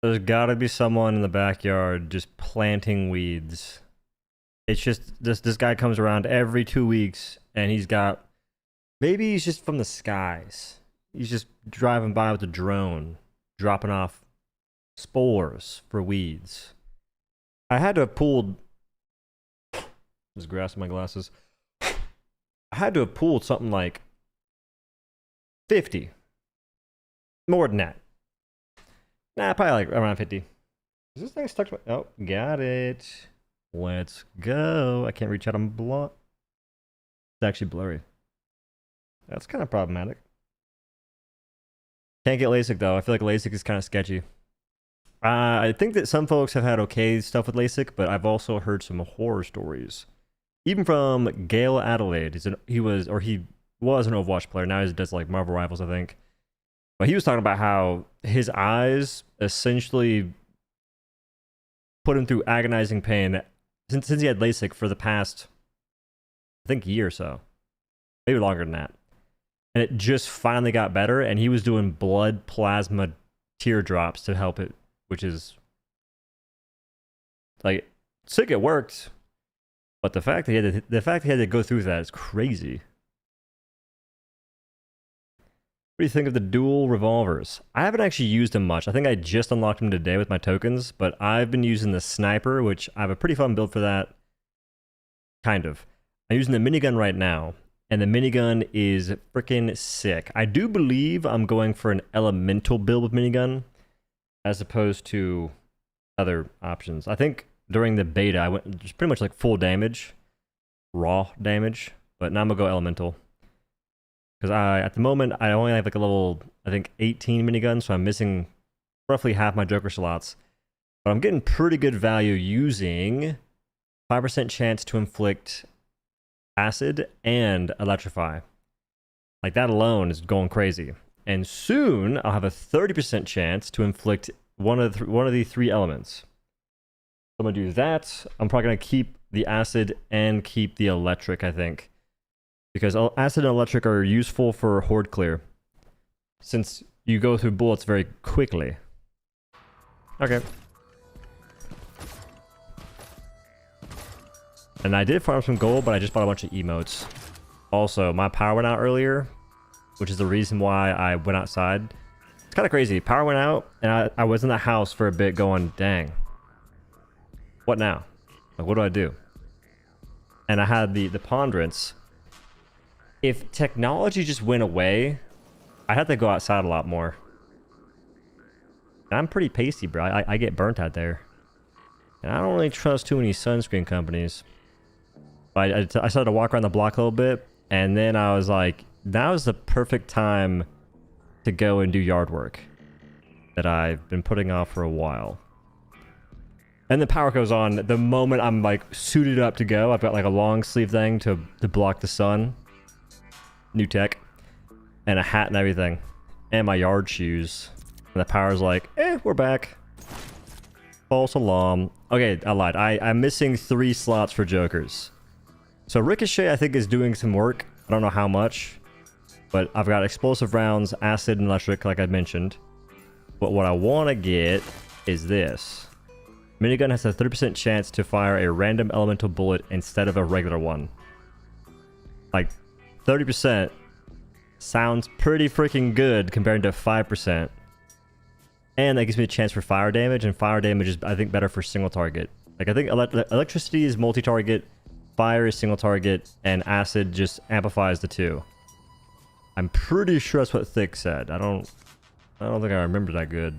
There's gotta be someone in the backyard just planting weeds. It's just this guy comes around every 2 weeks and he's got, maybe he's just from the skies. He's just driving by with a drone, dropping off spores for weeds. I had to have pulled, there's grass in my glasses. I had to have pulled something like 50. More than that. Nah, probably like around 50. Is this thing stuck to my... Oh, got it. Let's go. I can't reach out on block. It's actually blurry. That's kind of problematic. Can't get LASIK though. I feel like LASIK is kind of sketchy. I think that some folks have had okay stuff with LASIK, but I've also heard some horror stories. Even from Gale Adelaide. He was an Overwatch player. Now he does like Marvel Rivals, I think. But he was talking about how his eyes essentially put him through agonizing pain since he had LASIK for the past, I think, year or so. Maybe longer than that. And it just finally got better, and he was doing blood plasma teardrops to help it, which is like sick. It worked, but the fact that he had to go through that is crazy. What do you think of the dual revolvers? I haven't actually used them much. I think I just unlocked them today with my tokens, but I've been using the sniper, which I have a pretty fun build for that. Kind of. I'm using the minigun right now, and the minigun is freaking sick. I do believe I'm going for an elemental build with minigun, as opposed to other options. I think during the beta, I went just pretty much like full damage, raw damage, but now I'm gonna go elemental. Because at the moment, I only have like a level, I think, 18 minigun, so I'm missing roughly half my Joker slots. But I'm getting pretty good value using 5% chance to inflict acid and electrify. Like, that alone is going crazy. And soon, I'll have a 30% chance to inflict one of the three elements. So I'm going to do that. I'm probably going to keep the acid and keep the electric, I think. Because acid and electric are useful for horde clear, since you go through bullets very quickly. Okay. And I did farm some gold, but I just bought a bunch of emotes. Also, my power went out earlier, which is the reason why I went outside. It's kind of crazy. Power went out, and I was in the house for a bit going, dang. What now? Like, what do I do? And I had the ponderance. If technology just went away, I'd have to go outside a lot more. And I'm pretty pasty, bro. I get burnt out there. And I don't really trust too many sunscreen companies. But I started to walk around the block a little bit, and then I was like, now is the perfect time to go and do yard work that I've been putting off for a while. And the power goes on the moment I'm like suited up to go. I've got like a long sleeve thing to block the sun. New tech. And a hat and everything. And my yard shoes. And the power's like, we're back. False alarm. Okay, I lied. I'm missing 3 slots for jokers. So Ricochet, I think, is doing some work. I don't know how much. But I've got explosive rounds, acid, and electric, like I mentioned. But what I want to get is this. Minigun has a 30% chance to fire a random elemental bullet instead of a regular one. Like, 30% sounds pretty freaking good compared to 5%. And that gives me a chance for fire damage, and fire damage is, I think, better for single target. Like, I think electricity is multi-target, fire is single target, and acid just amplifies the two. I'm pretty sure that's what Thick said. I don't think I remember that good.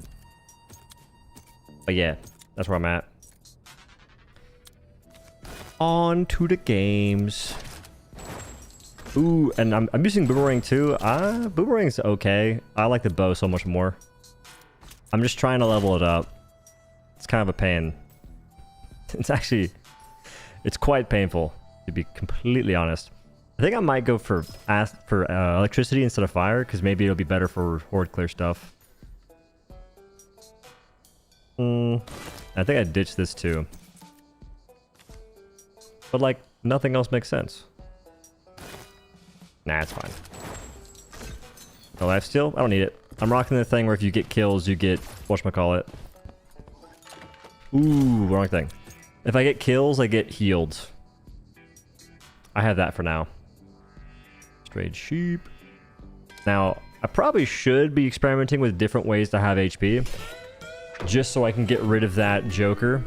But yeah, that's where I'm at. On to the games. Ooh, and I'm using boomerang too. Boomerang's okay. I like the bow so much more. I'm just trying to level it up. It's kind of a pain. It's quite painful, to be completely honest. I think I might go for electricity instead of fire, because maybe it'll be better for horde clear stuff. I think I ditched this too. But like, nothing else makes sense. Nah, it's fine. No life steal? I don't need it. I'm rocking the thing where if you get kills, you get whatchamacallit. Ooh, wrong thing. If I get kills, I get healed. I have that for now. Strayed sheep. Now, I probably should be experimenting with different ways to have HP. Just so I can get rid of that Joker.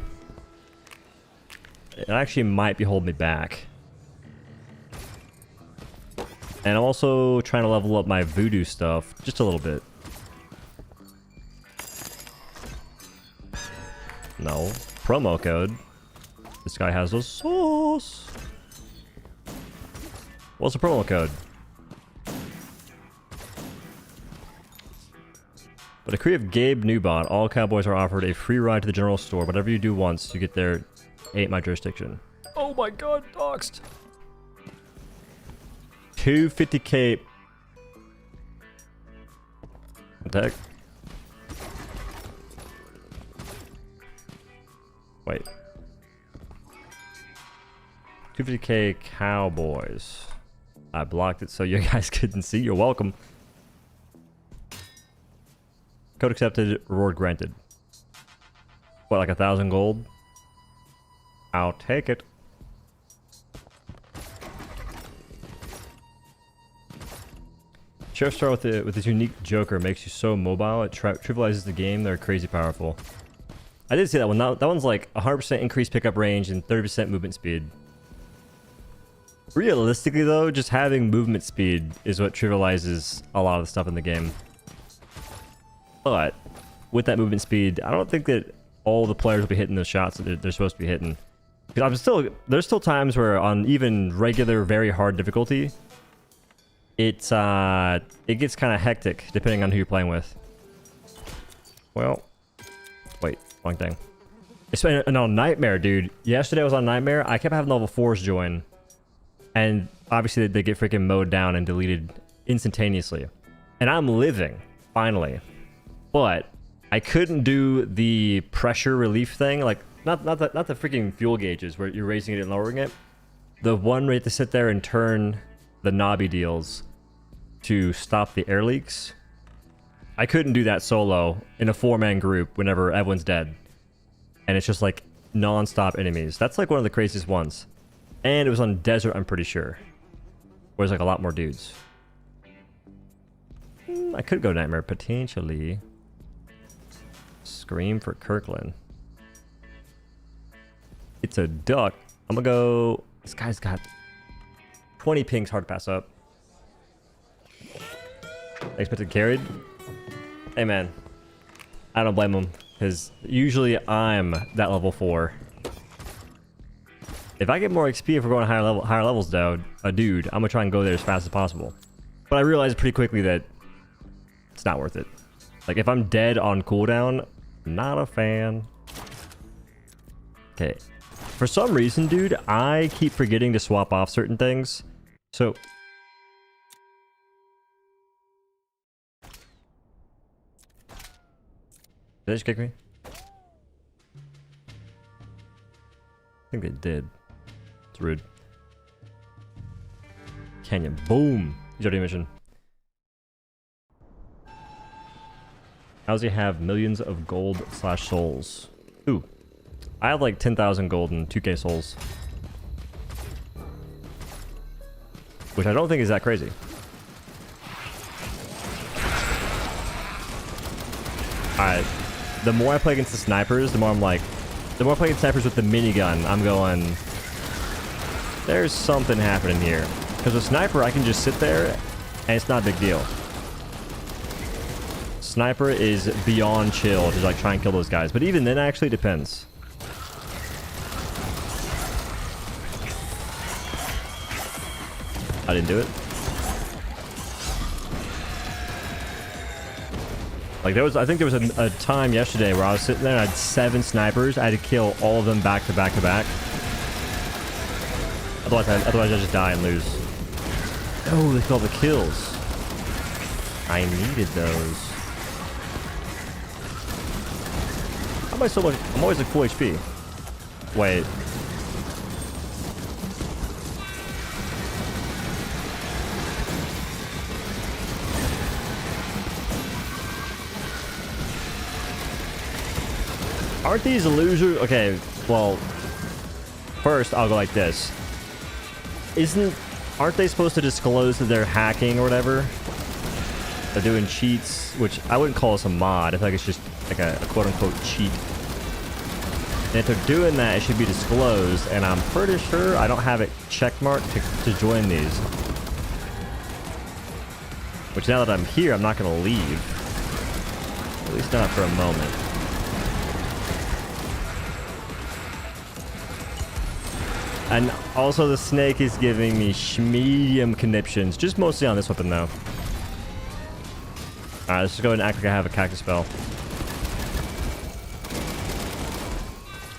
It actually might be holding me back. And I'm also trying to level up my voodoo stuff just a little bit. No. Promo code. This guy has a sauce. What's the promo code? But a creative Gabe Newbot. All cowboys are offered a free ride to the general store. Whatever you do once, you get there. Ain't my jurisdiction. Oh my god, doxed. 250k. Attack. Wait. 250k cowboys. I blocked it so you guys couldn't see. You're welcome. Code accepted. Reward granted. What, like 1,000 gold? I'll take it. Sheriff Star with this unique Joker makes you so mobile. It trivializes the game. They're crazy powerful. I did see that one. That one's like 100% increased pickup range and 30% movement speed. Realistically though, just having movement speed is what trivializes a lot of the stuff in the game. But with that movement speed, I don't think that all the players will be hitting those shots that they're supposed to be hitting. Because there's still times where on even regular, very hard difficulty, it gets kind of hectic depending on who you're playing with. Well, wait, wrong thing. It's been on Nightmare, dude. Yesterday I was on Nightmare. I kept having level 4s join, and obviously they get freaking mowed down and deleted instantaneously. And I'm living finally, but I couldn't do the pressure relief thing, like not the freaking fuel gauges where you're raising it and lowering it. The one where you have to sit there and turn the knobby deals to stop the air leaks. I couldn't do that solo in a 4-man group whenever everyone's dead. And it's just like non-stop enemies. That's like one of the craziest ones. And it was on desert, I'm pretty sure. Where there's like a lot more dudes. I could go Nightmare, potentially. Scream for Kirkland. It's a duck. I'm gonna go... This guy's got 20 pings, hard to pass up. Expected carried. Hey man, I don't blame him, because usually I'm that level 4. If I get more XP if we're going higher levels though, dude, I'm gonna try and go there as fast as possible. But I realized pretty quickly that it's not worth it. Like if I'm dead on cooldown, not a fan. Okay. For some reason, dude, I keep forgetting to swap off certain things. So... Did they just kick me? I think they did. It's rude. Canyon. Boom! He's already mission. How does he have millions of gold / souls? Ooh. I have like 10,000 gold and 2k souls. Which I don't think is that crazy. Alright. The more I play against the snipers, the more I'm like... The more I play against snipers with the minigun, I'm going... There's something happening here. Because with sniper, I can just sit there, and it's not a big deal. Sniper is beyond chill to like try and kill those guys. But even then, actually depends. I didn't do it. Like there was, I think there was a time yesterday where I was sitting there and I had 7 snipers. I had to kill all of them back to back to back. Otherwise I just die and lose. Oh, they got the kills. I needed those. How am I so much? I'm always like full HP. Wait. Aren't these losers? Okay, well, first I'll go like this. Aren't they supposed to disclose that they're hacking or whatever? They're doing cheats, which I wouldn't call this a mod. I feel like it's just like a quote-unquote cheat. And if they're doing that, it should be disclosed, and I'm pretty sure I don't have it checkmarked to join these. Which now that I'm here, I'm not going to leave. At least not for a moment. And also the snake is giving me medium conniptions, just mostly on this weapon though. Alright, let's just go ahead and act like I have a cactus spell.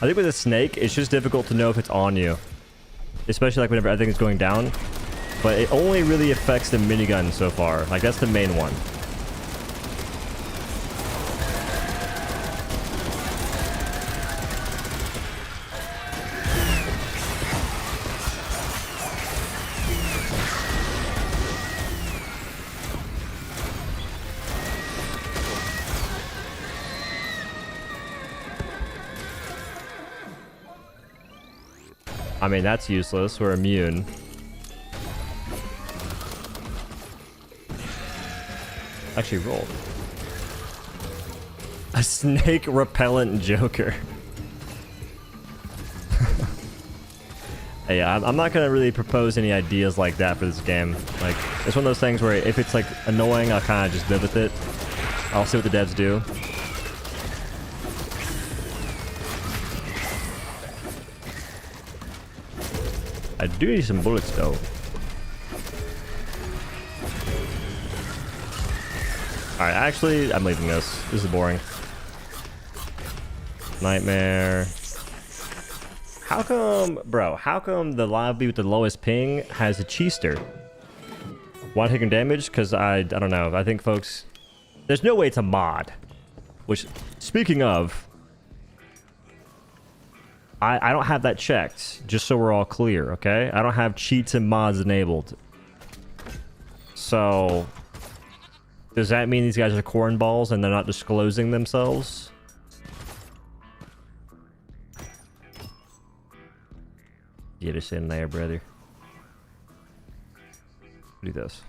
I think with a snake, it's just difficult to know if it's on you. Especially like whenever everything is going down. But it only really affects the minigun so far. Like that's the main one. I mean, that's useless. We're immune. Actually, roll. A snake repellent Joker. Hey, I'm not going to really propose any ideas like that for this game. Like, it's one of those things where if it's, like, annoying, I'll kind of just live with it. I'll see what the devs do. I do need some bullets, though. Alright, actually, I'm leaving this. This is boring. Nightmare. How come, bro, how come the lobby with the lowest ping has a cheester? Why taking damage? Because I don't know. I think folks... There's no way it's a mod. Which, speaking of... I don't have that checked, just so we're all clear, okay? I don't have cheats and mods enabled. So... Does that mean these guys are cornballs and they're not disclosing themselves? Get us in there, brother. Do this.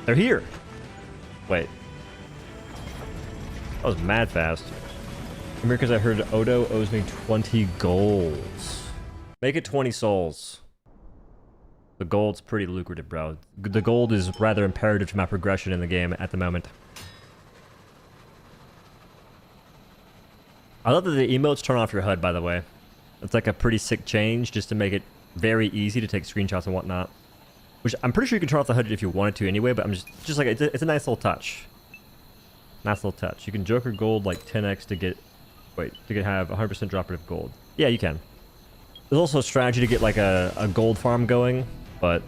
They're here! Wait. That was mad fast. Come here because I heard Odo owes me 20 golds. Make it 20 souls. The gold's pretty lucrative, bro. The gold is rather imperative to my progression in the game at the moment. I love that the emotes turn off your HUD, by the way. It's like a pretty sick change just to make it very easy to take screenshots and whatnot. Which I'm pretty sure you can turn off the HUD if you wanted to anyway, but I'm just like, it's a nice little touch. Nice little touch. You can Joker gold like 10x to get, have 100% drop rate of gold. Yeah, you can. There's also a strategy to get like a gold farm going, but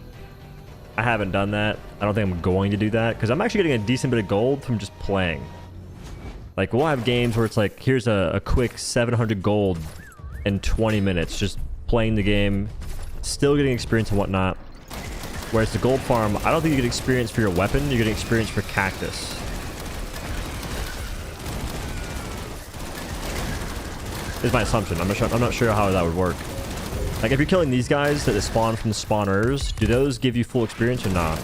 I haven't done that. I don't think I'm going to do that because I'm actually getting a decent bit of gold from just playing. Like we'll have games where it's like, here's a quick 700 gold in 20 minutes, just playing the game, still getting experience and whatnot. Whereas the gold farm, I don't think you get experience for your weapon, you get experience for cactus. Is my assumption. I'm not sure how that would work. Like, if you're killing these guys that spawn from the spawners, do those give you full experience or not?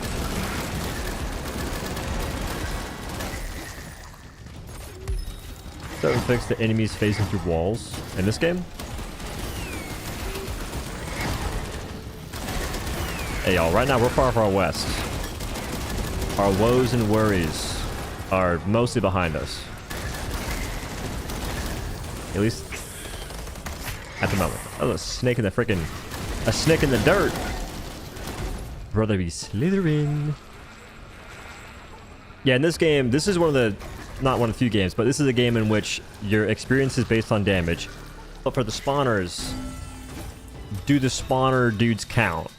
Doesn't fix the enemies facing through walls in this game. Hey, y'all. Right now, we're far west. Our woes and worries are mostly behind us. At least at the moment. Oh, a snake in the freaking... A snake in the dirt! Brother be slithering. Yeah, in this game, this is one of the... Not one of the few games, but this is a game in which your experience is based on damage. But for the spawners, do the spawner dudes count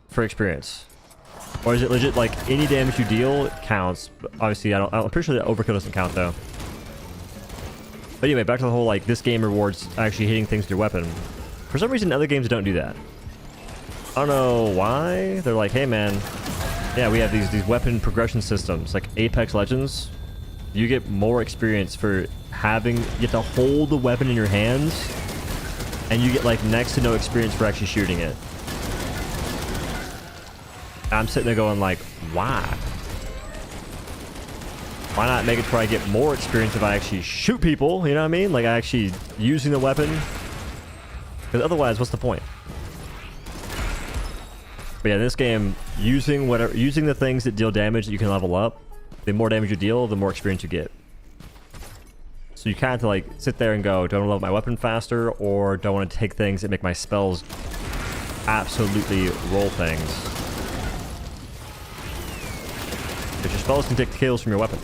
for experience? Or is it legit like any damage you deal counts? But obviously, I'm pretty sure that overkill doesn't count though. But anyway, back to the whole, like, this game rewards actually hitting things with your weapon. For some reason, other games don't do that. I don't know why. They're like, hey, man, Yeah, we have these weapon progression systems like Apex Legends. You get more experience for having, you get to hold the weapon in your hands, and you get like next to no experience for actually shooting it. I'm sitting there going like, why? Why not make it where I get more experience if I actually shoot people? You know what I mean? Like actually using the weapon. Because otherwise, what's the point? But yeah, in this game, using the things that deal damage that you can level up, the more damage you deal, the more experience you get. So you kind of like sit there and go, do I want to level my weapon faster, or do I want to take things that make my spells absolutely roll things? Because your spells can take the kills from your weapon.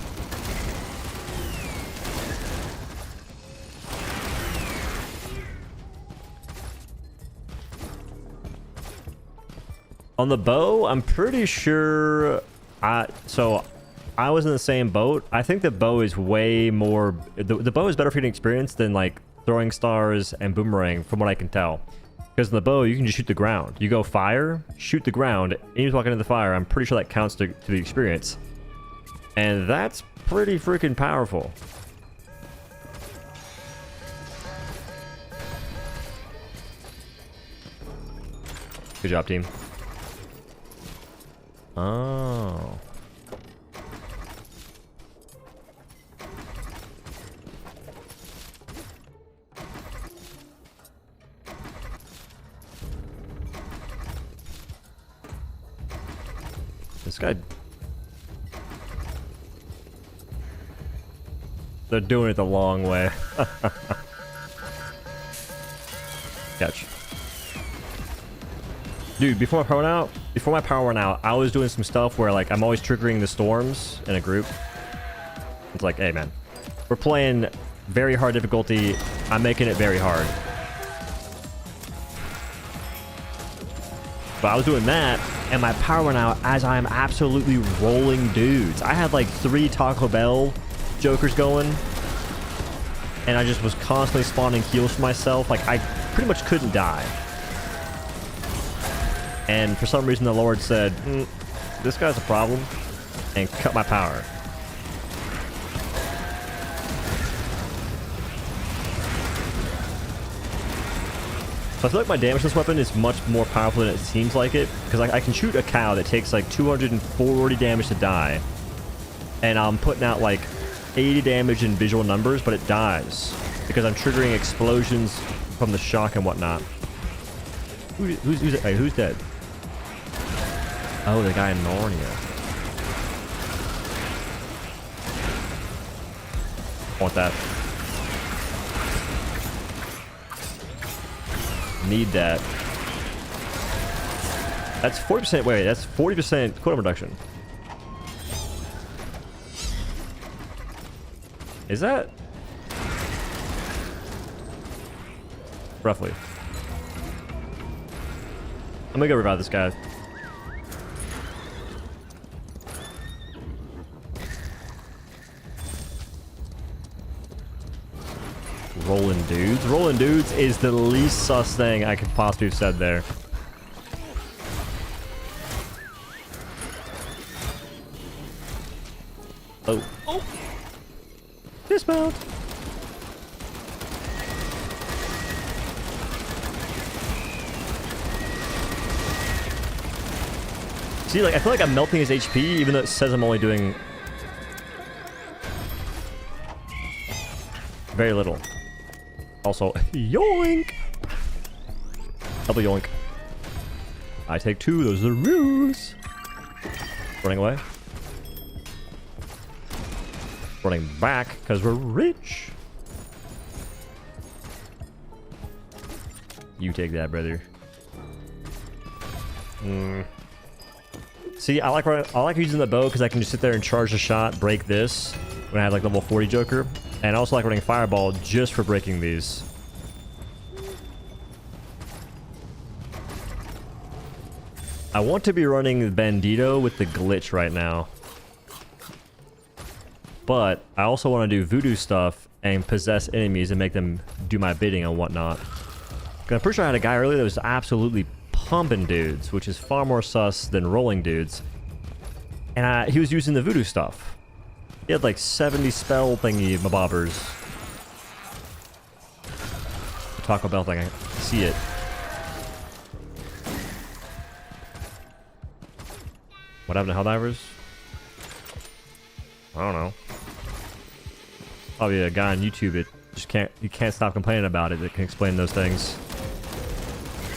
On the bow, I'm pretty sure I was in the same boat. I think the bow is way more... The bow is better for getting experience than, like, throwing stars and boomerang, from what I can tell. Because in the bow, you can just shoot the ground. You go fire, shoot the ground, and you just walk into the fire. I'm pretty sure that counts to the experience. And that's pretty freaking powerful. Good job, team. Oh. This guy... They're doing it the long way. Catch. Dude, before my power went out, I was doing some stuff where like I'm always triggering the storms in a group. It's like, hey man, we're playing very hard difficulty. I'm making it very hard. But I was doing that, and my power went out as I'm absolutely rolling dudes. I had like 3 Taco Bell jokers going, and I just was constantly spawning heals for myself. Like I pretty much couldn't die. And for some reason the Lord said, this guy's a problem, and cut my power. So I feel like my damage to this weapon is much more powerful than it seems like it, because I can shoot a cow that takes like 240 damage to die, and I'm putting out like 80 damage in visual numbers, but it dies because I'm triggering explosions from the shock and whatnot. Who's dead? Oh, the guy in Narnia. Want that. Need that. That's 40%. Wait, that's 40% cooldown reduction. Is that? Roughly. I'm gonna go revive this guy. Rolling dudes. Rolling dudes is the least sus thing I could possibly have said there. Oh. Oh! Dismount! See, like, I feel like I'm melting his HP, even though it says I'm only doing very little. Also, yoink! Double yoink. I take 2, those are the rules. Running away. Running back, because we're rich. You take that, brother. See, I like using the bow because I can just sit there and charge the shot, break this when I have like level 40 Joker. And I also like running Fireball just for breaking these. I want to be running Bandito with the glitch right now. But I also want to do voodoo stuff and possess enemies and make them do my bidding and whatnot. 'Cause I'm pretty sure I had a guy earlier that was absolutely pumping dudes, which is far more sus than rolling dudes. And he was using the voodoo stuff. He had like 70 spell thingy mabobbers. Taco Bell thing, I see it. What happened to Helldivers? I don't know. Probably a guy on YouTube that just can't stop complaining about it that can explain those things.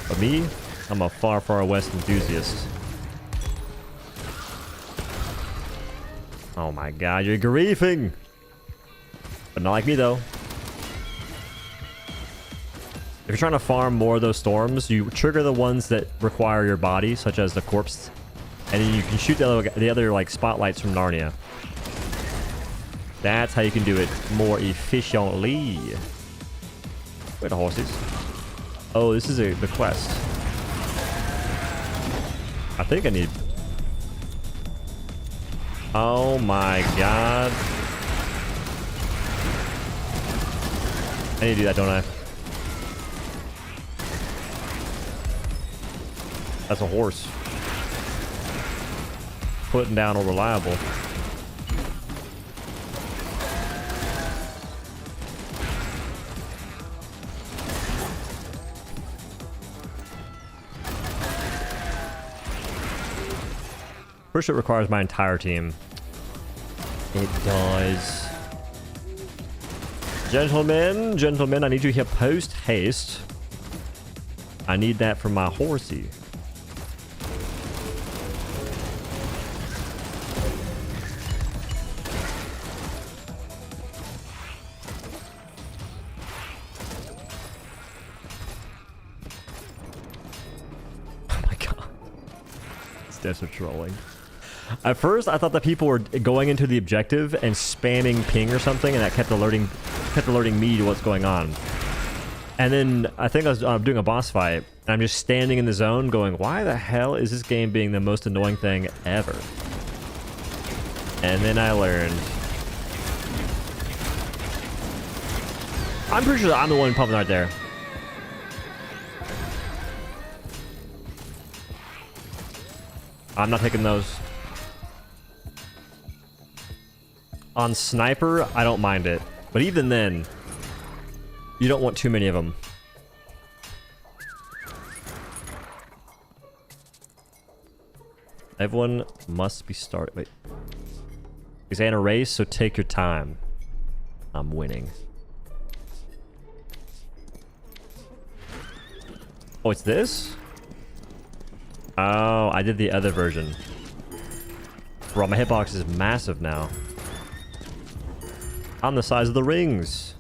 But me, I'm a far, far west enthusiast. Oh my god, you're griefing! But not like me though. If you're trying to farm more of those storms, you trigger the ones that require your body, such as the corpse, and then you can shoot the other like spotlights from Narnia. That's how you can do it more efficiently. Where the horses? Oh, this is the quest. I think I need... Oh my god. I need to do that, don't I? That's a horse. Putting down unreliable. First, it requires my entire team. It does. Gentlemen, I need you here post haste. I need that for my horsey. Desert trolling. At first, I thought that people were going into the objective and spamming ping or something, and that kept alerting me to what's going on. And then I think I was doing a boss fight, and I'm just standing in the zone going, why the hell is this game being the most annoying thing ever? And then I learned. I'm pretty sure that I'm the one pumping right there. I'm not taking those. On sniper, I don't mind it. But even then, you don't want too many of them. Everyone must be started. Wait. Is in a race, so take your time. I'm winning. Oh, it's this? Oh, I did the other version. Bro, my hitbox is massive now. I'm the size of the rings.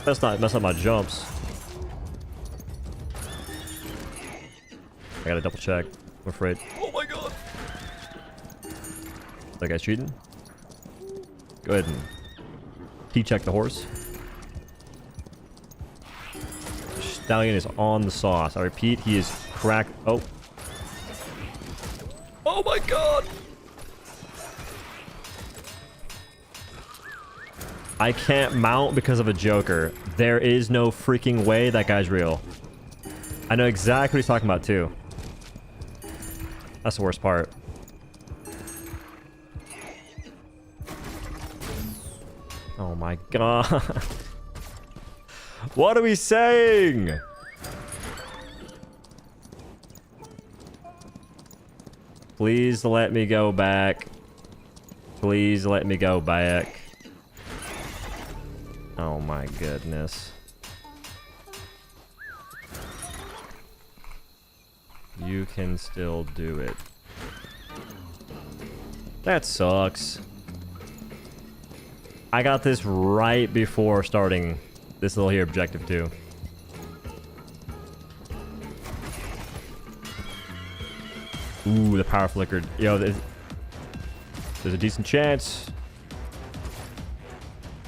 Let's not mess up my jumps. I gotta double check. I'm afraid. Oh my god! That guy's cheating? Go ahead and T-check the horse. Stallion is on the sauce. I repeat, he is cracked. Oh. Oh my god! I can't mount because of a Joker. There is no freaking way that guy's real. I know exactly what he's talking about too. That's the worst part. Oh my god. What are we saying? Please let me go back. Please let me go back. Oh my goodness. You can still do it. That sucks. I got this right before starting this little here objective too. Ooh, the power flickered. Yo, there's a decent chance.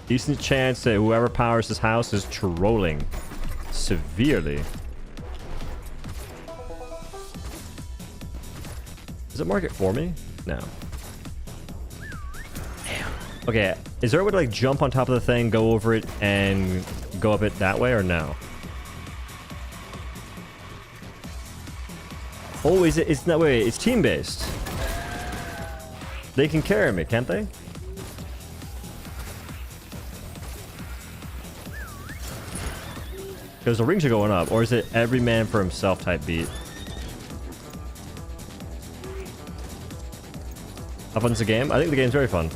Decent chance that whoever powers this house is trolling severely. Does it mark it for me? No. Damn. Okay, is there a way to like jump on top of the thing, go over it, and go up it that way, or no? Oh, is it? It's not. Wait, it's team-based. They can carry me, can't they? Because the rings are going up, or is it every man for himself type beat? How fun's the game? I think the game's very fun.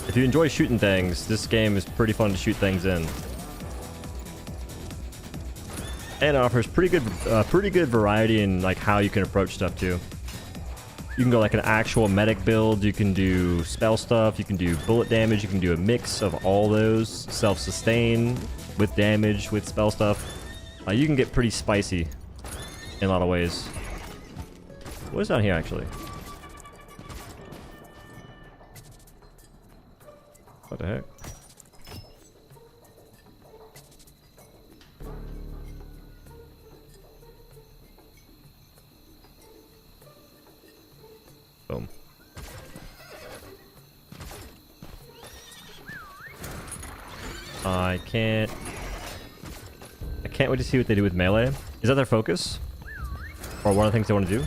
If you enjoy shooting things, this game is pretty fun to shoot things in. And it offers pretty good variety in like how you can approach stuff too. You can go like an actual medic build, you can do spell stuff, you can do bullet damage, you can do a mix of all those, self-sustain with damage, with spell stuff. You can get pretty spicy in a lot of ways. What is down here actually? What the heck? Boom. I can't wait to see what they do with melee. Is that their focus? Or one of the things they want to do?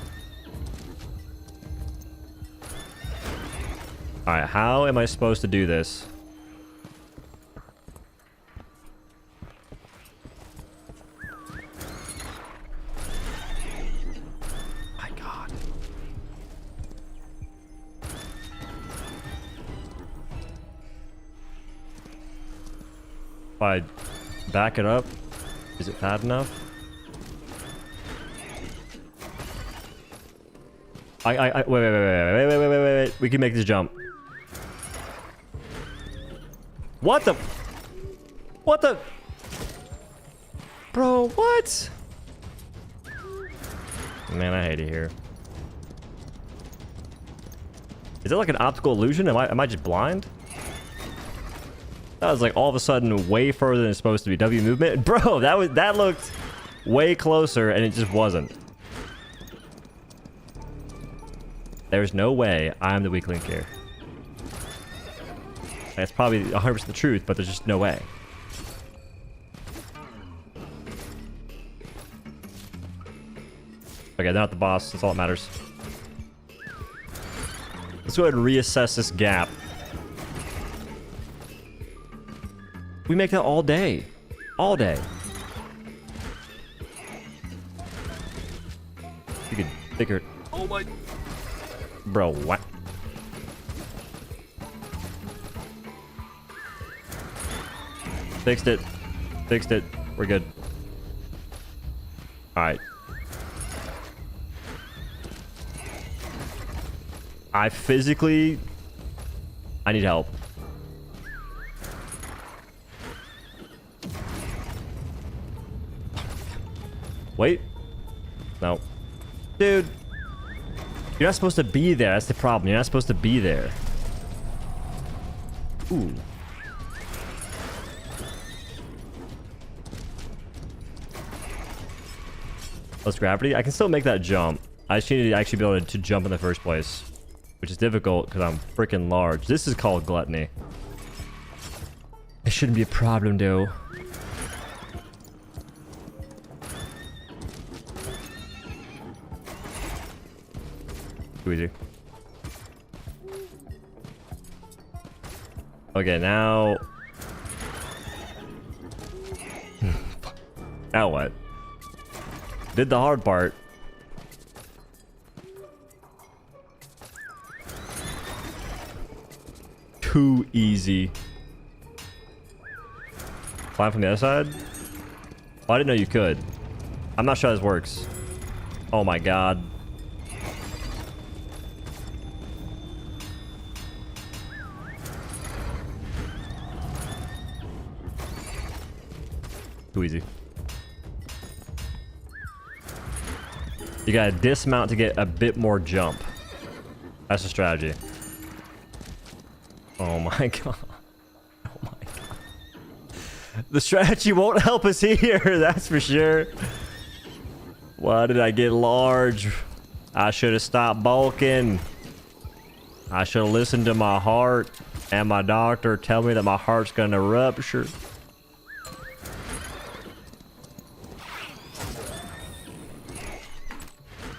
Alright, how am I supposed to do this? My God. If I back it up, is it fat enough? Wait. We can make this jump. What the? What the? Bro, what? Man, I hate it here. Is that like an optical illusion? Am I just blind? That was like all of a sudden way further than it's supposed to be. W movement? Bro, that looked way closer and it just wasn't. There's no way I'm the weak link here. That's probably 100% the truth, but there's just no way. Okay, they're not the boss. That's all that matters. Let's go ahead and reassess this gap. We make that all day. All day. You could figure... Oh my... Bro, what? Fixed it. Fixed it. We're good. Alright. I need help. Wait. No. Dude. You're not supposed to be there. That's the problem. You're not supposed to be there. Ooh. Less gravity. I can still make that jump. I just need to actually be able to jump in the first place, which is difficult because I'm freaking large. This is called gluttony. It shouldn't be a problem, though. Too easy. Okay, now... Now what? Did the hard part. Too easy. Climb from the other side? Oh, I didn't know you could. I'm not sure how this works. Oh my god. Too easy. You gotta dismount to get a bit more jump. That's the strategy. Oh my god. Oh my god. The strategy won't help us here, that's for sure. Why did I get large? I should have stopped bulking. I should have listened to my heart and my doctor tell me that my heart's gonna rupture.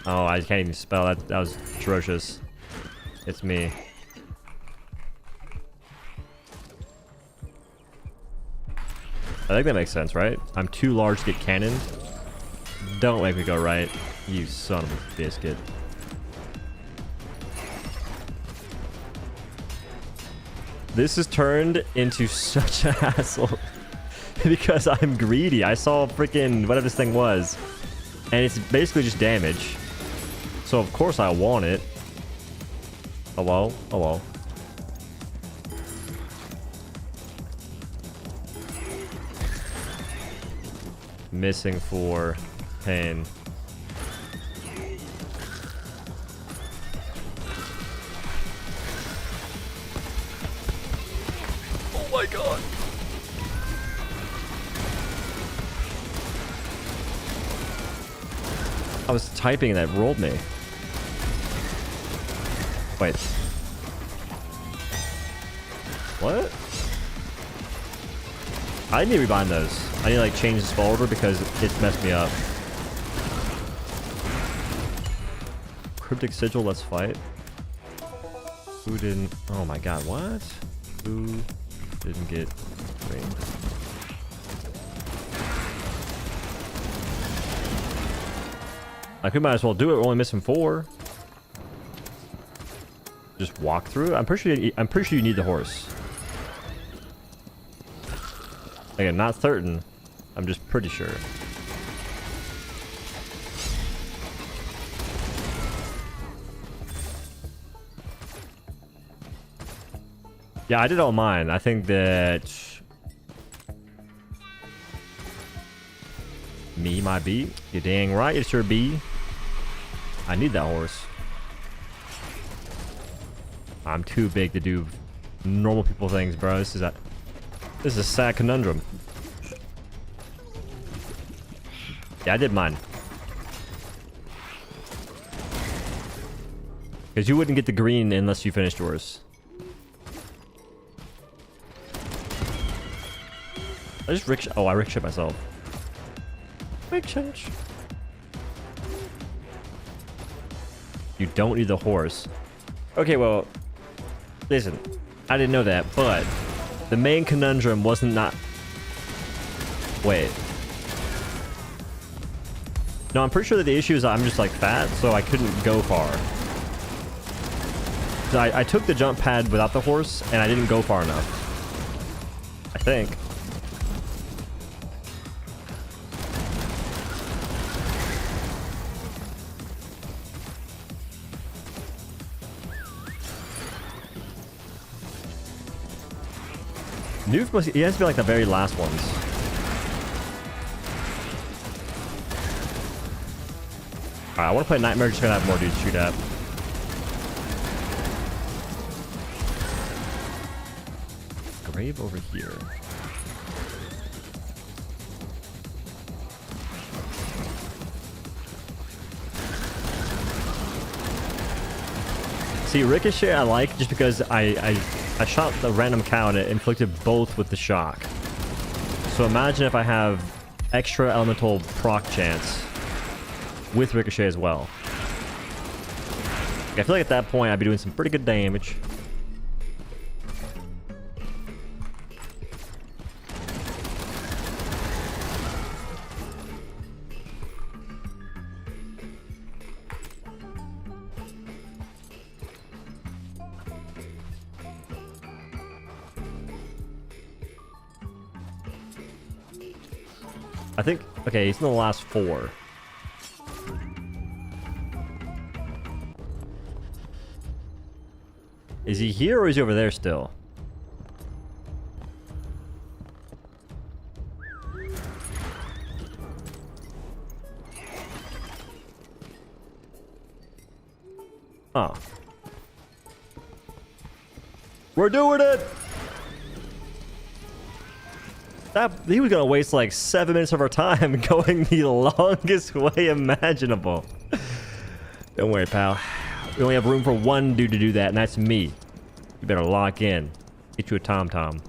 Oh, I can't even spell that. That was atrocious. It's me. I think that makes sense, right? I'm too large to get cannoned. Don't make me go right, you son of a biscuit. This has turned into such a hassle because I'm greedy. I saw freaking whatever this thing was, and it's basically just damage. So of course I want it. Oh well, oh well. Missing 4 pain. Oh my god. I was typing and that rolled me. Wait. What? I need to rebind those. I need to like change the spell order because it's messed me up. Cryptic sigil, let's fight. Who didn't? Oh my god, what? Who didn't get green? Like we might as well do it. We're only missing 4. Just walk through. I'm pretty sure you need the horse. Again, not certain. I'm just pretty sure. Yeah, I did all mine. I think that me might be. You're dang right, it sure be. I need that horse. I'm too big to do normal people things, bro. This is a sad conundrum. Yeah, I did mine. Because you wouldn't get the green unless you finished yours. I just ricochet. Oh, I ricochet myself. Ricochet. You don't need the horse. Okay, well, listen. I didn't know that, but the main conundrum wasn't not. Wait. No, I'm pretty sure that the issue is I'm just like fat, so I couldn't go far. So I took the jump pad without the horse, and I didn't go far enough. I think. Noob must, he has to be like the very last ones. Alright, I want to play Nightmare just gonna have more dudes to shoot at. Grave over here. See, Ricochet I like just because I shot the random cow and it inflicted both with the shock. So imagine if I have extra elemental proc chance with Ricochet as well. I feel like at that point I'd be doing some pretty good damage. I think, okay, he's in the last 4. Is he here or is he over there still? Huh. We're doing it! He was gonna waste like 7 minutes of our time going the longest way imaginable. Don't worry, pal. We only have room for one dude to do that, and that's me. You better lock in. Get you a tom-tom.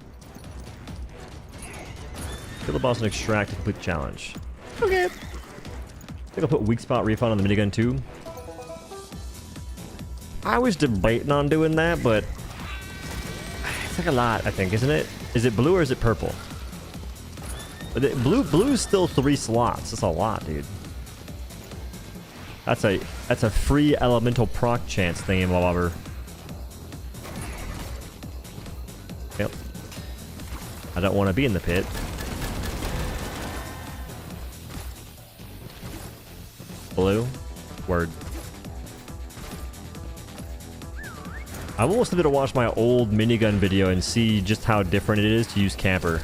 Kill the boss and extract to complete the challenge. Okay. I think I'll put weak spot refund on the minigun too. I was debating on doing that, but it's like a lot, I think, isn't it? Is it blue or is it purple? But blue is still 3 slots. That's a lot, dude. That's a free elemental proc chance thingy bobber. Yep. I don't want to be in the pit. Blue. Word. I almost wanted to watch my old minigun video and see just how different it is to use camper.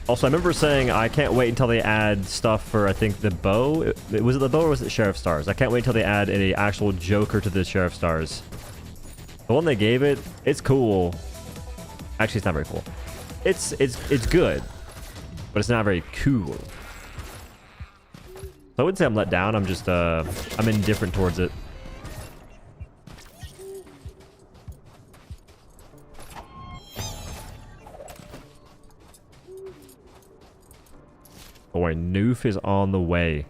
Also, I remember saying I can't wait until they add stuff for, I think, the bow. Was it the bow or was it Sheriff Stars? I can't wait until they add an actual Joker to the Sheriff Stars. The one they gave it, it's cool. Actually, it's not very cool. It's good, but it's not very cool. So I wouldn't say I'm let down. I'm just I'm indifferent towards it. Oh wait, Noof is on the way.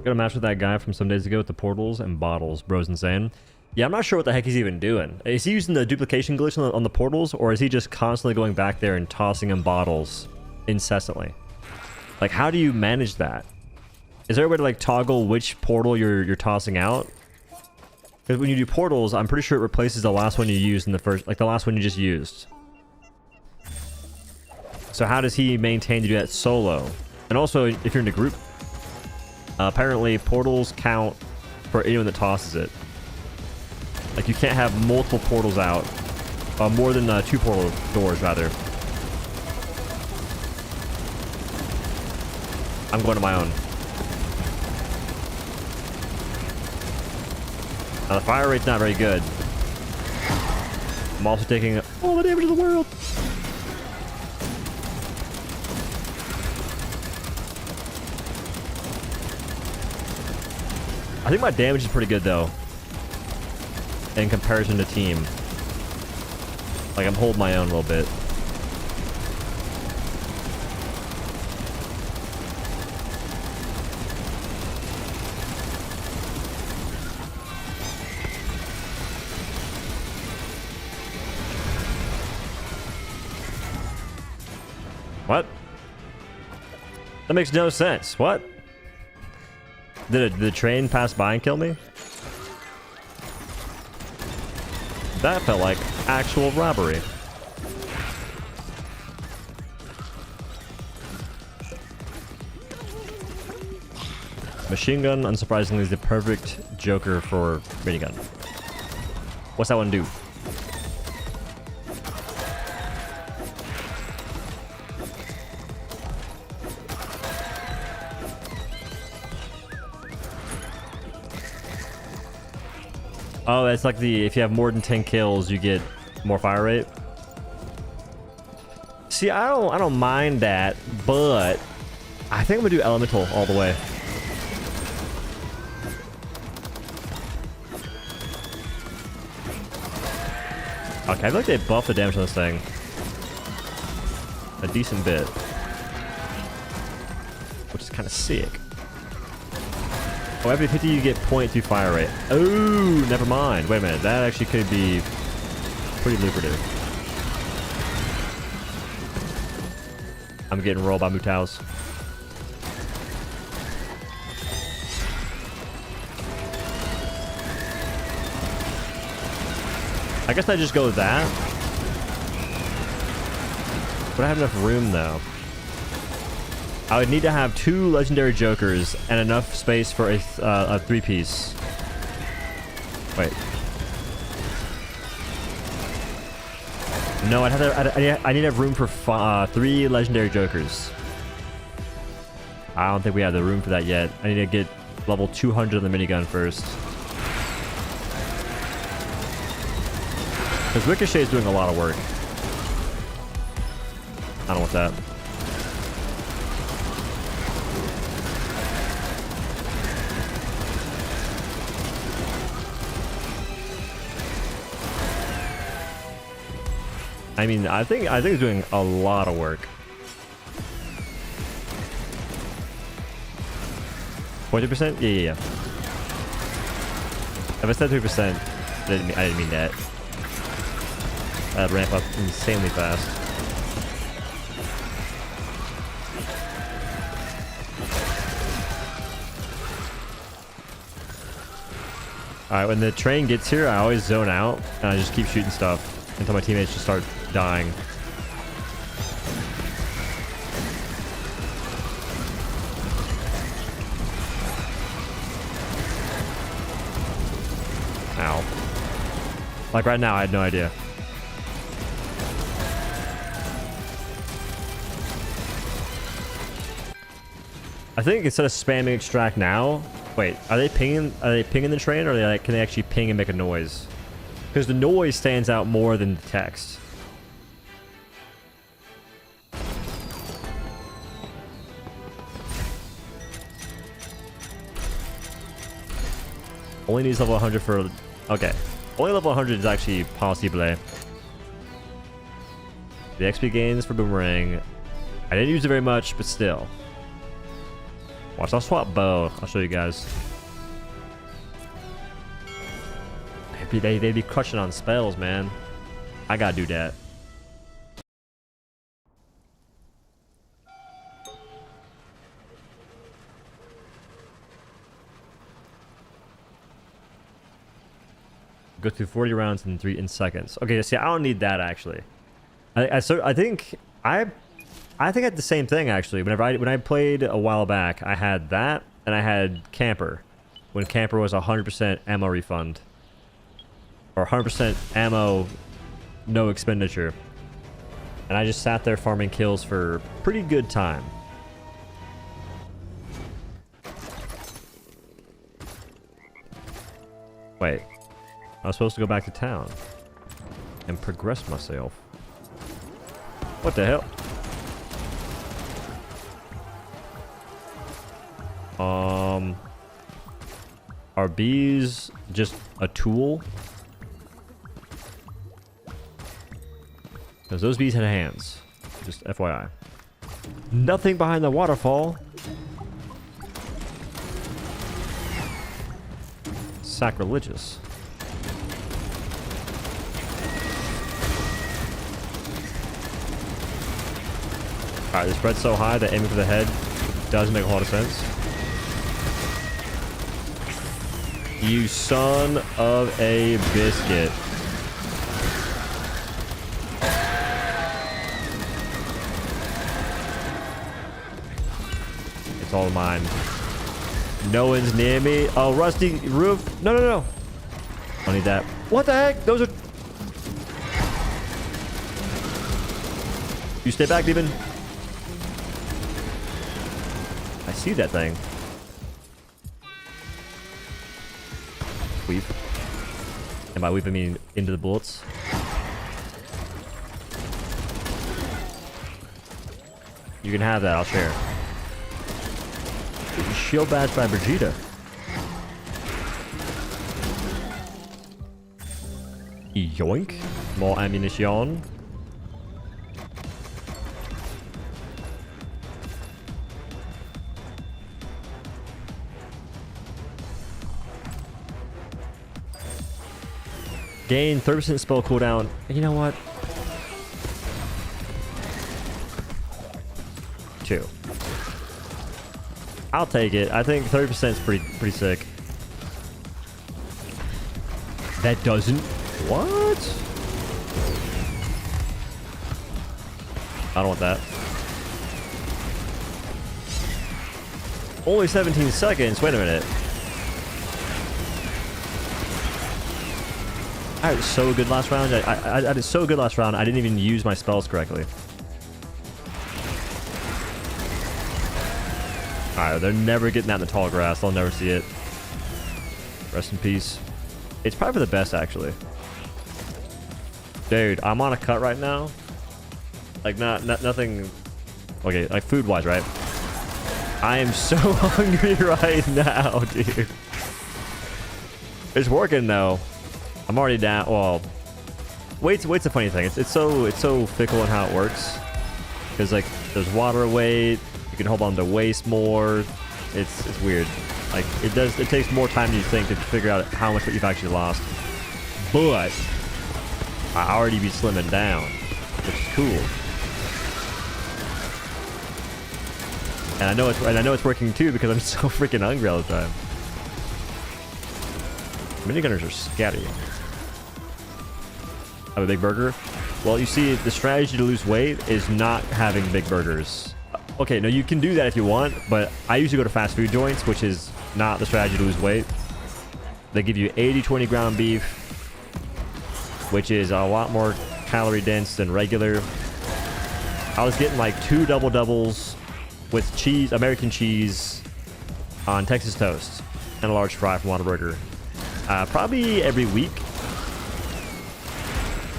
Got a match with that guy from some days ago with the portals and bottles. Bro's insane. Yeah, I'm not sure what the heck he's even doing. Is he using the duplication glitch on the portals, or is he just constantly going back there and tossing in bottles incessantly? Like, how do you manage that? Is there a way to like toggle which portal you're tossing out? Because when you do portals, I'm pretty sure it replaces the last one you used in the first, like the last one you just used. So how does he maintain to do that solo? And also, if you're in a group, apparently portals count for anyone that tosses it. Like, you can't have multiple portals out. More than 2 portal doors, rather. I'm going to my own. Now, the fire rate's not very good. I'm also taking all the damage in the world. I think my damage is pretty good, though. In comparison to team. Like, I'm holding my own a little bit. What? That makes no sense. What? Did the train pass by and kill me? That felt like actual robbery. Machine gun, unsurprisingly, is the perfect Joker for minigun. What's that one do? Oh, it's like the, if you have more than 10 kills, you get more fire rate. See, I don't mind that, but I think I'm gonna do elemental all the way. Okay, I feel like they buffed the damage on this thing a decent bit, which is kind of sick. Oh, every 50 you get 0.2 fire rate. Oh, never mind. Wait a minute. That actually could be pretty lucrative. I'm getting rolled by Mutaus. I guess I just go with that. But I have enough room, though. I would need to have 2 legendary jokers and enough space for a 3-piece. Wait. No, I need to have room for 3 legendary jokers. I don't think we have the room for that yet. I need to get level 200 on the minigun first. Because Ricochet is doing a lot of work. I don't want that. I mean, I think it's doing a lot of work. 20%? Yeah. If I said 3%, I didn't mean that. That'd ramp up insanely fast. Alright, when the train gets here, I always zone out, and I just keep shooting stuff until my teammates just start dying. Ow. Like right now, I had no idea. I think instead of spamming extract now, wait, are they pinging the train, or are they like, can they actually ping and make a noise? Because the noise stands out more than the text. Only needs level 100 for... Okay. Only level 100 is actually possible. The XP gains for Boomerang. I didn't use it very much, but still. Watch, I'll swap bow. I'll show you guys. They'd be crushing on spells, man. I gotta do that. Go through 40 rounds in seconds. Okay, see, I don't need that actually. I think I had the same thing actually. When I played a while back, I had that and I had Camper, when Camper was 100% ammo refund, or 100% ammo, no expenditure, and I just sat there farming kills for a pretty good time. Wait. I was supposed to go back to town and progress myself. What the hell? Are bees just a tool? Because those bees had hands. Just FYI. Nothing behind the waterfall. Sacrilegious. Alright, the spread's so high that aiming for the head doesn't make a lot of sense. You son of a biscuit. It's all mine. No one's near me. Oh, rusty roof. No. I don't need that. What the heck? Those are... You stay back, demon. I see that thing. Weave. And by weave, I mean into the bullets. You can have that. I'll share. Shield badge by Brigitte. Yoink. More ammunition. Gain 30% spell cooldown. You know what? 2. I'll take it. I think 30% is pretty sick. That doesn't... What? I don't want that. Only 17 seconds. Wait a minute. I did so good last round. I did so good last round. I didn't even use my spells correctly. Alright, they're never getting that in the tall grass. They'll never see it. Rest in peace. It's probably for the best, actually. Dude, I'm on a cut right now. Like, nothing... Okay, like food-wise, right? I am so hungry right now, dude. It's working, though. I'm already down. Well, weight's a funny thing. It's so fickle in how it works. Because like there's water weight, you can hold on to waste more. It's weird. Like, it takes more time than you think to figure out how much what you've actually lost. But I already be slimming down, which is cool. And I know it's working too because I'm so freaking hungry all the time. Minigunners are scatty. Have a big burger? Well, you see, the strategy to lose weight is not having big burgers. Okay, no, you can do that if you want, but I usually go to fast food joints, which is not the strategy to lose weight. They give you 80-20 ground beef, which is a lot more calorie dense than regular. I was getting like 2 double doubles with cheese, American cheese, on Texas toast, and a large fry from Whataburger. Probably every week.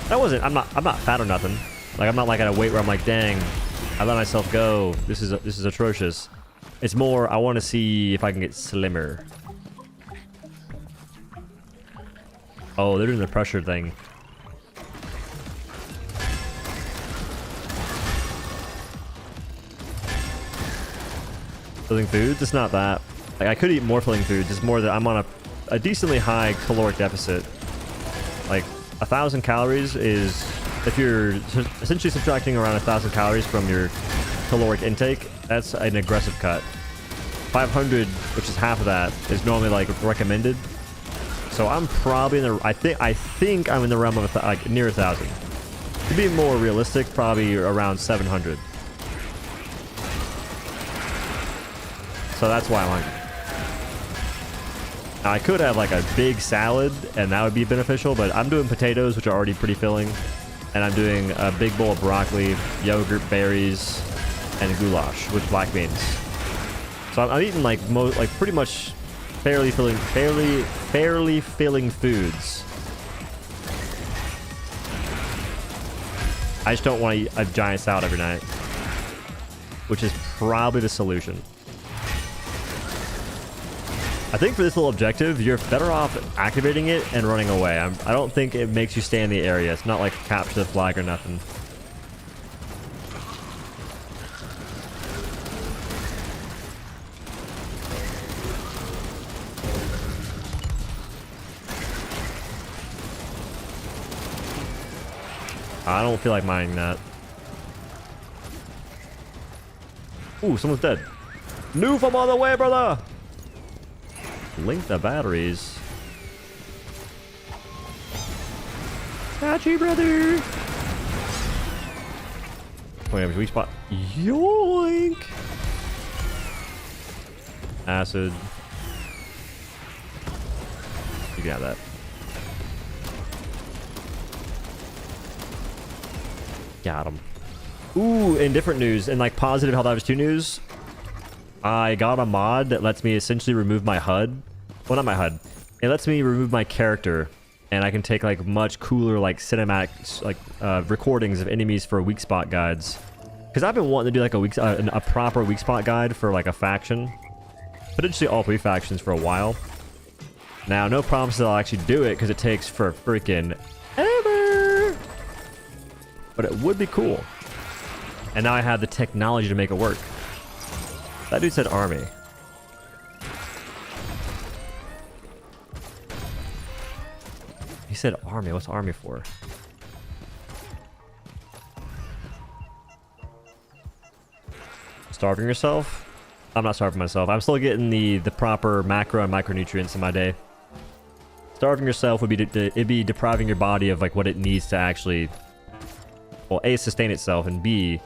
I'm not fat or nothing. Like, I'm not like at a weight where I'm like, dang, I let myself go. This is atrocious. It's more, I want to see if I can get slimmer. Oh, they're doing the pressure thing. Filling foods? It's not that. Like, I could eat more filling foods. It's more that I'm on a decently high caloric deficit. Like, 1,000 calories is, if you're essentially subtracting around 1,000 calories from your caloric intake, that's an aggressive cut. 500, which is half of that, is normally like recommended. So I'm probably in the, I think I'm in the realm of like near 1,000. To be more realistic, probably around 700. So that's why I'm hungry. Now, I could have like a big salad and that would be beneficial, but I'm doing potatoes, which are already pretty filling, and I'm doing a big bowl of broccoli, yogurt, berries, and goulash with black beans. So I'm eating like pretty much fairly filling foods. I just don't want to eat a giant salad every night, which is probably the solution. I think for this little objective, you're better off activating it and running away. I don't think it makes you stay in the area. It's not like capture the flag or nothing. I don't feel like mining that. Ooh, someone's dead. Noof, I'm on the way, brother! Link the batteries. Got you, brother! Wait, weak spot. Yoink! Acid. You got that. Got him. Ooh, in different news, in like positive Helldivers 2 news, I got a mod that lets me essentially remove my HUD. Well, not my HUD. It lets me remove my character, and I can take like much cooler like cinematic like recordings of enemies for weak spot guides. Because I've been wanting to do like a proper weak spot guide for like a faction, potentially all 3 factions for a while. Now, no promises I'll actually do it because it takes for freaking ever. But it would be cool. And now I have the technology to make it work. That dude said army. He said army. What's army for? Starving yourself? I'm not starving myself. I'm still getting the proper macro and micronutrients in my day. Starving yourself would be it'd be depriving your body of like what it needs to actually, well, A, sustain itself, and B,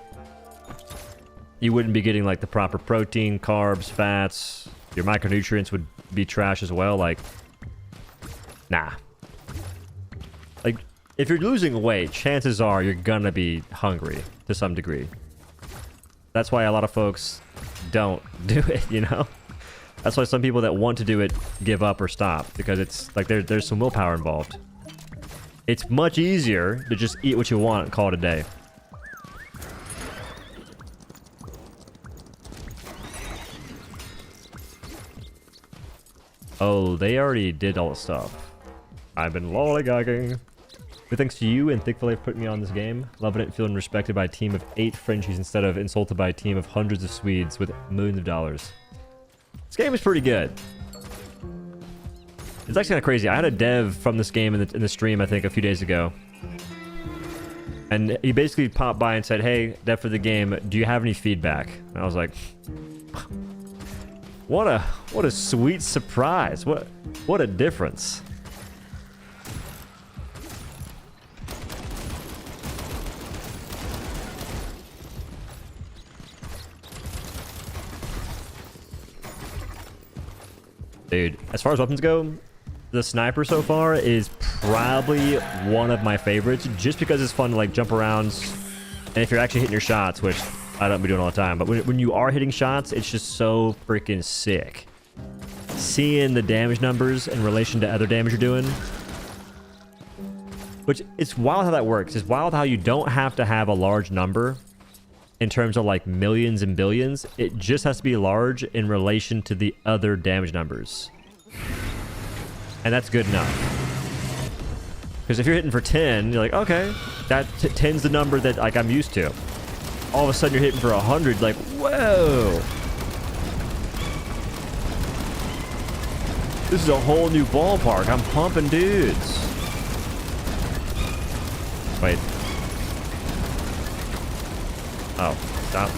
you wouldn't be getting like the proper protein, carbs, fats. Your micronutrients would be trash as well. Like, nah. Like, if you're losing weight, chances are you're gonna be hungry to some degree. That's why a lot of folks don't do it, you know? That's why some people that want to do it give up or stop, because it's like there's some willpower involved. It's much easier to just eat what you want and call it a day. Oh, they already did all the stuff. I've been lollygagging. But thanks to you and Thickfillet for putting me on this game. Loving it and feeling respected by a team of 8 Frenchies instead of insulted by a team of hundreds of Swedes with millions of dollars. This game is pretty good. It's actually kind of crazy. I had a dev from this game in the stream, I think, a few days ago. And he basically popped by and said, hey, dev for the game, do you have any feedback? And I was like, what a sweet surprise. What a difference. Dude, as far as weapons go, the sniper so far is probably one of my favorites, just because it's fun to like jump around, and if you're actually hitting your shots, which I don't be doing all the time, but when you are hitting shots, it's just so freaking sick. Seeing the damage numbers in relation to other damage you're doing, which it's wild how that works. It's wild how you don't have to have a large number in terms of like millions and billions. It just has to be large in relation to the other damage numbers. And that's good enough. Because if you're hitting for 10, you're like, okay, that 10's the number that like I'm used to. All of a sudden you're hitting for 100, like, whoa. This is a whole new ballpark. I'm pumping dudes. Wait. Oh, stop.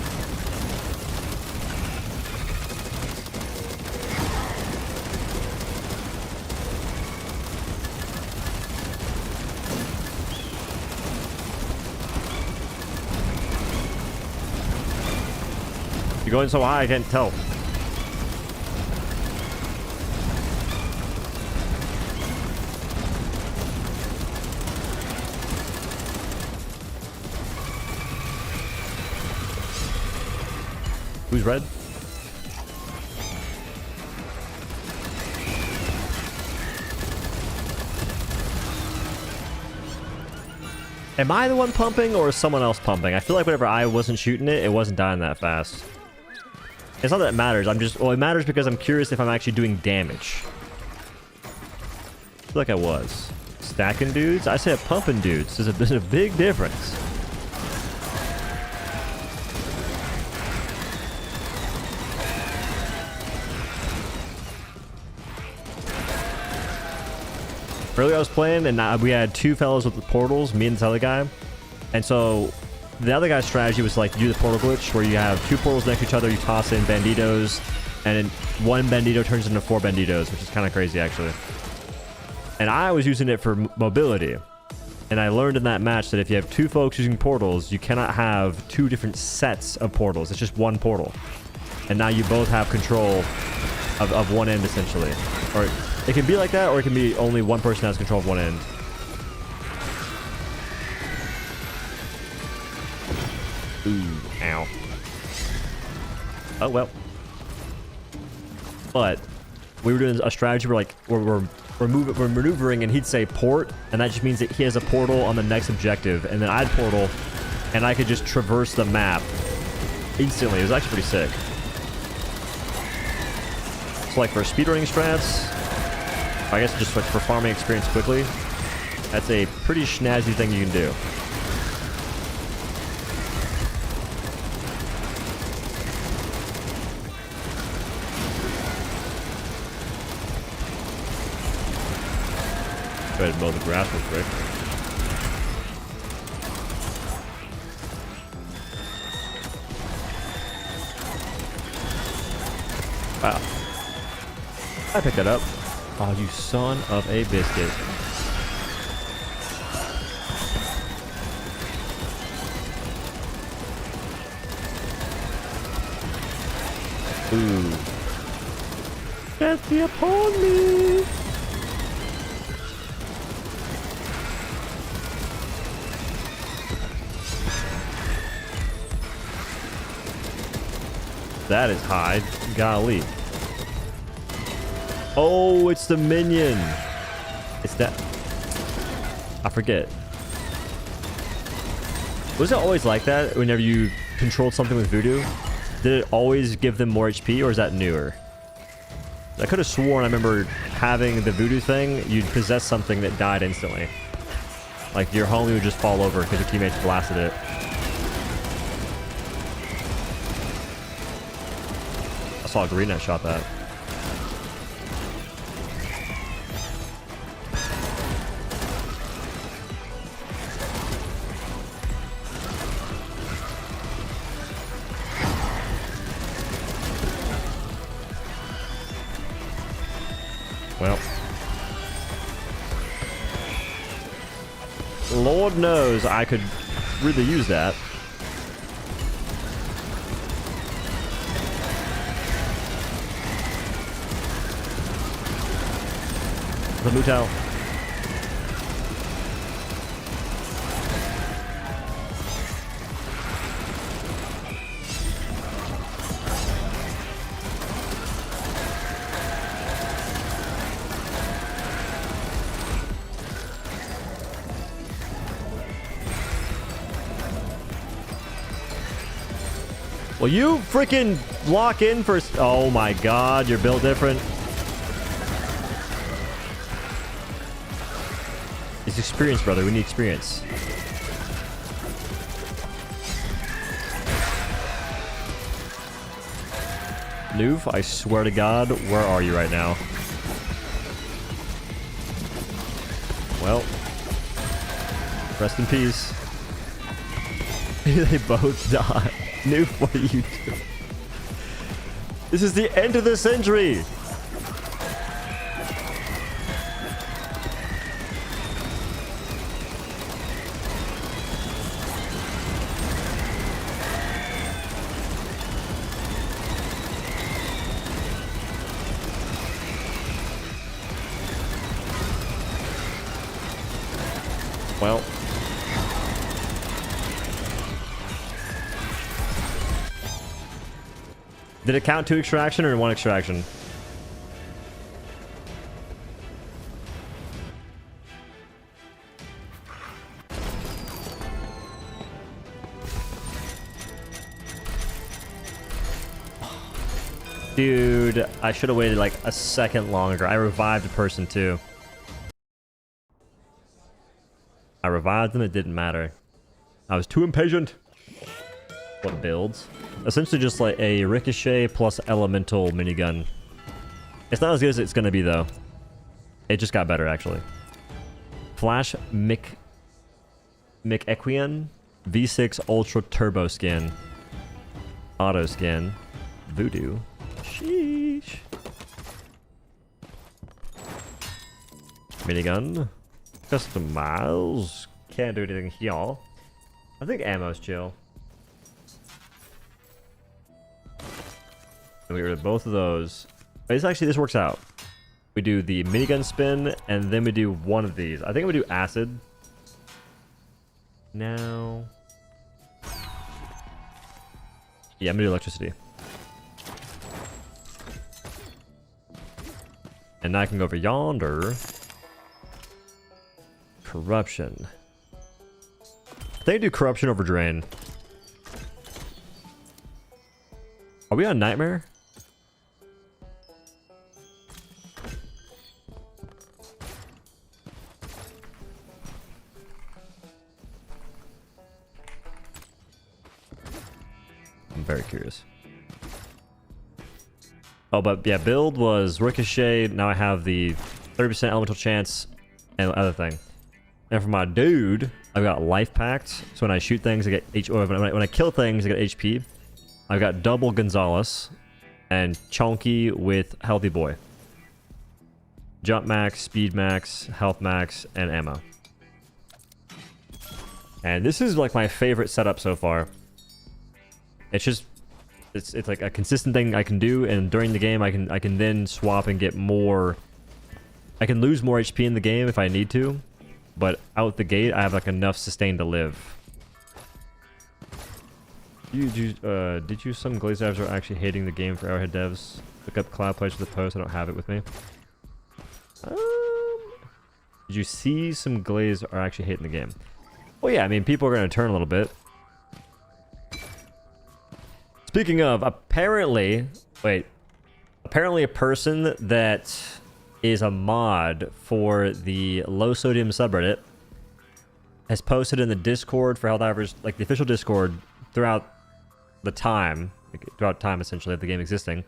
You're going so high, I can't tell. Who's red? Am I the one pumping or is someone else pumping? I feel like whenever I wasn't shooting it, it wasn't dying that fast. It's not that it matters. Well, it matters because I'm curious if I'm actually doing damage. I feel like I was. Stacking dudes? I said pumping dudes. There's a big difference. Earlier I was playing and we had two fellows with the portals, me and this other guy. And so the other guy's strategy was to like do the portal glitch where you have two portals next to each other, you toss in banditos, and then one bandito turns into 4 banditos, which is kind of crazy actually. And I was using it for mobility. And I learned in that match that if you have two folks using portals, you cannot have two different sets of portals. It's just one portal. And now you both have control of one end essentially. Or it can be like that, or it can be only one person has control of one end. Ooh, ow. Oh, well. But we were doing a strategy where like we're maneuvering and he'd say port, and that just means that he has a portal on the next objective, and then I'd portal and I could just traverse the map instantly. It was actually pretty sick. So like for speedrunning strats, I guess just like for farming experience quickly, that's a pretty snazzy thing you can do. Go ahead and mow the grass real quick. Wow. I picked that up. Oh, you son of a biscuit. Ooh. Death be upon me! That is high. Golly. Oh, it's the minion. It's that. I forget. Was it always like that whenever you controlled something with voodoo? Did it always give them more HP, or is that newer? I could have sworn I remember having the voodoo thing, you'd possess something that died instantly. Like your homie would just fall over because your teammates blasted it. I saw a green that shot that. Well. Lord knows I could really use that. The Loadout. Well, you freaking lock in for... Oh my god, you're built different. It's experience, brother. We need experience. Noof, I swear to god, where are you right now? Well, rest in peace. They both die. Noof, what are you doing? This is the end of the century. Well, did it count 2 extraction or 1 extraction? Dude, I should have waited like a second longer. I revived a person too. I revived them, it didn't matter. I was too impatient. What builds? Essentially just like a ricochet plus elemental minigun. It's not as good as it's gonna be though. It just got better actually. Flash Equian V6 Ultra Turbo Skin. Auto Skin. Voodoo. Sheesh. Minigun. Customize. Can't do anything here. I think ammo's chill. We get rid of both of those. It's actually, this works out. We do the minigun spin, and then we do one of these. I think we do acid. Now. Yeah, I'm gonna do electricity. And now I can go over yonder. Corruption. I think I do corruption over drain. Are we on nightmare? I'm very curious. Oh, but yeah, build was ricochet. Now I have the 30% elemental chance and other thing. And for my dude, I've got life packed. So when I shoot things, I get when I kill things, I get HP. I've got double Gonzalez and chunky with healthy boy. Jump max, speed max, health max, and ammo. And this is like my favorite setup so far. It's just it's like a consistent thing I can do, and during the game I can then swap and get more. I can lose more HP in the game if I need to, but out the gate I have like enough sustain to live. Did you some glaze devs are actually hating the game for Arrowhead devs? Look up Cloud Pledge for the post. I don't have it with me. Did you see some glaze are actually hating the game? Well, yeah. I mean, people are going to turn a little bit. Speaking of, apparently a person that is a mod for the low sodium subreddit has posted in the Discord for Helldivers, like the official Discord, throughout time essentially of the game existing,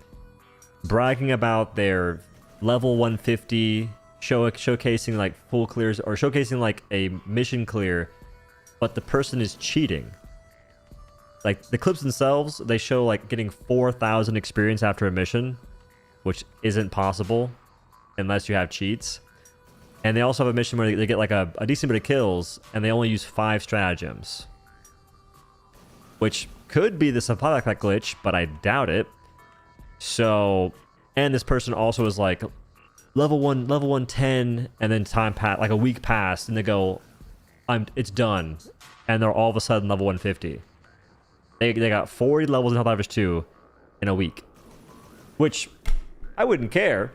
bragging about their level 150 showcasing like full clears, or showcasing like a mission clear, but the person is cheating. Like, the clips themselves, they show, like, getting 4,000 experience after a mission, which isn't possible. unless you have cheats. And they also have a mission where they get like a decent bit of kills, and they only use 5 stratagems. Which could be the supply backpack glitch, but I doubt it. So, and this person also is like level 110, and then time passed, like a week passed, and they go, it's done. And they're all of a sudden level 150. They got 40 levels in Health Average 2 in a week. Which, I wouldn't care.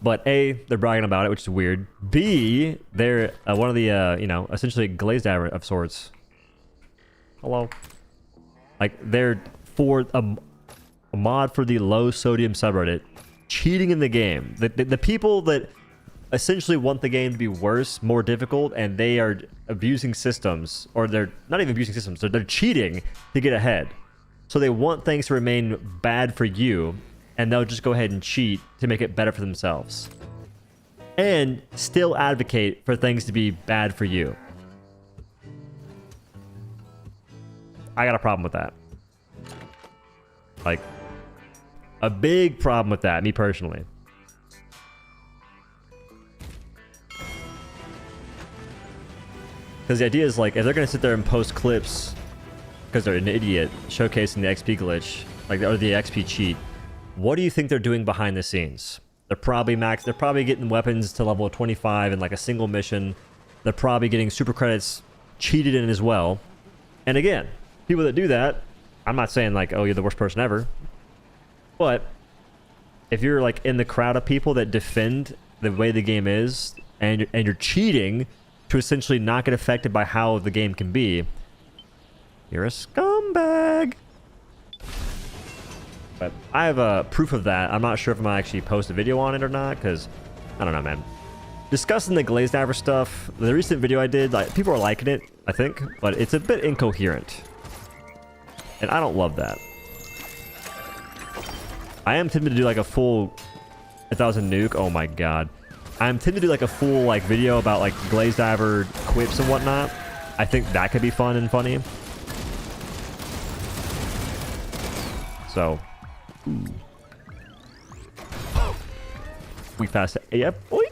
But A, they're bragging about it, which is weird. B, they're one of the, you know, essentially glazed of sorts. Hello? Like, they're for a mod for the low sodium subreddit, cheating in the game. The people that essentially want the game to be worse, more difficult, and they are abusing systems, or they're not even abusing systems, they're cheating to get ahead. So they want things to remain bad for you, and they'll just go ahead and cheat to make it better for themselves. And still advocate for things to be bad for you. I got a problem with that. Like, a big problem with that, me personally. Because the idea is, like, if they're going to sit there and post clips because they're an idiot showcasing the XP glitch, like, or the XP cheat, what do you think they're doing behind the scenes? They're probably getting weapons to level 25 in like a single mission. They're probably getting super credits cheated in as well. And again, people that do that, I'm not saying like, oh, you're the worst person ever. But if you're like in the crowd of people that defend the way the game is, and you're cheating to essentially not get affected by how the game can be, you're a scumbag. But I have proof of that. I'm not sure if I'm going to actually post a video on it or not, because I don't know, man. Discussing the glazed average stuff, the recent video I did, like, people are liking it, I think, but it's a bit incoherent. And I don't love that. I am tempted to do like a full, if that was a nuke, oh my god. I'm tempted to do like a full like video about like glazed average quips and whatnot. I think that could be fun and funny. So, we fast. Yep. Boy.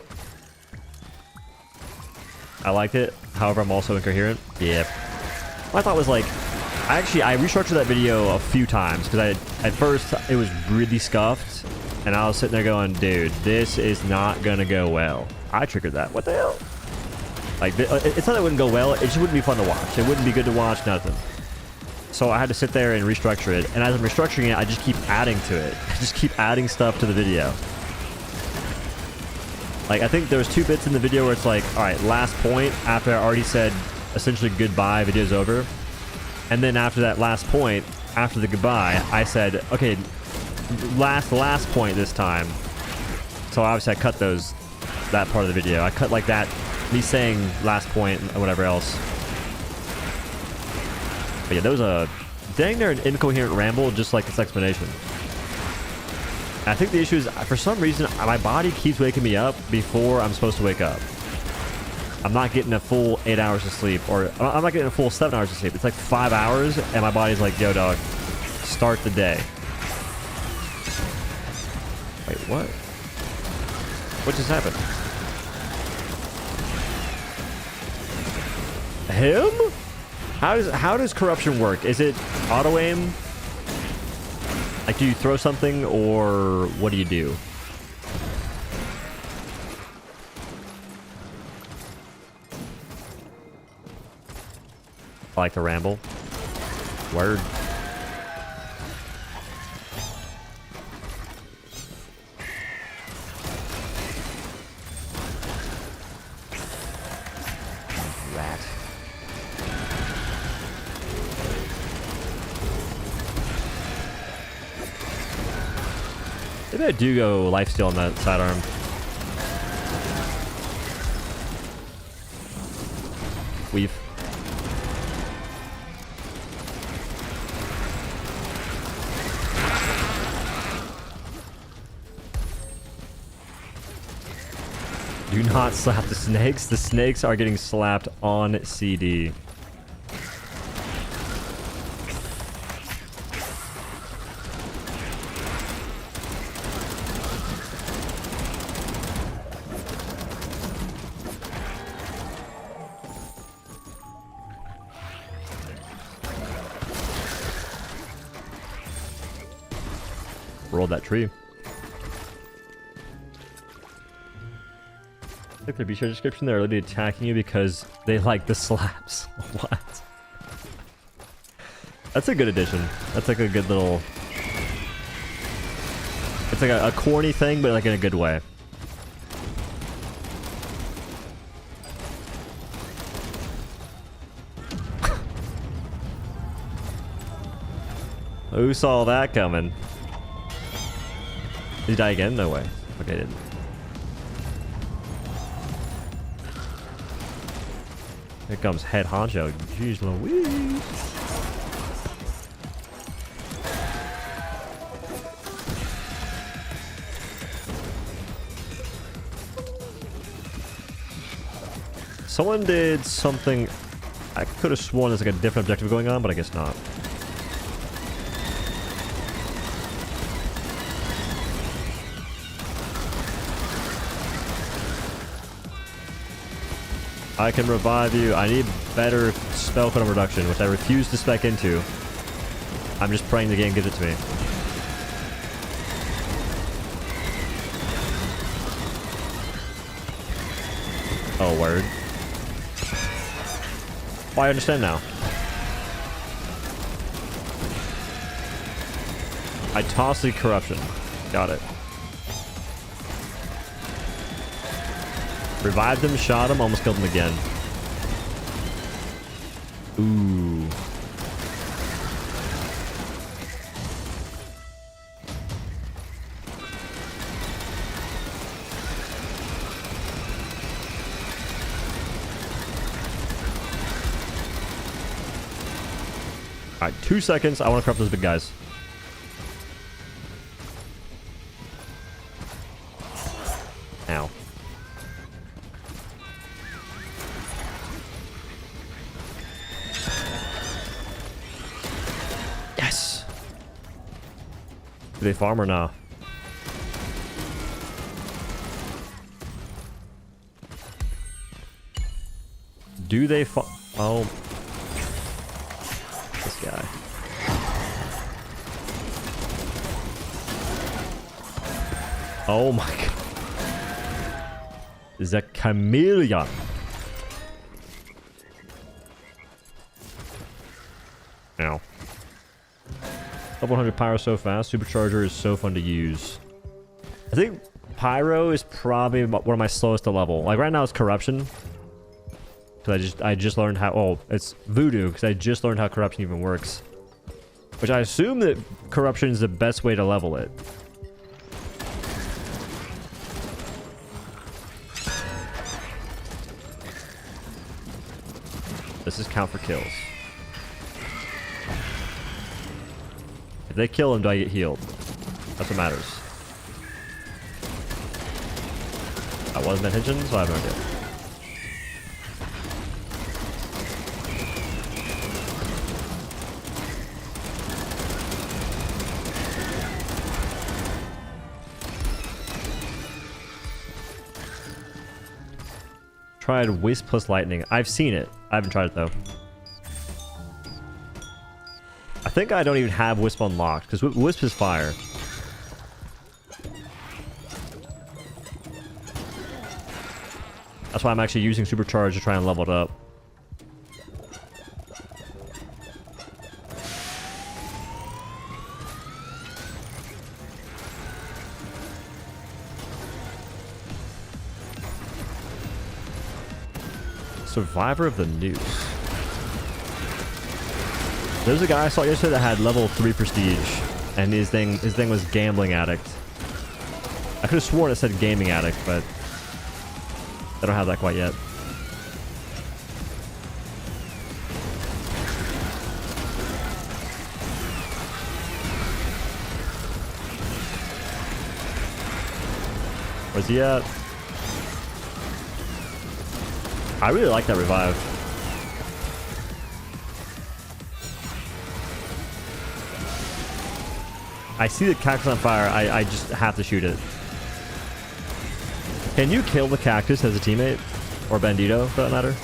I liked it. However, I'm also incoherent. Yep. My thought was like, I restructured that video a few times because at first it was really scuffed, and I was sitting there going, dude, this is not gonna go well. I triggered that. What the hell? Like, it's not that it wouldn't go well. It just wouldn't be fun to watch. It wouldn't be good to watch. Nothing. So I had to sit there and restructure it. And as I'm restructuring it, I just keep adding to it. I just keep adding stuff to the video. Like, I think there was 2 bits in the video where it's like, all right, last point, after I already said essentially goodbye, video's over. And then after that last point, after the goodbye, I said, okay, last point this time. So obviously I cut that part of the video. I cut like that, me saying last point and whatever else. But yeah, there was a dang near an incoherent ramble, just like this explanation. And I think the issue is, for some reason, my body keeps waking me up before I'm supposed to wake up. I'm not getting a full 8 hours of sleep, or I'm not getting a full 7 hours of sleep. It's like 5 hours, and my body's like, yo, dog, start the day. Wait, what? What just happened? Him? How does corruption work? Is it auto aim? Like, do you throw something, or what do you do? I like to ramble. Word. Rat. Maybe I do go lifesteal on that sidearm. Weave. Do not slap the snakes. The snakes are getting slapped on CD. rolled that tree. Look at the beach description. They're literally attacking you because they like the slaps. What? That's a good addition. That's like a good little... It's like a corny thing, but like in a good way. Who saw that coming? Did he die again? No way. Okay, he didn't. Here comes head honcho. Jeez Louise. Someone did something... I could have sworn there's like a different objective going on, but I guess not. I can revive you. I need better spell cooldown reduction, which I refuse to spec into. I'm just praying the game gives it to me. Oh, word. Oh, I understand now. I toss the corruption. Got it. Revived him, shot him, almost killed him again. Ooh. Alright, 2 seconds. I want to corrupt those big guys. Ow. Yes! Do they farm or not? Do they farm? Oh. This guy. Oh my god. Is that chameleon? Ow. Level 100 pyro so fast. Supercharger is so fun to use. I think pyro is probably one of my slowest to level. Like right now it's corruption. Because I just learned how... Oh, it's voodoo. Because I just learned how corruption even works. Which I assume that corruption is the best way to level it. This is count for kills. If they kill him, do I get healed? That's what matters. I wasn't attention, so I have no idea. Tried Wisp plus Lightning. I've seen it. I haven't tried it though. I think I don't even have Wisp unlocked because Wisp is fire. That's why I'm actually using Supercharge to try and level it up. Survivor of the Noose. There's a guy I saw yesterday that had level 3 prestige, and his thing was gambling addict. I could have sworn it said gaming addict, but I don't have that quite yet. Where's he at? I really like that revive. I see the cactus on fire. I just have to shoot it. Can you kill the cactus as a teammate? Or bandito, for that matter?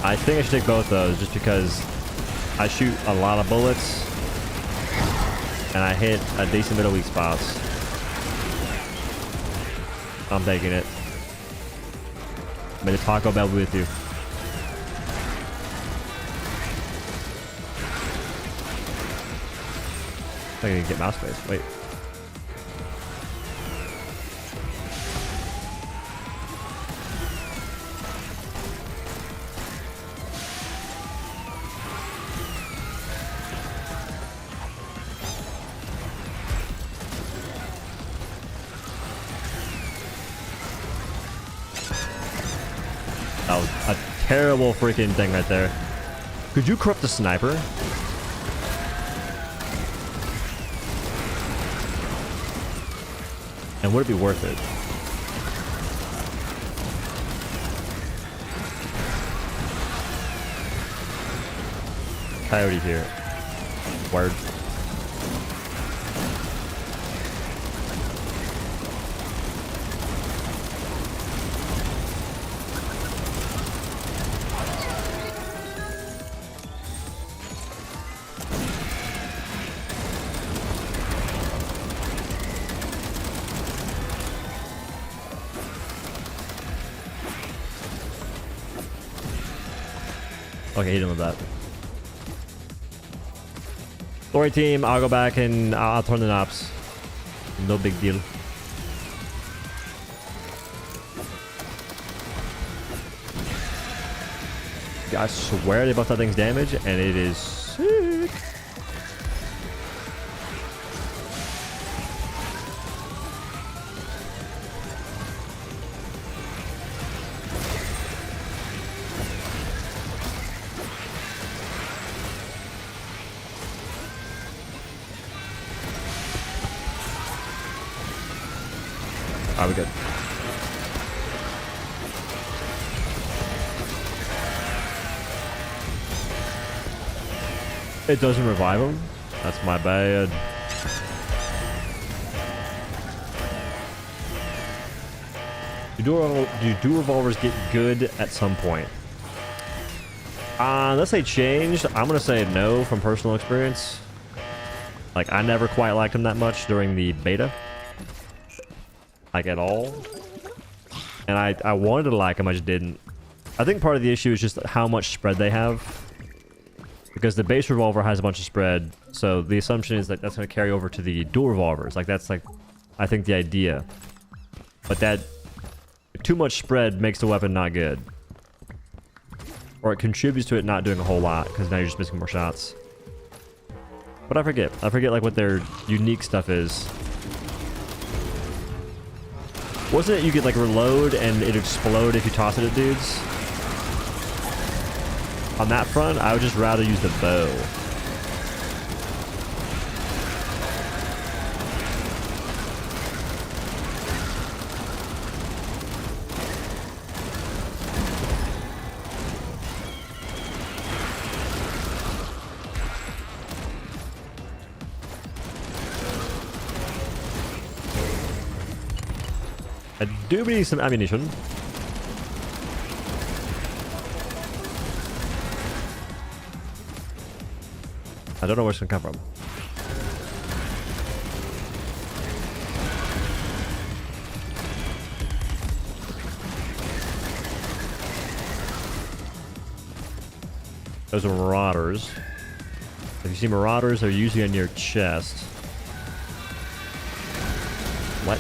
I think I should take both those just because I shoot a lot of bullets and I hit a decent bit of weak spots. I'm taking it. May the Taco Bell be with you. I can get mouse space. Wait. That was a terrible freaking thing right there. Could you corrupt the sniper? And would it be worth it? Coyote here. Word. Okay, he didn't with that. Story team, I'll go back and I'll turn the knobs. No big deal. I swear they buffed that thing's damage, and it is sick. Alright, we're good. It doesn't revive him? That's my bad. Do dual revolvers get good at some point? Unless they changed, I'm gonna say no from personal experience. Like, I never quite liked them that much during the beta. Like, at all. And I wanted to like them, I just didn't. I think part of the issue is just how much spread they have. Because the base revolver has a bunch of spread, so the assumption is that that's going to carry over to the dual revolvers. Like, that's like, I think, the idea. But that, too much spread makes the weapon not good. Or it contributes to it not doing a whole lot, because now you're just missing more shots. But I forget like what their unique stuff is. Wasn't it you could like reload and it'd explode if you toss it at dudes? On that front, I would just rather use the bow. I do need some ammunition. I don't know where it's gonna come from. Those are marauders. If you see marauders, they're usually on your chest. What?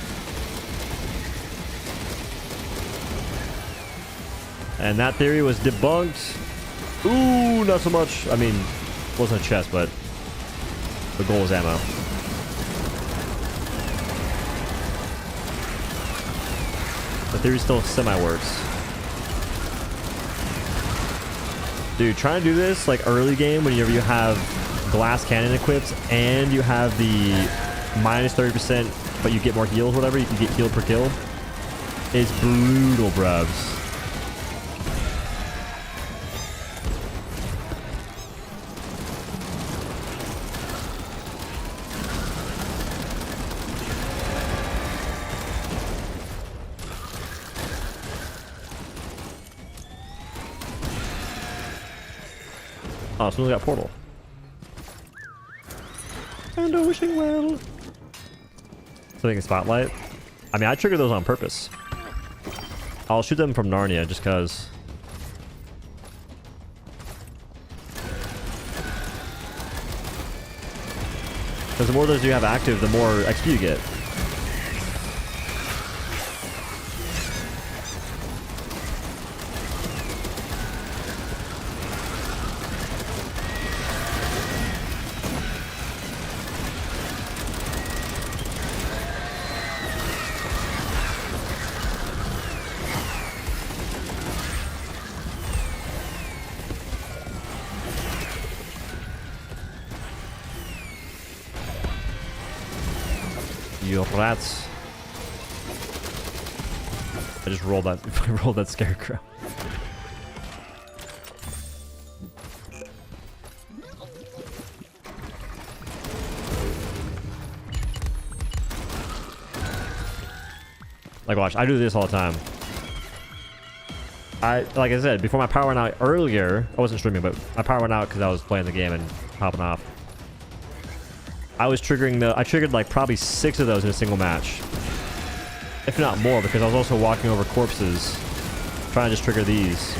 And that theory was debunked. Ooh, not so much. I mean, it wasn't a chest, but the goal was ammo. The theory still semi-works. Dude, trying to do this like early game whenever you have glass cannon equipped and you have the minus 30%, but you get more heals, whatever, you can get healed per kill. It's brutal, bruvs. Oh, someone's got portal. And a wishing well. Something spotlight. I mean, I triggered those on purpose. I'll shoot them from Narnia just cause. Because the more of those you have active, the more XP you get. You rats. I just rolled that rolled that scarecrow. Like watch, I do this all the time. Like I said, before my power went out earlier, I wasn't streaming, but my power went out because I was playing the game and popping off. I triggered like probably 6 of those in a single match. If not more, because I was also walking over corpses, trying to just trigger these.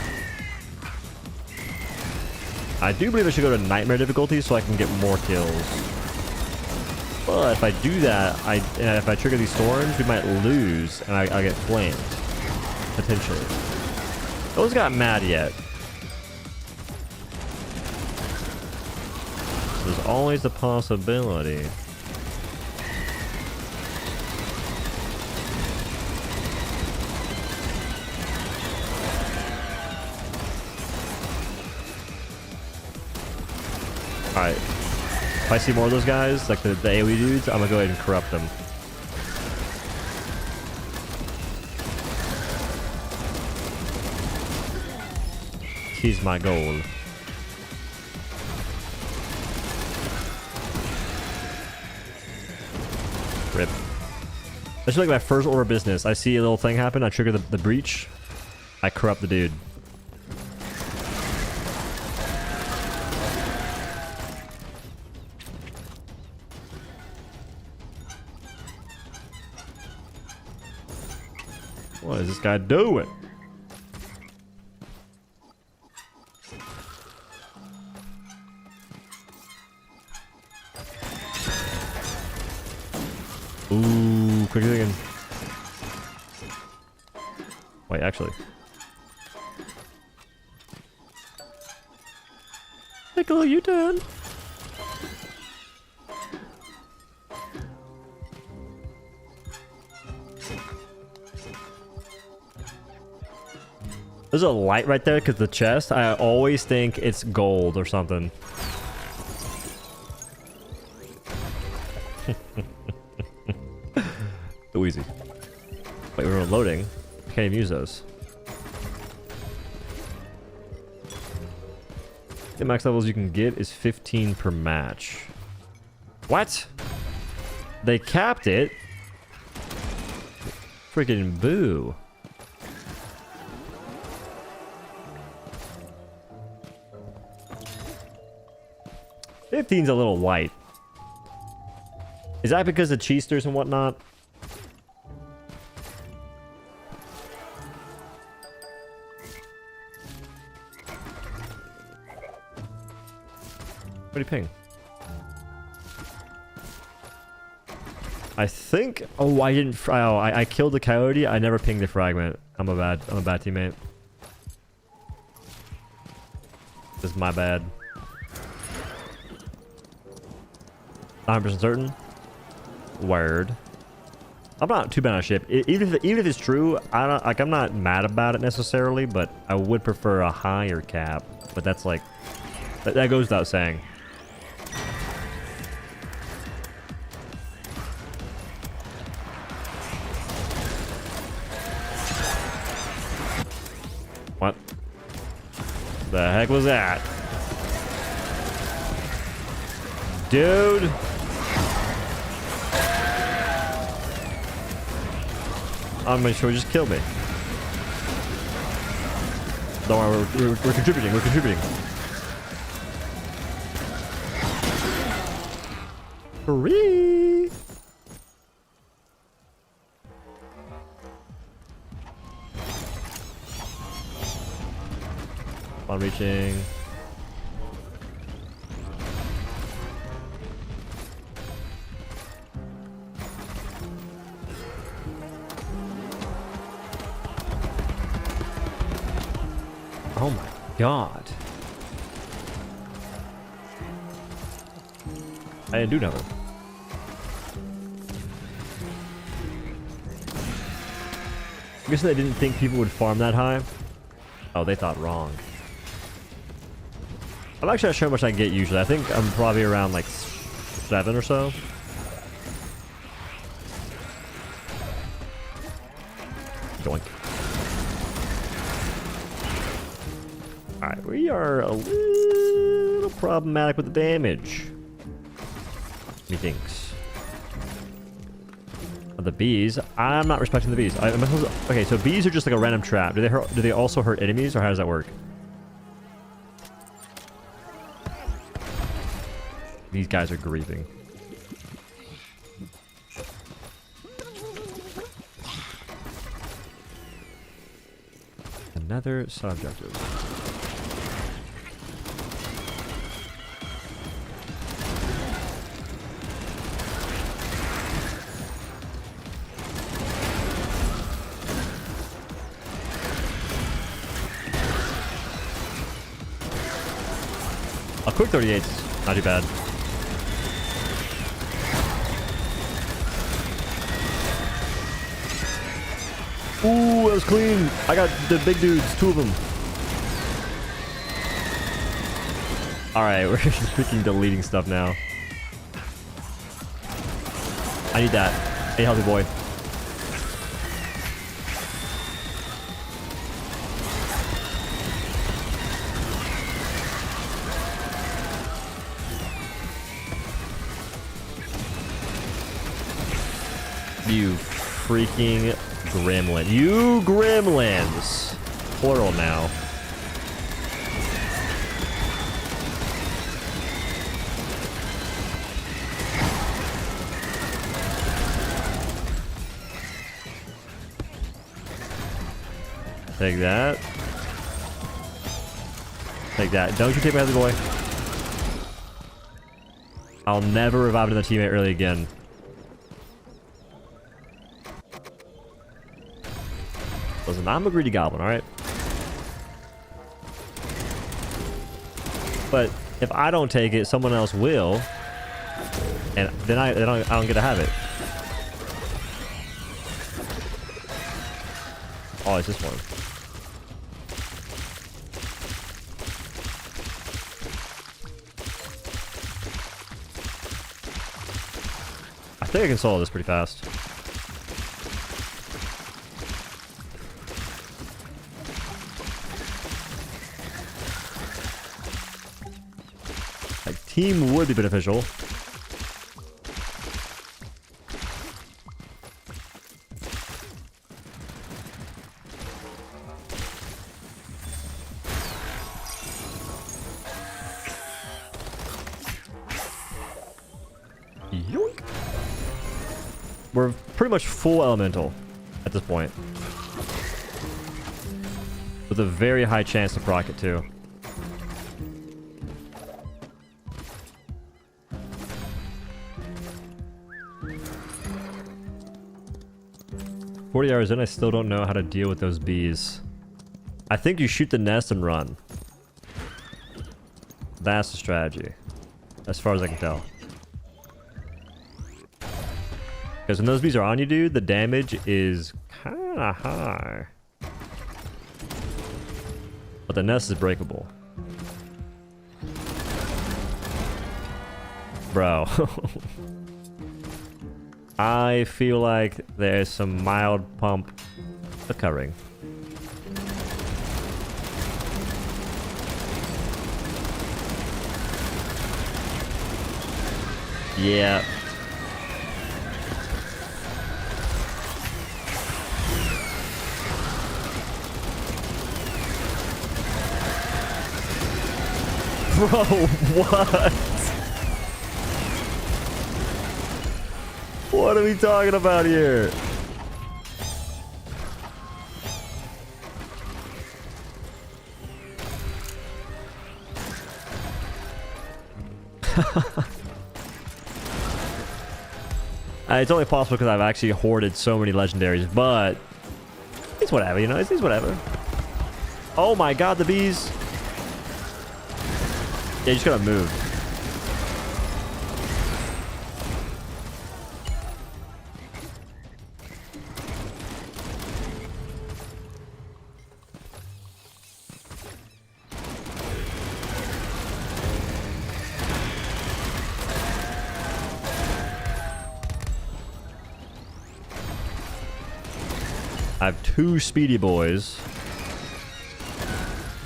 I do believe I should go to nightmare difficulty so I can get more kills. But if I do that, and if I trigger these storms, we might lose, and I'll get flamed. Potentially. Those got mad yet. There's always a possibility. Alright. If I see more of those guys, like the AoE dudes, I'm gonna go ahead and corrupt them. He's my goal. Rip. This is like my first order of business. I see a little thing happen, I trigger the breach, I corrupt the dude. What is this guy doing? Ooh, quick thinking. Wait, actually. Take a little U-turn. There's a light right there because the chest, I always think it's gold or something. Too easy. Wait, we're loading. Can't even use those. The max levels you can get is 15 per match. What? They capped it? Freaking boo. $15's a little light. Is that because of cheesters and whatnot? What do you ping? I think. Oh, I didn't. Oh, I killed the coyote. I never pinged the fragment. I'm a bad teammate. This is my bad. 100% certain. Word. I'm not too bad on ship. Even if it's true, I'm not mad about it necessarily, but I would prefer a higher cap. But that's like that goes without saying. What the heck was that? Dude. I'm gonna sure just kill me. Don't worry, we're contributing. We're contributing. Free. On reaching. Oh my god. I didn't do nothing. I guess they didn't think people would farm that high. Oh, they thought wrong. I'm actually not sure how much I get usually. I think I'm probably around like 7 or so. Doink. Alright, we are a little problematic with the damage. Methinks. The bees. I'm not respecting the bees. Okay, so bees are just like a random trap. Do they also hurt enemies, or how does that work? These guys are grieving. Another sub-objective. A quick 38's not too bad. Ooh, that was clean. I got the big dudes, 2 of them. Alright, we're just freaking deleting stuff now. I need that. Hey, healthy boy. You freaking gremlin. You gremlins. Plural now. Take that. Take that. Don't you take my healthy boy. I'll never revive another teammate early again. Listen, I'm a greedy goblin, alright? But if I don't take it, someone else will. And then I don't get to have it. Oh, it's this one. I think I can solo this pretty fast. Team would be beneficial. Yoink. We're pretty much full elemental at this point. With a very high chance to proc it too. 40 hours in, I still don't know how to deal with those bees. I think you shoot the nest and run. That's the strategy. As far as I can tell. Because when those bees are on you, dude, the damage is kinda high. But the nest is breakable. Bro. I feel like there's some mild pump occurring. Yeah. Bro, what? What are we talking about here? It's only possible because I've actually hoarded so many legendaries, but it's whatever, you know, it's whatever. Oh my god, the bees. Yeah, you just gotta move. I have 2 speedy boys.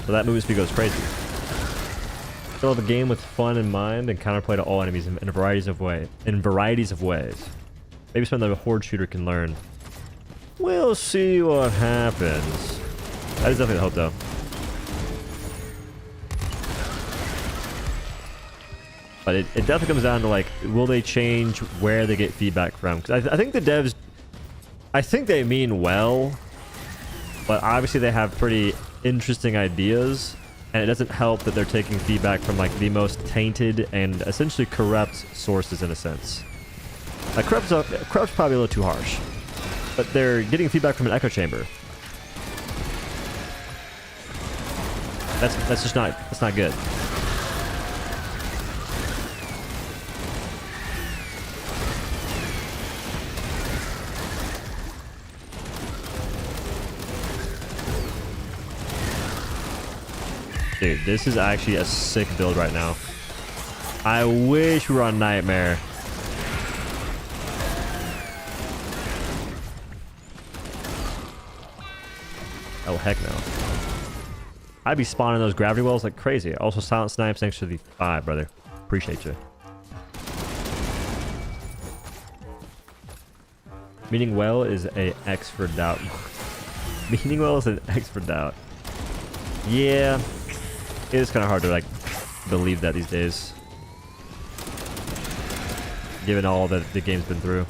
So that movement speed goes crazy. Fill the game with fun in mind and counterplay to all enemies in varieties of ways. Maybe some of the horde shooter can learn. We'll see what happens. That is definitely the hope, though. But it definitely comes down to, like, will they change where they get feedback from? Because I think the devs, I think they mean well, but obviously they have pretty interesting ideas, and it doesn't help that they're taking feedback from, like, the most tainted and essentially corrupt sources in a sense. Like, corrupt's probably a little too harsh, but they're getting feedback from an echo chamber. That's just not, that's not good. Dude, this is actually a sick build right now. I wish we were on Nightmare. Oh, heck no. I'd be spawning those gravity wells like crazy. Also, silent snipes, thanks for the 5, brother. Appreciate you. Meaning well is a X for doubt. Meaning well is an X for doubt. Yeah. It is kind of hard to, like, believe that these days, given all that the game's been through.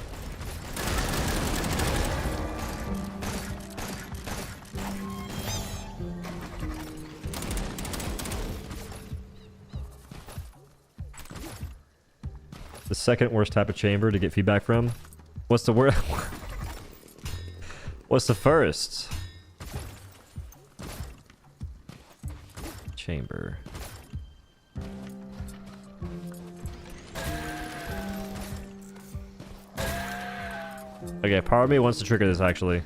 The second worst type of chamber to get feedback from. What's the worst? What's the first? Chamber. Okay, part of me wants to trigger this actually.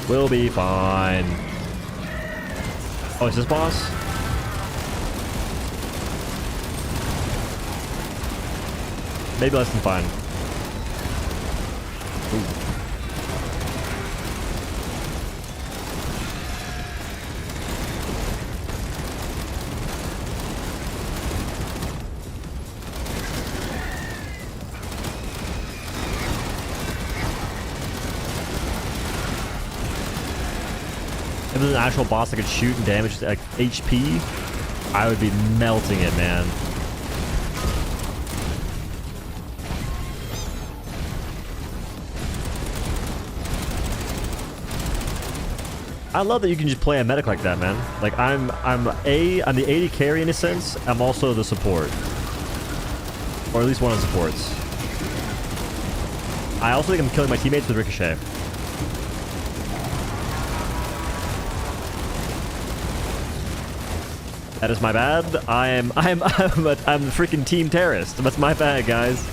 We'll be fine. Oh, is this boss? Maybe less than fine. Ooh. If there's an actual boss that could shoot and damage like HP, I would be melting it, man. I love that you can just play a medic like that, man. Like I'm the AD carry in a sense. I'm also the support, or at least one of the supports. I also think I'm killing my teammates with ricochet. That is my bad. I'm the freaking team terrorist. That's my bad, guys.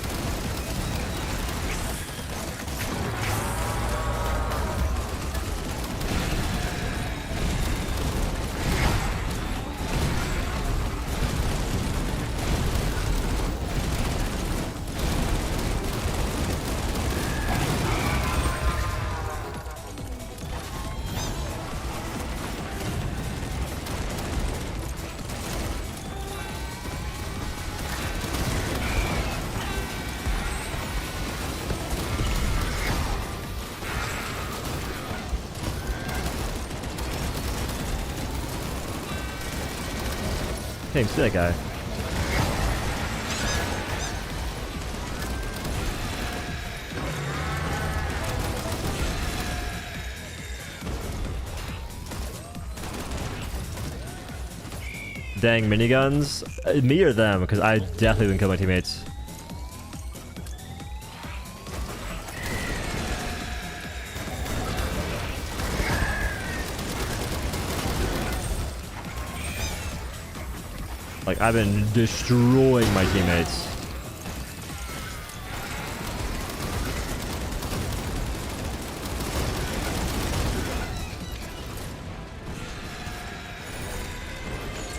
Can't even see that guy. Dang miniguns. Me or them? Because I definitely wouldn't kill my teammates. Like, I've been destroying my teammates.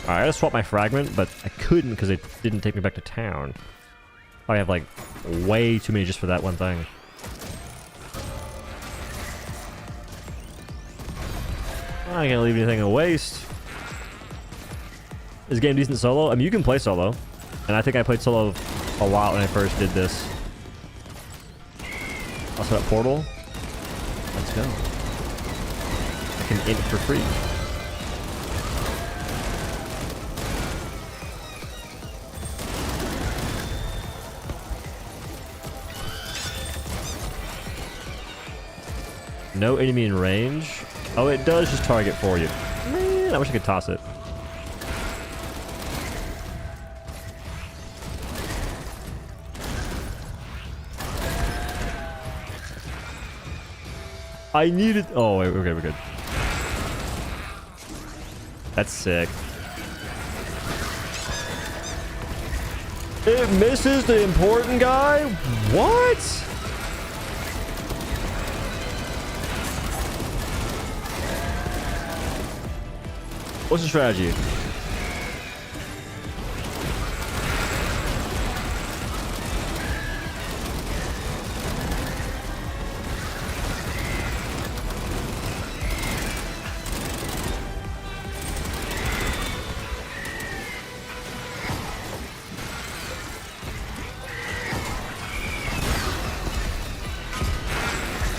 Alright, I gotta swap my fragment, but I couldn't because it didn't take me back to town. I have like way too many just for that one thing. I can't leave anything to waste. Is this game decent solo? I mean, you can play solo. And I think I played solo a lot when I first did this. Also that portal. Let's go. I can int for free. No enemy in range. Oh, it does just target for you. Man, I wish I could toss it. I needed. Oh, wait, we're good. That's sick. It misses the important guy? What? What's the strategy?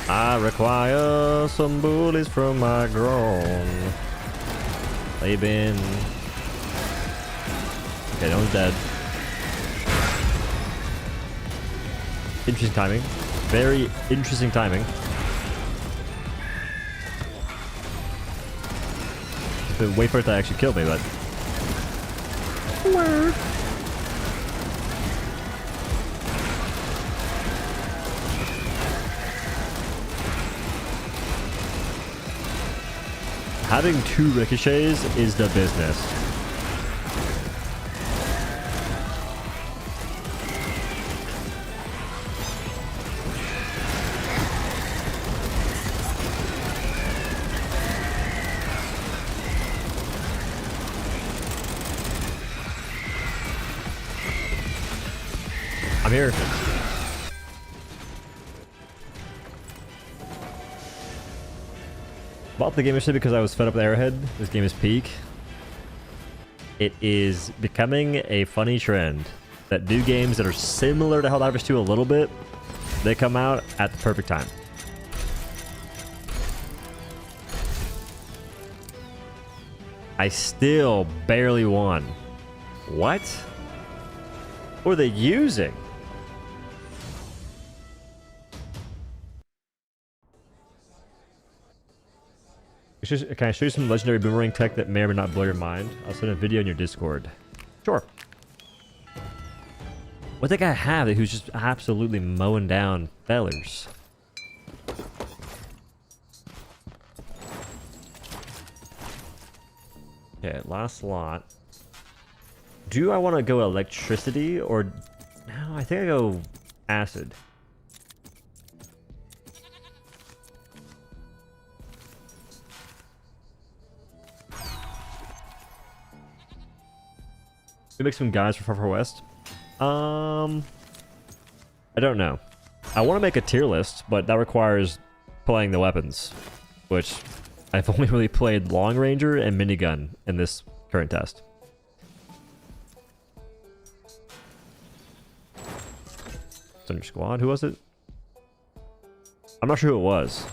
I require some bullies from my grown. They've been... Okay, that one's dead. Interesting timing. Very interesting timing. Wait for it to actually kill me, but... Word. Having 2 ricochets is the business. I'm here. Bought the game yesterday because I was fed up with Arrowhead. This game is peak. It is becoming a funny trend that new games that are similar to Helldivers 2 a little bit, they come out at the perfect time. I still barely won. What? What are they using? Can I show you some legendary boomerang tech that may or may not blow your mind? I'll send a video in your Discord. Sure. What did that guy have that he was just absolutely mowing down fellers? Okay, last slot. Do I want to go electricity or... No, I think I go acid. We make some guys for Far Far West. I don't know. I want to make a tier list, but that requires playing the weapons, which I've only really played Long Ranger and Minigun in this current test. It's on your squad. Who was it? I'm not sure who it was.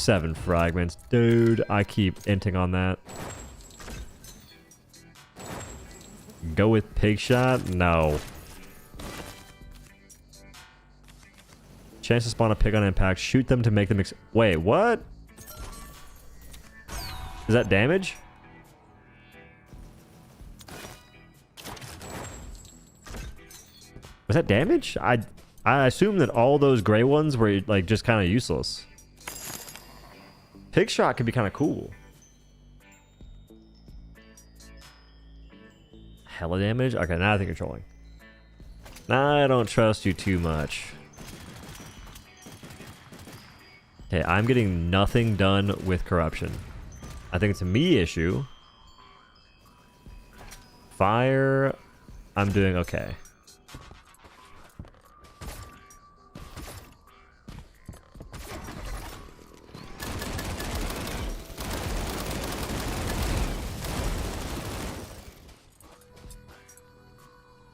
7 fragments. Dude, I keep inting on that. Go with pig shot? No. Chance to spawn a pig on impact. Shoot them to make them wait, what? Is that damage? Was that damage? I assume that all those gray ones were like just kind of useless. Pig shot could be kind of cool. Hella damage? Okay, now I think you're trolling. Now I don't trust you too much. Okay, I'm getting nothing done with corruption. I think it's a me issue. Fire, I'm doing okay.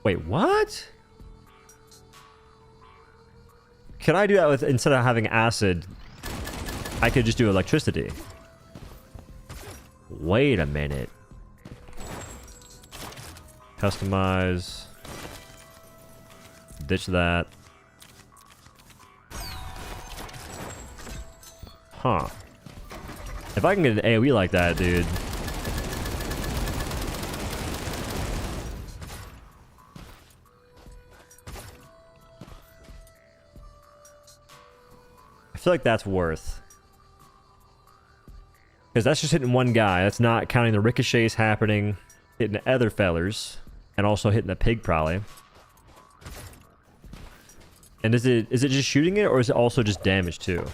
Wait, what? Can I do that with, instead of having acid, I could just do electricity? Wait a minute. Customize. Ditch that. Huh. If I can get an AoE like that, dude. I feel like that's worth. Because that's just hitting one guy. That's not counting the ricochets happening, hitting the other fellers, and also hitting the pig probably. And is it just shooting it, or is it also just damage too?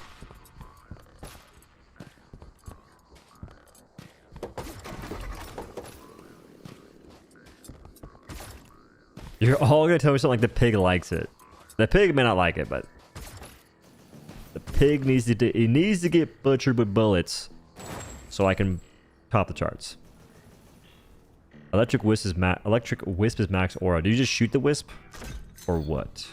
You're all gonna tell me something like the pig likes it. The pig may not like it, but the pig needs to get butchered with bullets so I can top the charts. Electric wisp is max aura. Do you just shoot the wisp, or what?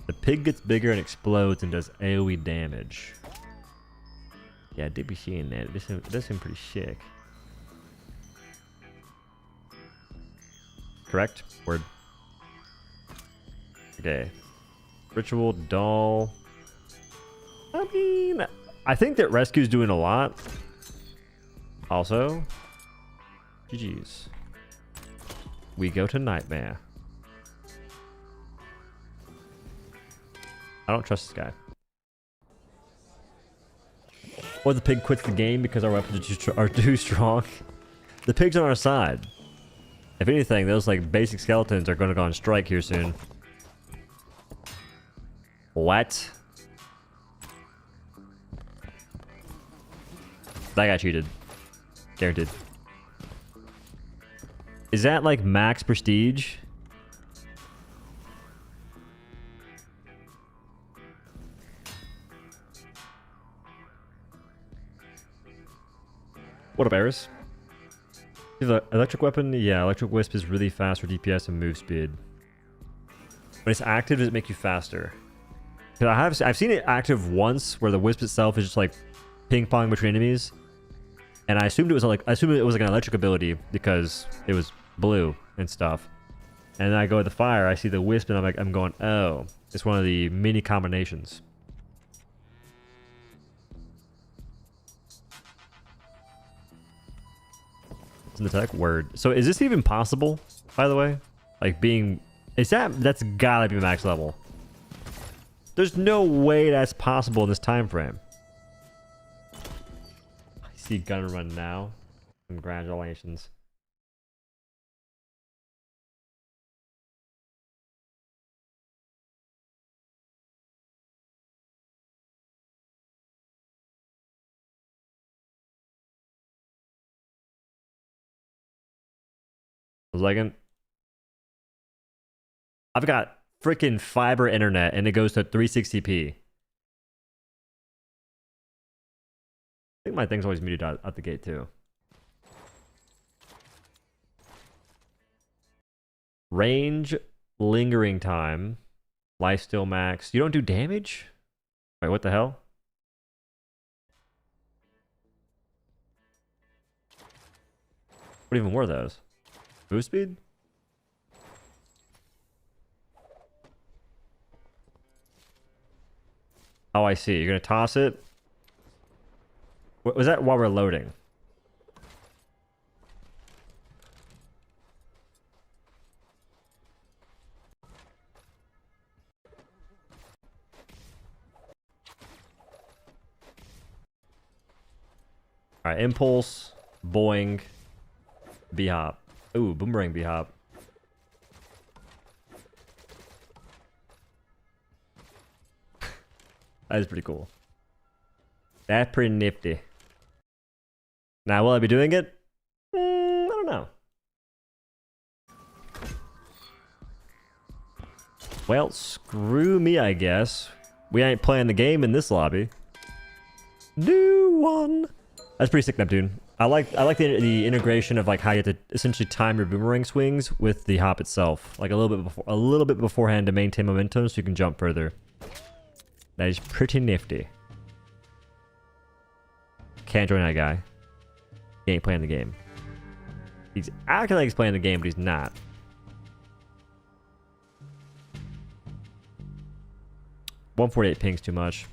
The pig gets bigger and explodes and does AoE damage. Yeah, I did be seeing that. It does seem pretty sick. Correct? Word. Okay. Ritual, doll. I mean, I think that rescue's doing a lot. Also, GG's. We go to Nightmare. I don't trust this guy. Or the pig quits the game because our weapons are too strong. The pig's on our side. If anything, those like basic skeletons are going to go on strike here soon. What? That guy cheated. Guaranteed. Is that like max prestige? What up, Eris? The electric weapon? Yeah, electric wisp is really fast for DPS and move speed. When it's active, does it make you faster? Because I've seen it active once, where the wisp itself is just like ping pong between enemies, and I assumed it was like an electric ability because it was blue and stuff. And then I go with the fire, I see the wisp, and I'm going, oh, it's one of the mini combinations. In the tech word. So is this even possible, by the way? Like being, that's gotta be max level. There's no way that's possible in this time frame. I see gun run now. Congratulations. I was like, I've got freaking fiber internet and it goes to 360p. I think my thing's always muted out the gate too. Range, lingering time, Life still max. You don't do damage? Wait, what the hell? What even were those? Boost speed? Oh, I see. You're gonna toss it. Was that while we're loading? All right, impulse, boing, b-hop. Ooh, boomerang b-hop. That is pretty cool. That's pretty nifty. Now, will I be doing it? I don't know. Well, screw me, I guess. We ain't playing the game in this lobby. New one. That's pretty sick, Neptune. I like the integration of like how you have to essentially time your boomerang swings with the hop itself, like a little bit beforehand to maintain momentum, so you can jump further. That is pretty nifty. Can't join that guy. He ain't playing the game. He's acting like he's playing the game, but he's not. .148 ping's too much.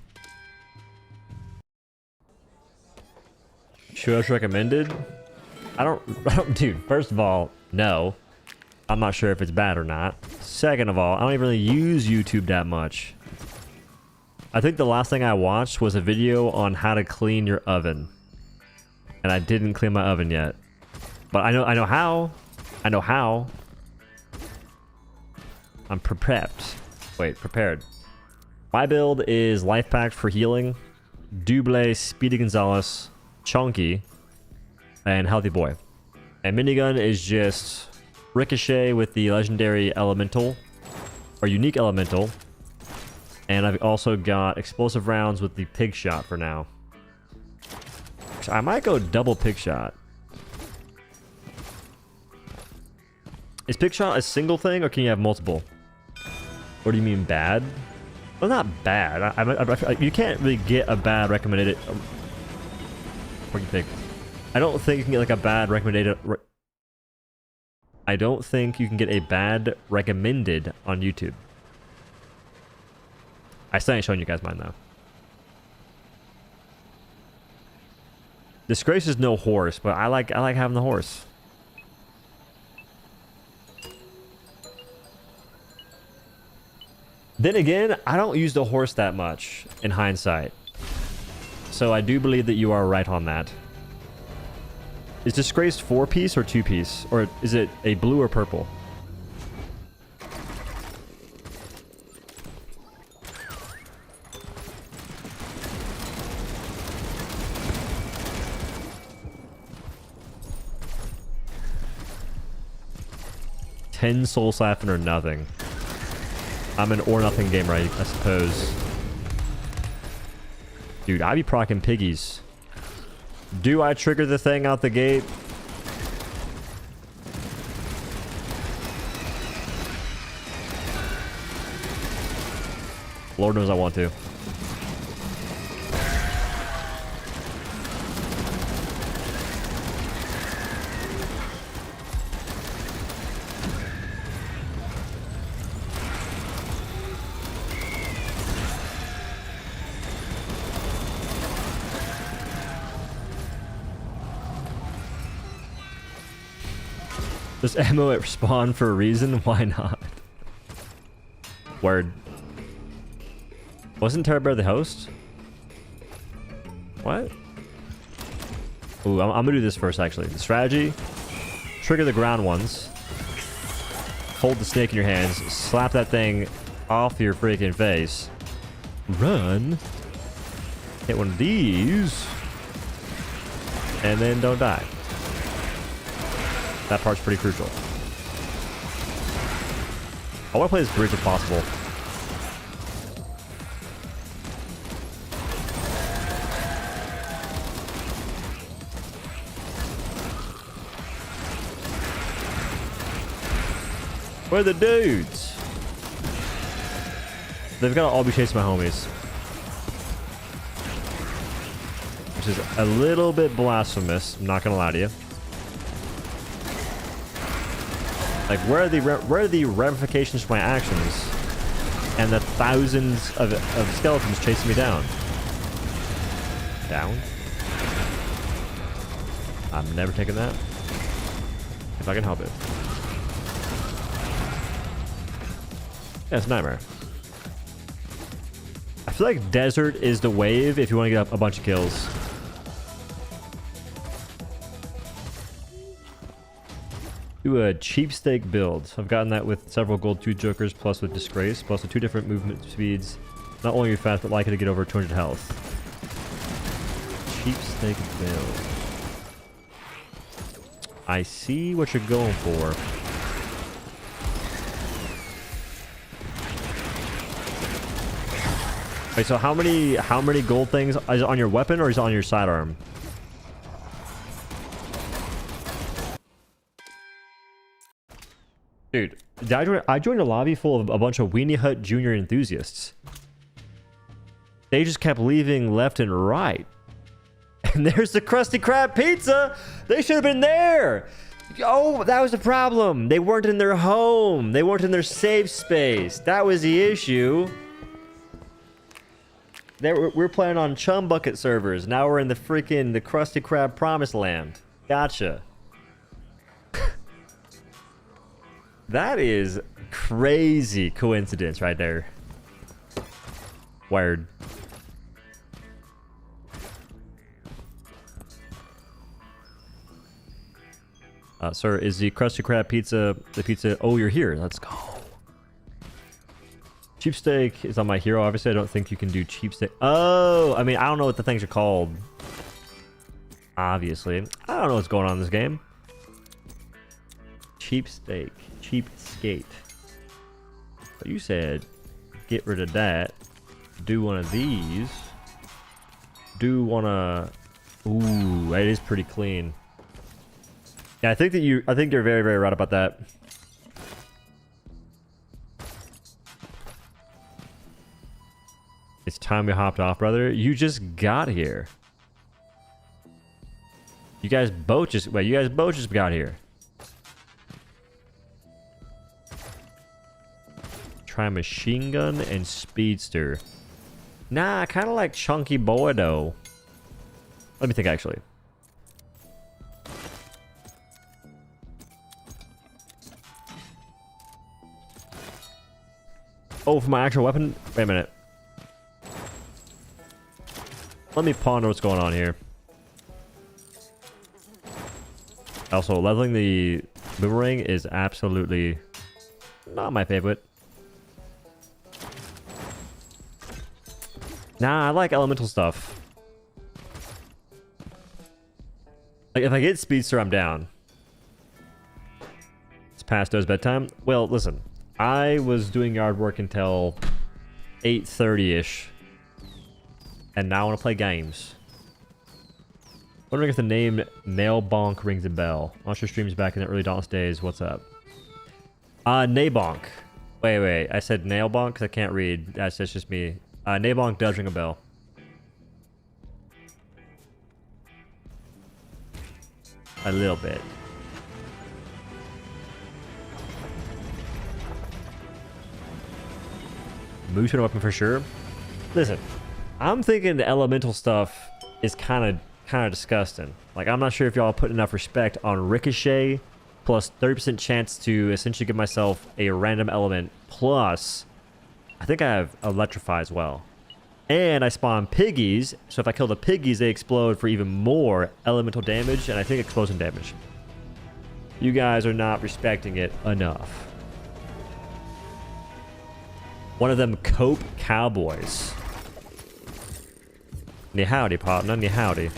Shush recommended? I don't, dude, first of all, no. I'm not sure if it's bad or not. Second of all, I don't even really use YouTube that much. I think the last thing I watched was a video on how to clean your oven. And I didn't clean my oven yet. But I know how. I know how. I'm prepared. Wait, prepared. My build is Life Pack for healing, Double, Speedy Gonzalez, Chunky, and Healthy Boy. And Minigun is just Ricochet with the legendary elemental, or unique elemental. And I've also got explosive rounds with the pig shot for now. So I might go double pig shot. Is pig shot a single thing, or can you have multiple? What do you mean bad? Well, not bad. You can't really get a bad recommended. What do you think? I don't think you can get like a bad recommended. I don't think you can get a bad recommended on YouTube. I still ain't showing you guys mine though. Disgrace is no horse, but I like having the horse. Then again, I don't use the horse that much in hindsight. So I do believe that you are right on that. Is Disgrace 4-piece or 2-piece? Or is it a blue or purple? $10 soul siphon or nothing. I'm an or nothing gamer, I suppose. Dude, I be procking piggies. Do I trigger the thing out the gate? Lord knows I want to. Does ammo at spawn for a reason? Why not? Word. Wasn't Terror Bear the host? What? Ooh, I'm gonna do this first actually. The strategy. Trigger the ground ones. Hold the snake in your hands. Slap that thing off your freaking face. Run. Hit one of these. And then don't die. That part's pretty crucial. I want to play this bridge if possible. Where are the dudes? they've got to all be chasing my homies. Which is a little bit blasphemous. I'm not going to lie to you. Like, where are the ramifications for my actions? And the thousands of skeletons chasing me down. Down? I'm never taking that. If I can help it. Yeah, it's a nightmare. I feel like desert is the wave if you want to get a bunch of kills. Do a cheapstake build. I've gotten that with several gold 2 jokers, plus with disgrace, plus with 2 different movement speeds. Not only are you fast, but likely to get over 200 health. Cheapstake build. I see what you're going for. Wait, so how many gold things is it on your weapon or is it on your sidearm? Dude, I joined a lobby full of a bunch of Weenie Hut Junior enthusiasts. They just kept leaving left and right. And there's the Krusty Krab pizza! They should have been there! Oh, that was the problem. They weren't in their home. They weren't in their safe space. That was the issue. We're playing on Chum Bucket servers. Now we're in the Krusty Krab promised land. Gotcha. That is crazy coincidence right there. Wired. Sir, is the Krusty Krab pizza the pizza? Oh, you're here. Let's go. Cheapsteak is on my hero. Obviously, I don't think you can do cheapsteak. Oh, I mean, I don't know what the things are called. Obviously. I don't know what's going on in this game. Cheapsteak. Cheapskate. But you said get rid of that. Do one of these. Do one of... Ooh, it is pretty clean. Yeah, I think you're very, very right about that. It's time we hopped off, brother. You just got here. You guys both just got here. Try machine gun and speedster. Nah, I kind of like chunky boy though. Let me think actually. Oh, for my actual weapon? Wait a minute. Let me ponder what's going on here. Also, leveling the boomerang is absolutely not my favorite. Nah, I like elemental stuff. Like, if I get speedster, I'm down. It's past Doe's bedtime. Well, listen. I was doing yard work until 8:30-ish. And now I want to play games. Wondering if the name Nail Bonk rings a bell. Watch your streams back in the early Dauntless days. What's up? Naybonk. Wait. I said Nail Bonk because I can't read. That's just me. Naybonk does ring a bell. A little bit. Moose in a weapon for sure. Listen, I'm thinking the elemental stuff is kind of disgusting. Like, I'm not sure if y'all put enough respect on ricochet plus 30% chance to essentially give myself a random element plus I think I have electrify as well. And I spawn piggies, so if I kill the piggies, they explode for even more elemental damage and I think explosion damage. You guys are not respecting it enough. One of them cope cowboys. Ni howdy, partner. Ni howdy.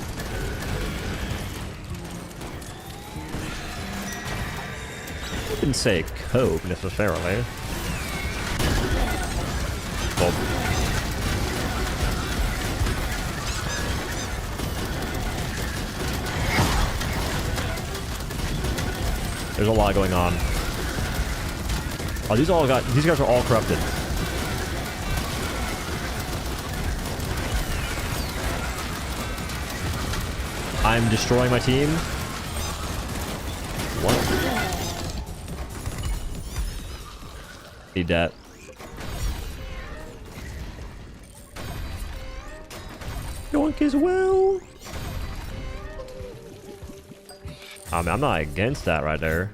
I didn't say cope necessarily. Well, there's a lot going on. Oh, these guys are all corrupted. I'm destroying my team. What? Need that. Yoink as well. I mean, I'm not against that right there.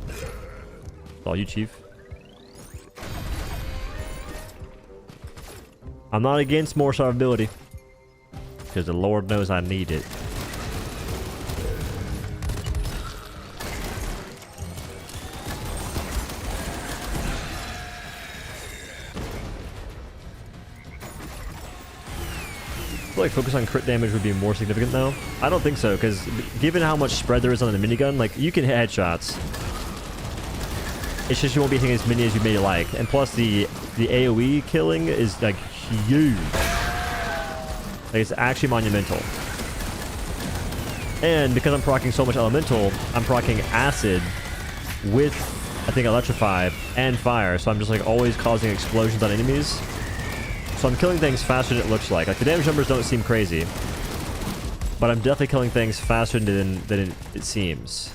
It's all you, Chief. I'm not against more survivability. Because the Lord knows I need it. I feel like focus on crit damage would be more significant though. I don't think so, because given how much spread there is on the minigun, like you can hit headshots. It's just you won't be hitting as many as you may like. And plus the AoE killing is like huge. Like it's actually monumental. And because I'm proccing so much elemental, I'm proccing acid with, I think, electrify and fire. So I'm just like always causing explosions on enemies. So I'm killing things faster than it looks like. Like the damage numbers don't seem crazy, but I'm definitely killing things faster than it seems.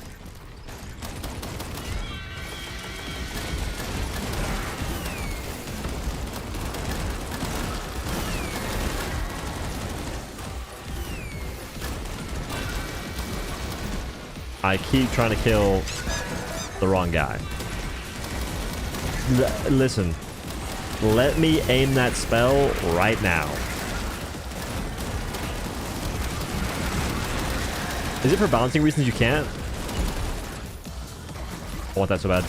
I keep trying to kill the wrong guy. Listen. Let me aim that spell right now. Is it for balancing reasons you can't? I want that so bad.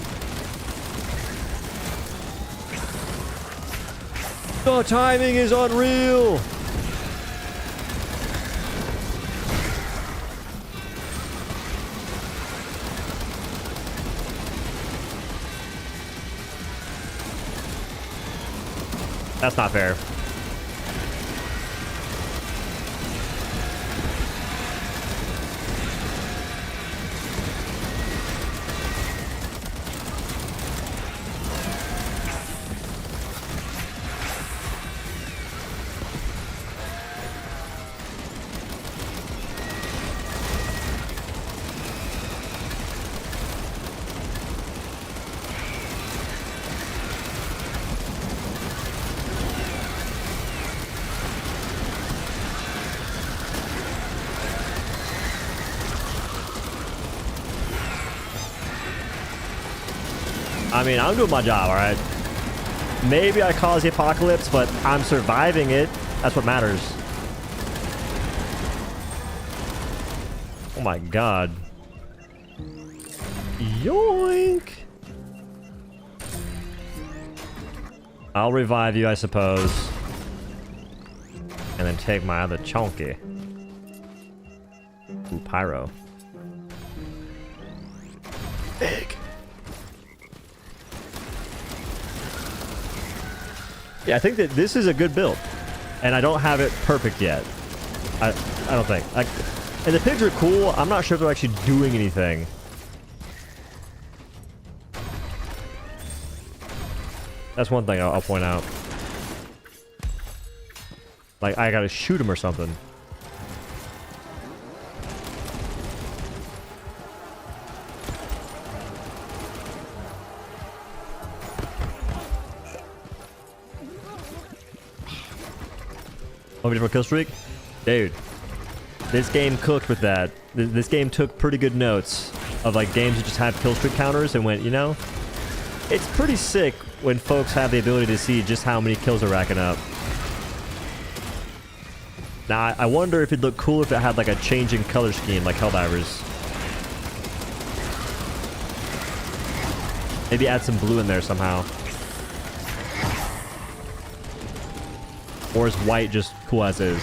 The timing is unreal! That's not fair. I mean, I'm doing my job, alright? Maybe I caused the apocalypse, but I'm surviving it. That's what matters. Oh my god. Yoink! I'll revive you, I suppose. And then take my other chunky. Ooh, pyro. Big. Yeah, I think that this is a good build, and I don't have it perfect yet. I don't think. And the pigs are cool. I'm not sure if they're actually doing anything. That's one thing I'll point out. Like I gotta shoot him or something. Over for kill streak? Dude, this game cooked with that. This game took pretty good notes of like games that just have kill streak counters and went, you know, it's pretty sick when folks have the ability to see just how many kills are racking up. Now, I wonder if it'd look cool if it had like a changing color scheme like Helldivers. Maybe add some blue in there somehow. Or is white just cool as is?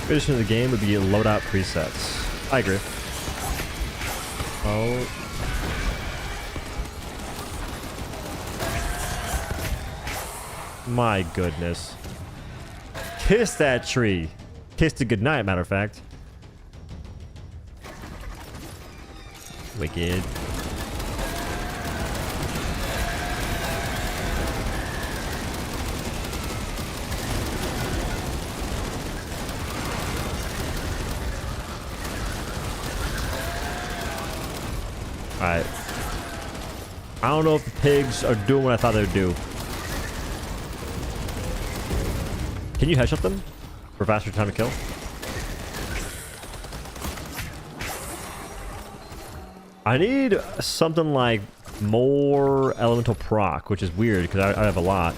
Addition to the game would be loadout presets. I agree. Oh. My goodness. Kiss that tree. Kissed it goodnight, matter of fact. Wicked. Alright. I don't know if the pigs are doing what I thought they would do. Can you headshot them? For faster time to kill? I need something like more elemental proc, which is weird because I have a lot.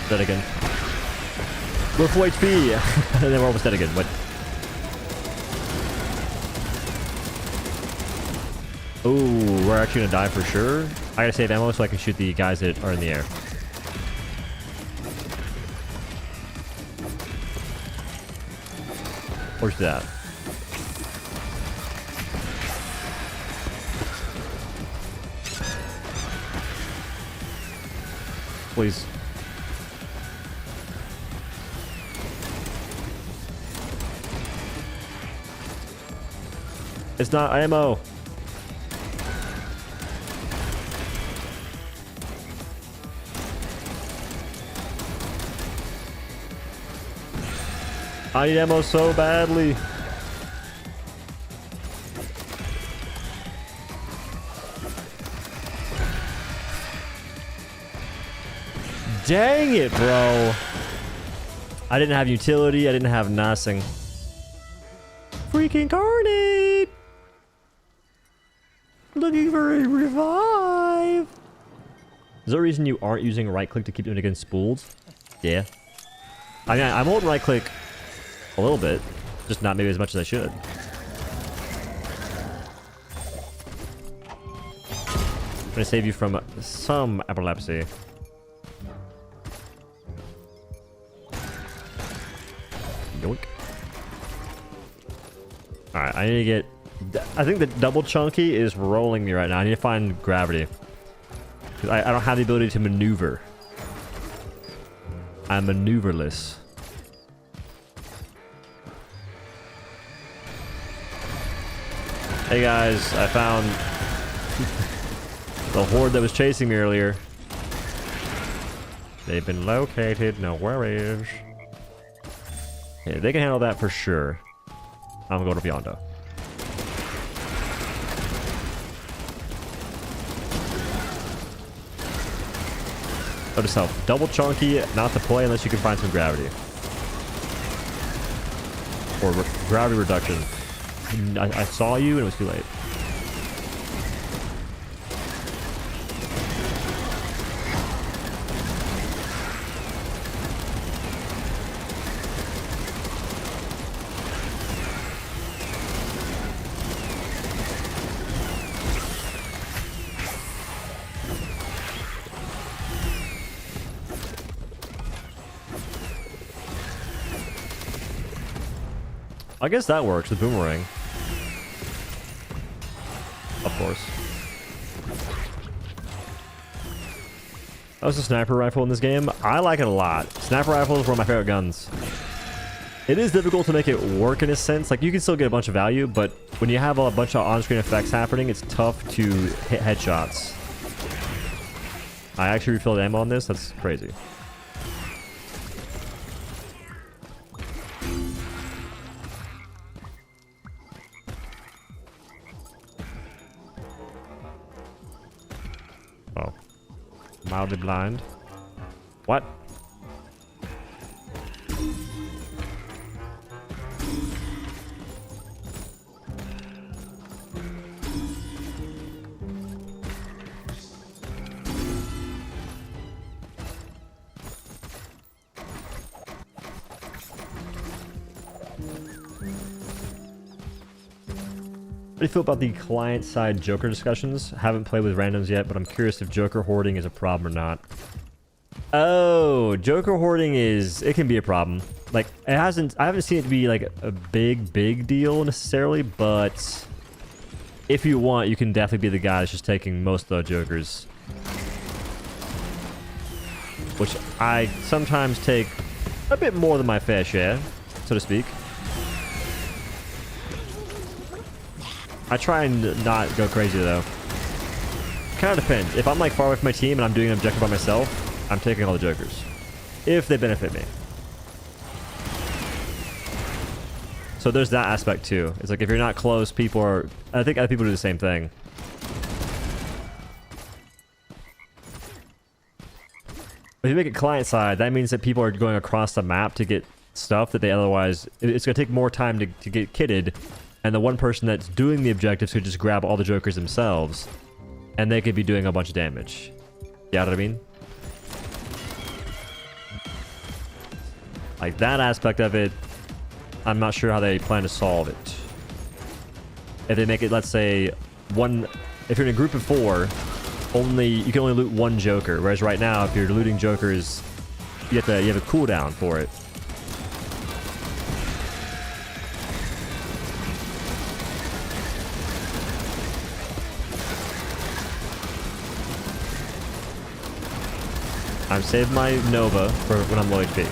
Dead again. We're full HP. And then we're almost dead again. What? Ooh, we're actually gonna die for sure. I gotta save ammo so I can shoot the guys that are in the air. Where's that? Please. It's not ammo. I need ammo so badly. Dang it, bro. I didn't have utility. I didn't have nothing. Freaking carnage. Looking for a revive. Is there a reason you aren't using right click to keep doing against spools? Yeah. I mean, I'm holding right click a little bit, just not maybe as much as I should. I'm gonna save you from some epilepsy. Yoink. Alright, I need to get... I think the double chunky is rolling me right now. I need to find gravity. Because I don't have the ability to maneuver. I'm maneuverless. Hey guys, I found the horde that was chasing me earlier. They've been located, no worries. Yeah, they can handle that for sure. I'm gonna go to Biondo. Note to self, double chunky, not to play unless you can find some gravity. Or gravity reduction. I saw you and it was too late. I guess that works, the boomerang. Of course. That was a sniper rifle in this game. I like it a lot. Sniper rifle is one of my favorite guns. It is difficult to make it work in a sense. Like, you can still get a bunch of value, but when you have a bunch of on-screen effects happening, it's tough to hit headshots. I actually refilled ammo on this. That's crazy. Oh. Mildly blind. What? What do you feel about the client-side Joker discussions? Haven't played with randoms yet, but I'm curious if Joker hoarding is a problem or not. Oh, Joker hoarding is... it can be a problem. Like, I haven't seen it be like a big deal necessarily, but if you want, you can definitely be the guy that's just taking most of the jokers. Which I sometimes take a bit more than my fair share, so to speak. I try and not go crazy though. Kind of depends. If I'm like far away from my team and I'm doing an objective by myself, I'm taking all the jokers. If they benefit me. So there's that aspect too. It's like if you're not close, people are... I think other people do the same thing. If you make it client side, that means that people are going across the map to get stuff that they otherwise... It's going to take more time to get kitted. And the one person that's doing the objectives could just grab all the jokers themselves. And they could be doing a bunch of damage. You know what I mean? Like that aspect of it, I'm not sure how they plan to solve it. If they make it, let's say, if you're in a group of 4, you can only loot 1 joker. Whereas right now, if you're looting jokers, you have a cooldown for it. I'm saving my Nova for when I'm low HP.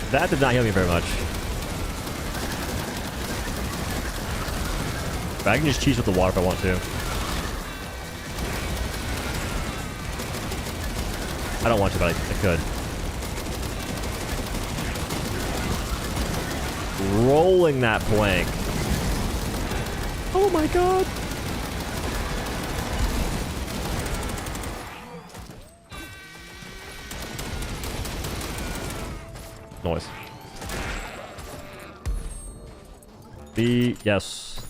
That did not heal me very much. But I can just cheese with the water if I want to. I don't want to, but I could. Rolling that plank. Oh my god. Noise. Yes.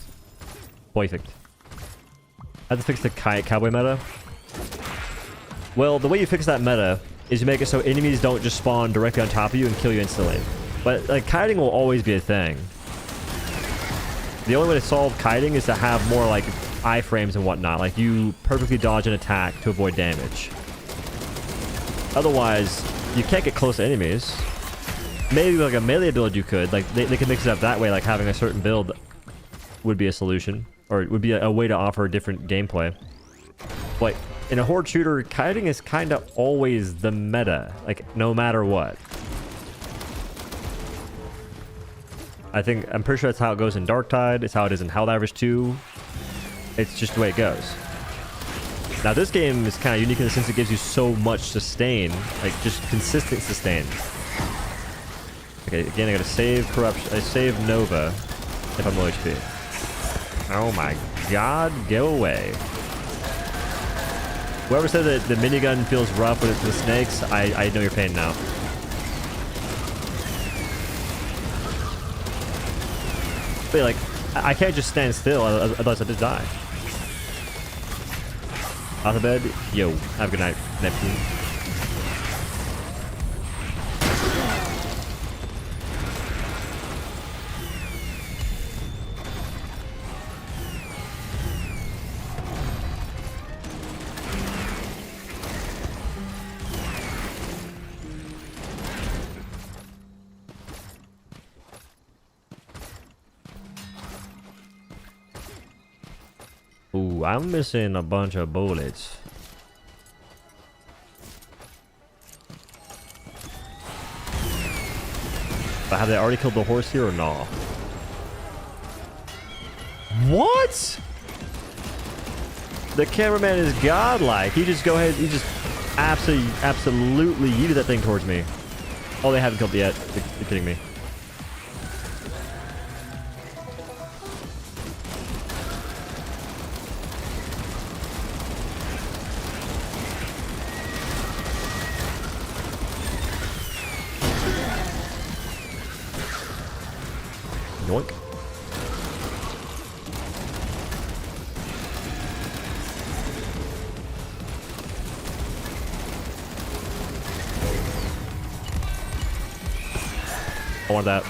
Perfect. I have to fix the cowboy meta. Well, the way you fix that meta is you make it so enemies don't just spawn directly on top of you and kill you instantly. But like kiting will always be a thing. The only way to solve kiting is to have more like iframes and whatnot. Like you perfectly dodge an attack to avoid damage. Otherwise, you can't get close to enemies. Maybe like a melee build you could. Like they could mix it up that way, like having a certain build would be a solution. Or it would be a way to offer different gameplay. But in a horde shooter, kiting is kind of always the meta. Like no matter what. I'm pretty sure that's how it goes in Darktide. It's how it is in Helldivers 2. It's just the way it goes. Now this game is kind of unique in the sense it gives you so much sustain. Like just consistent sustain. Okay, again, I gotta save corruption. I save Nova if I'm low HP. Oh my god, go away. Whoever said that the minigun feels rough with the snakes, I know your pain now. But like, I can't just stand still, otherwise I just die. Off the bed? Yo, have a good night, Neptune. Ooh, I'm missing a bunch of bullets. But have they already killed the horse here or no? What? The cameraman is godlike. He just he just absolutely yeeted that thing towards me. Oh, they haven't killed it yet. You're kidding me. Yoink. I want that.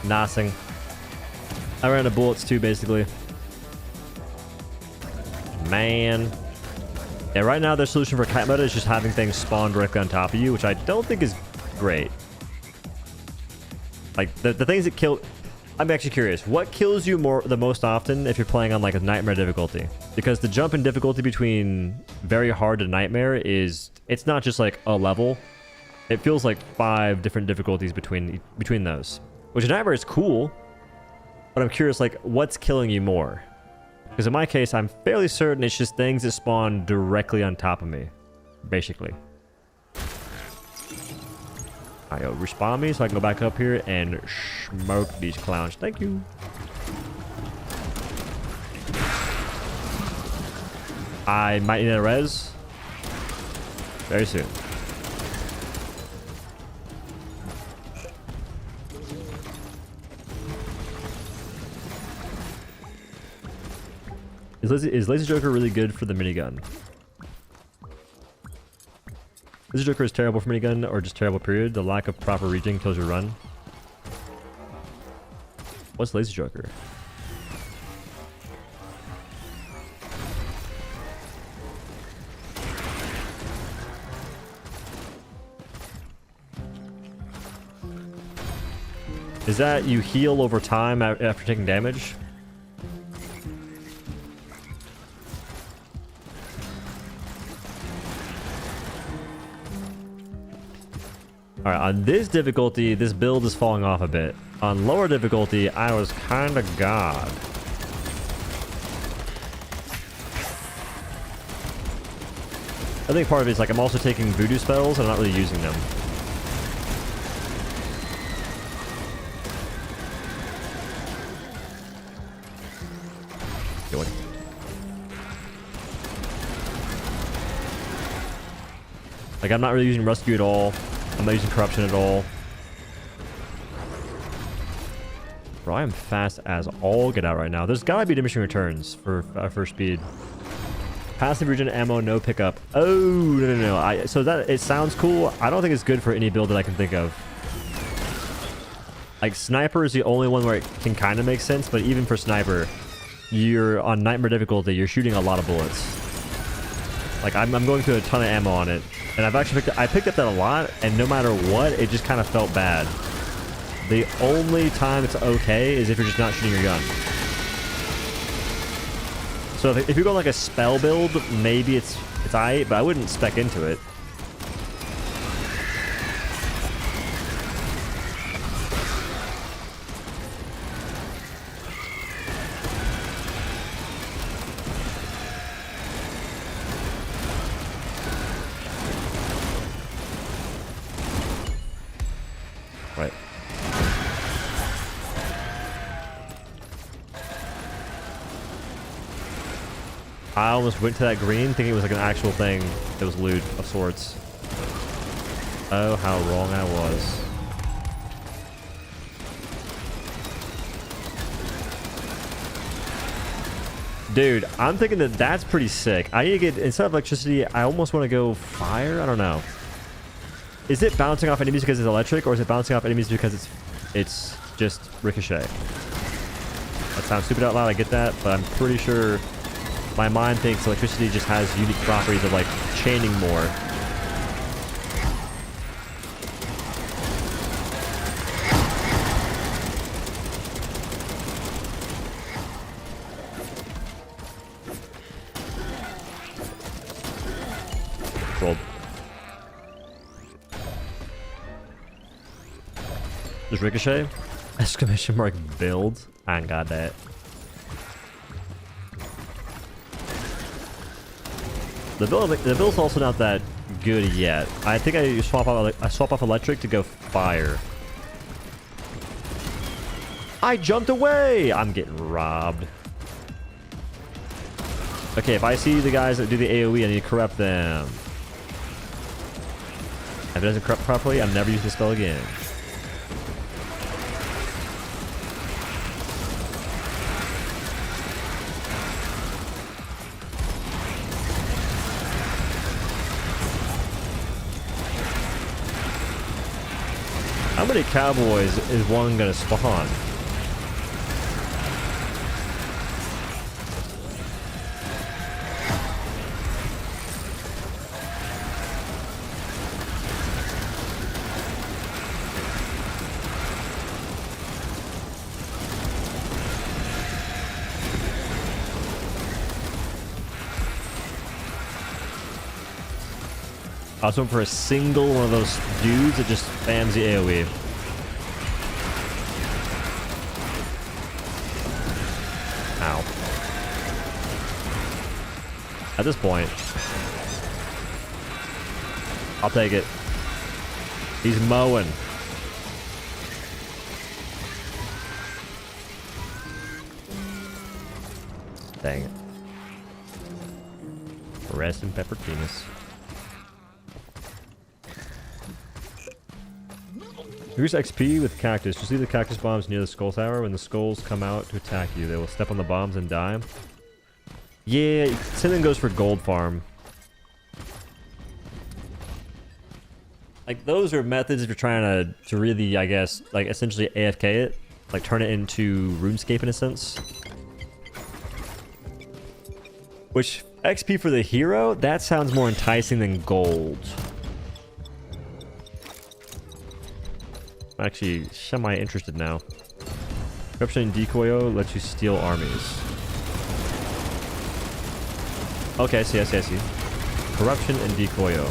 Nothing. I ran out of bullets too, basically. Man. Yeah, right now their solution for kite meta is just having things spawn directly on top of you, which I don't think is great. Like, the things that kill... I'm actually curious. What kills you the most often if you're playing on, like, a nightmare difficulty? Because the jump in difficulty between very hard to nightmare is... It's not just, like, a level. It feels like 5 different difficulties between those. Which in nightmare is cool. But I'm curious, like, what's killing you more? Because in my case, I'm fairly certain it's just things that spawn directly on top of me. Basically. Alright, yo, respawn me so I can go back up here and smoke these clowns. Thank you. I might need a res. Very soon. Is Laser Joker really good for the minigun? Laser Joker is terrible for minigun or just terrible period? The lack of proper regen kills your run. What's Laser Joker? Is that you heal over time after taking damage? Alright, on this difficulty, this build is falling off a bit. On lower difficulty, I was kinda god. I think part of it is like I'm also taking voodoo spells and I'm not really using them. Like I'm not really using rescue at all. I'm not using corruption at all. Bro, I am fast as all get out right now. There's gotta be diminishing returns for speed. Passive regen ammo, no pickup. Oh, no. So that it sounds cool. I don't think it's good for any build that I can think of. Like sniper is the only one where it can kind of make sense, but even for sniper, you're on nightmare difficulty. You're shooting a lot of bullets. Like I'm going through a ton of ammo on it. And I've actually picked up that a lot, and no matter what, it just kind of felt bad. The only time it's okay is if you're just not shooting your gun. So if you're going like a spell build, maybe it's aight, but I wouldn't spec into it. Right. I almost went to that green thinking it was like an actual thing that was loot of sorts. Oh, how wrong I was. Dude, I'm thinking that that's pretty sick. I need to get, instead of electricity, I almost want to go fire? I don't know. Is it bouncing off enemies because it's electric, or is it bouncing off enemies because it's just ricochet? That sounds stupid out loud, I get that, but I'm pretty sure my mind thinks electricity just has unique properties of like chaining more. Rolled. There's ricochet? Exclamation mark build? I ain't got that. The build's also not that good yet. I think I swap off electric to go fire. I jumped away! I'm getting robbed. Okay, if I see the guys that do the AoE, I need to corrupt them. If it doesn't corrupt properly, I'm never using the spell again. many cowboys is one gonna spawn? I was hoping for a single one of those dudes that just spams the AoE. Ow. At this point, I'll take it. He's mowing. Dang it. Rest in pepper penis. Increase XP with cactus. Just leave the cactus bombs near the skull tower. When the skulls come out to attack you, they will step on the bombs and die. Yeah, same thing goes for gold farm. Like, those are methods if you're trying to really, I guess, like, essentially AFK it. Like, turn it into RuneScape in a sense. Which, XP for the hero? That sounds more enticing than gold. I'm actually semi-interested now. Corruption and Decoyo lets you steal armies. Okay, I see. Corruption and Decoyo.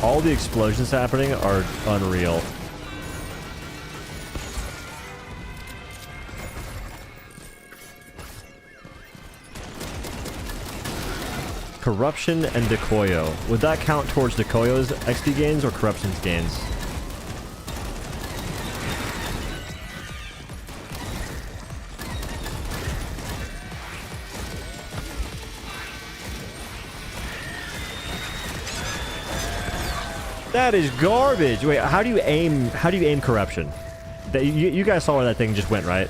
All the explosions happening are unreal. Corruption and Decoyo. Would that count towards Decoyo's XP gains or Corruption's gains? That is garbage. Wait, how do you aim corruption? You guys saw where that thing just went, right?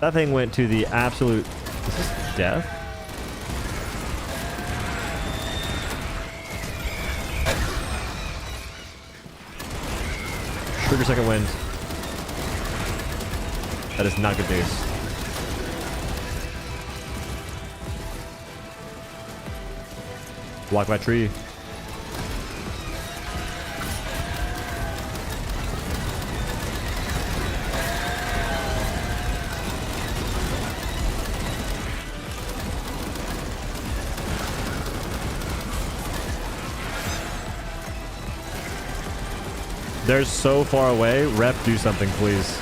That thing went to the absolute... Is this death? Trigger second wind. That is not good news. Block my tree. They're so far away. Rep, do something, please.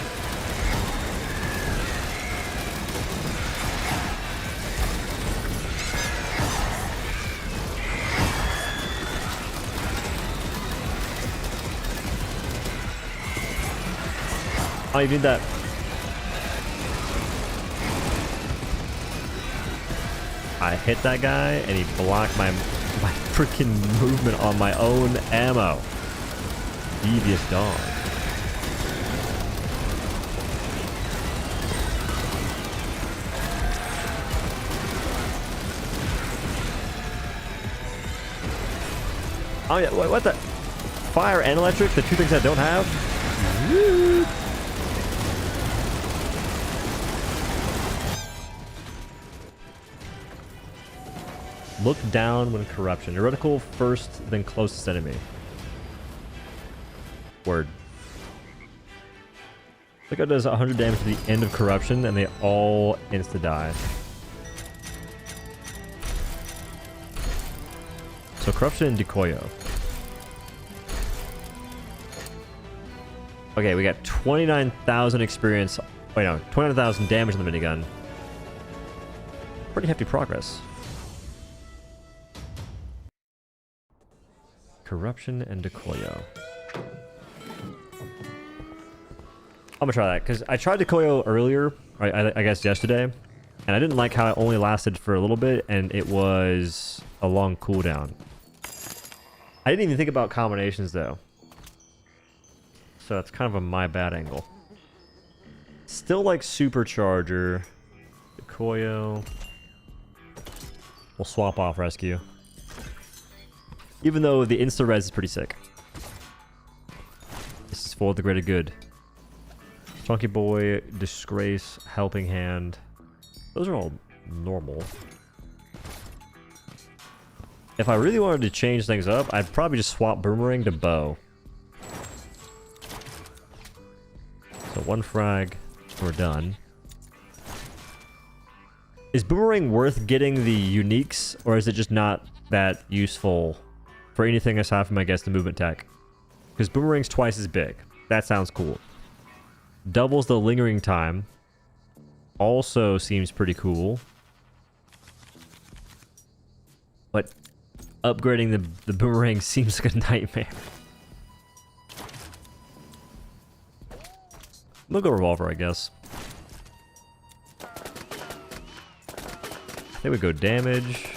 Oh, you need that. I hit that guy and he blocked my freaking movement on my own ammo. Devious dog. Oh yeah, what the? Fire and electric, the two things I don't have? Woo. Look down when corruption. Heretical first, then closest enemy. Word. Look how it does 100 damage to the end of corruption and they all insta-die. So corruption and Decoyo. Okay, we got 29,000 experience. Wait, no, 29,000 damage on the minigun. Pretty hefty progress. Corruption and Decoyo. I'm gonna try that because I tried the Koyo earlier, I guess yesterday, and I didn't like how it only lasted for a little bit and it was a long cooldown. I didn't even think about combinations though, so that's kind of a my bad angle. Still like supercharger, the Koyo. We'll swap off rescue, even though the insta res is pretty sick. This is for the greater good. Chunky Boy, Disgrace, Helping Hand. Those are all normal. If I really wanted to change things up, I'd probably just swap Boomerang to Bow. So one frag, we're done. Is Boomerang worth getting the uniques, or is it just not that useful for anything aside from, I guess, the movement tech? Because Boomerang's twice as big. That sounds cool. Doubles the lingering time. Also seems pretty cool. But upgrading the Boomerang seems like a nightmare. We'll go Revolver, I guess. I think we go damage.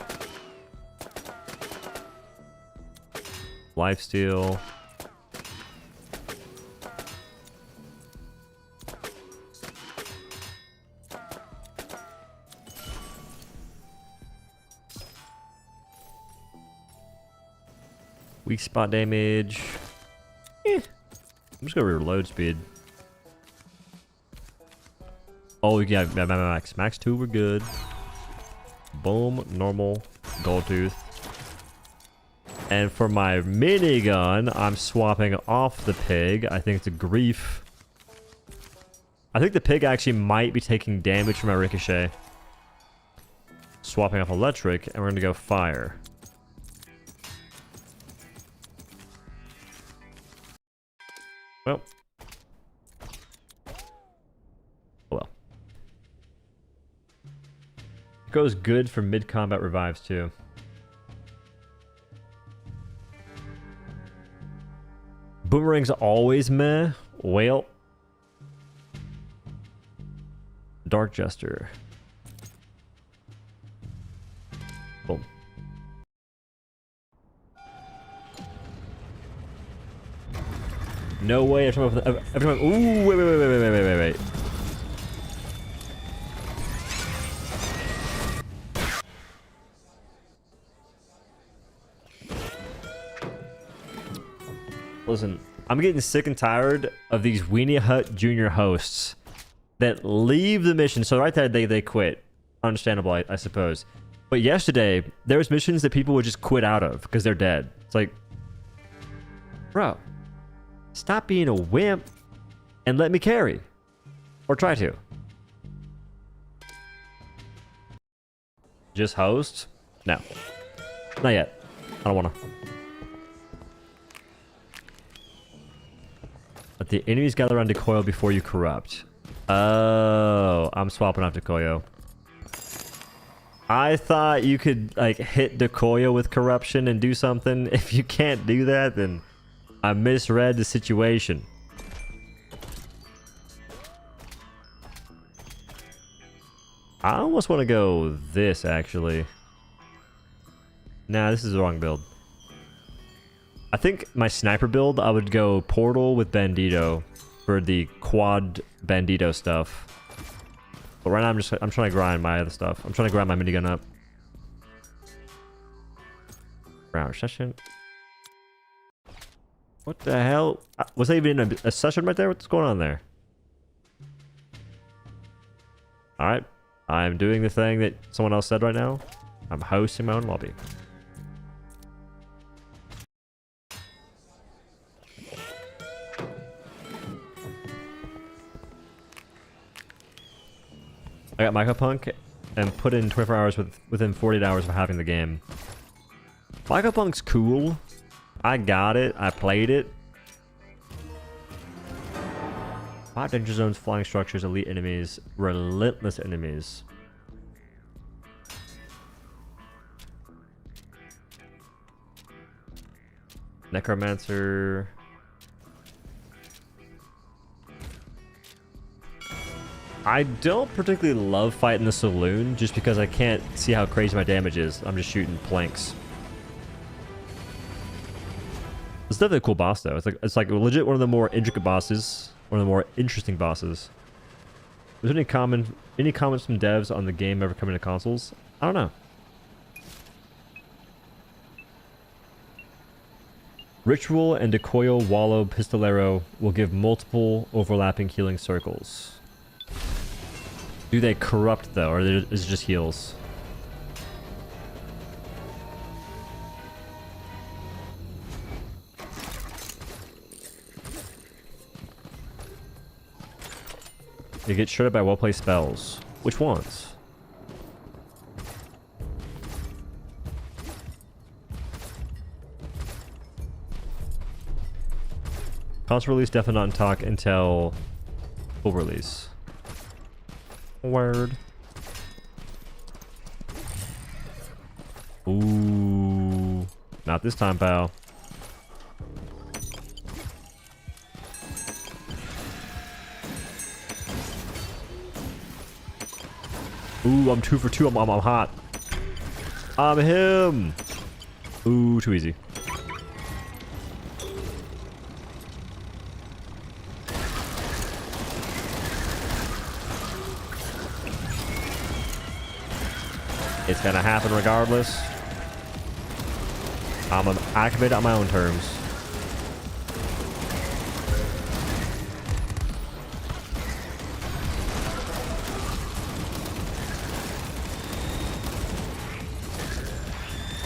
Lifesteal. Weak spot damage. I'm just gonna reload speed. Oh, yeah, max. Max 2, we're good. Boom, normal, gold tooth. And for my minigun, I'm swapping off the pig. I think it's a grief. I think the pig actually might be taking damage from my ricochet. Swapping off electric, and we're gonna go fire. Well. Well. Goes good for mid-combat revives, too. Boomerang's always meh. Well. Dark Jester. Boom. No way. Every time, ooh, wait. Listen, I'm getting sick and tired of these Weenie Hut Junior hosts that leave the mission. So right there, they quit. Understandable, I suppose. But yesterday, there was missions that people would just quit out of because they're dead. It's like, bro, stop being a wimp and let me carry. Or try to. Just host? No. Not yet. I don't want to. Let the enemies gather around Decoyo before you corrupt. Oh, I'm swapping off Decoyo. I thought you could like hit Decoyo with corruption and do something. If you can't do that, then I misread the situation. I almost want to go this, actually. Nah, this is the wrong build. I think my sniper build, I would go Portal with Bandito for the quad Bandito stuff. But right now, I'm trying to grind my other stuff. I'm trying to grind my minigun up. Round session. What the hell? Was that even a session right there? What's going on there? Alright. I'm doing the thing that someone else said right now. I'm hosting my own lobby. I got Mycopunk and put in 24 hours within 48 hours of having the game. Mycopunk's cool. I got it. I played it. 5 danger zones, flying structures, elite enemies, relentless enemies. Necromancer. I don't particularly love fighting the saloon just because I can't see how crazy my damage is. I'm just shooting planks. It's definitely a cool boss though. It's like legit one of the more intricate bosses, one of the more interesting bosses. Was there any comments from devs on the game ever coming to consoles? I don't know. Ritual and Decoyo Wallow Pistolero will give multiple overlapping healing circles. Do they corrupt though, or is it just heals? They get shredded by well-placed spells. Which ones? Console release definitely not in talk until full release. Word. Ooh. Not this time, pal. Ooh, I'm 2 for 2. I'm hot. I'm him. Ooh, too easy. It's gonna happen regardless. I'm gonna activate it on my own terms.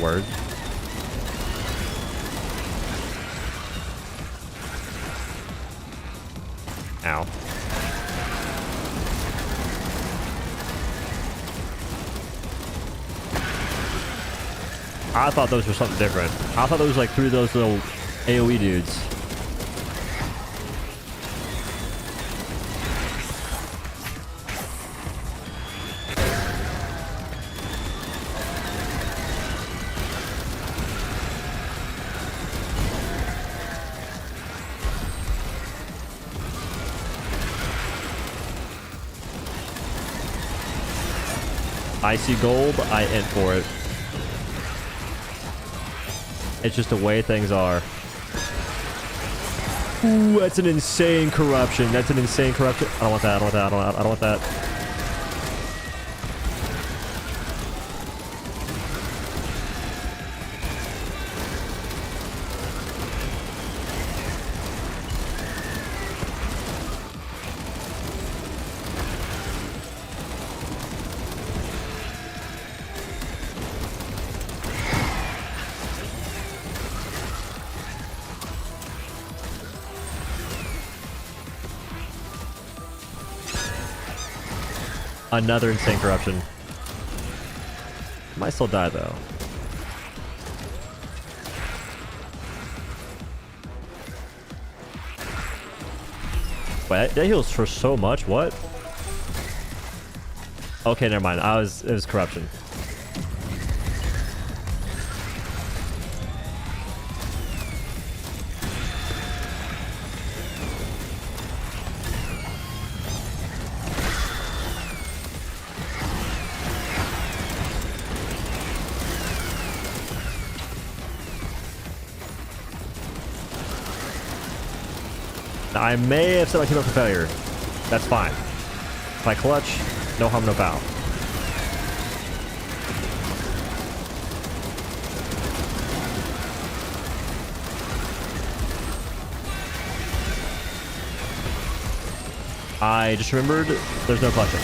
Word. Ow. I thought those were something different. I thought those was like 3 of those little AoE dudes. Icy gold, I int for it. It's just the way things are. Ooh, that's an insane corruption. That's an insane corruption. I don't want that. I don't want that. I don't want that. Another insane corruption. Might still die though. Wait, that heals for so much. What? Okay, never mind. It was corruption. I may have set my team up for failure. That's fine. If I clutch, no harm, no foul. I just remembered there's no clutching.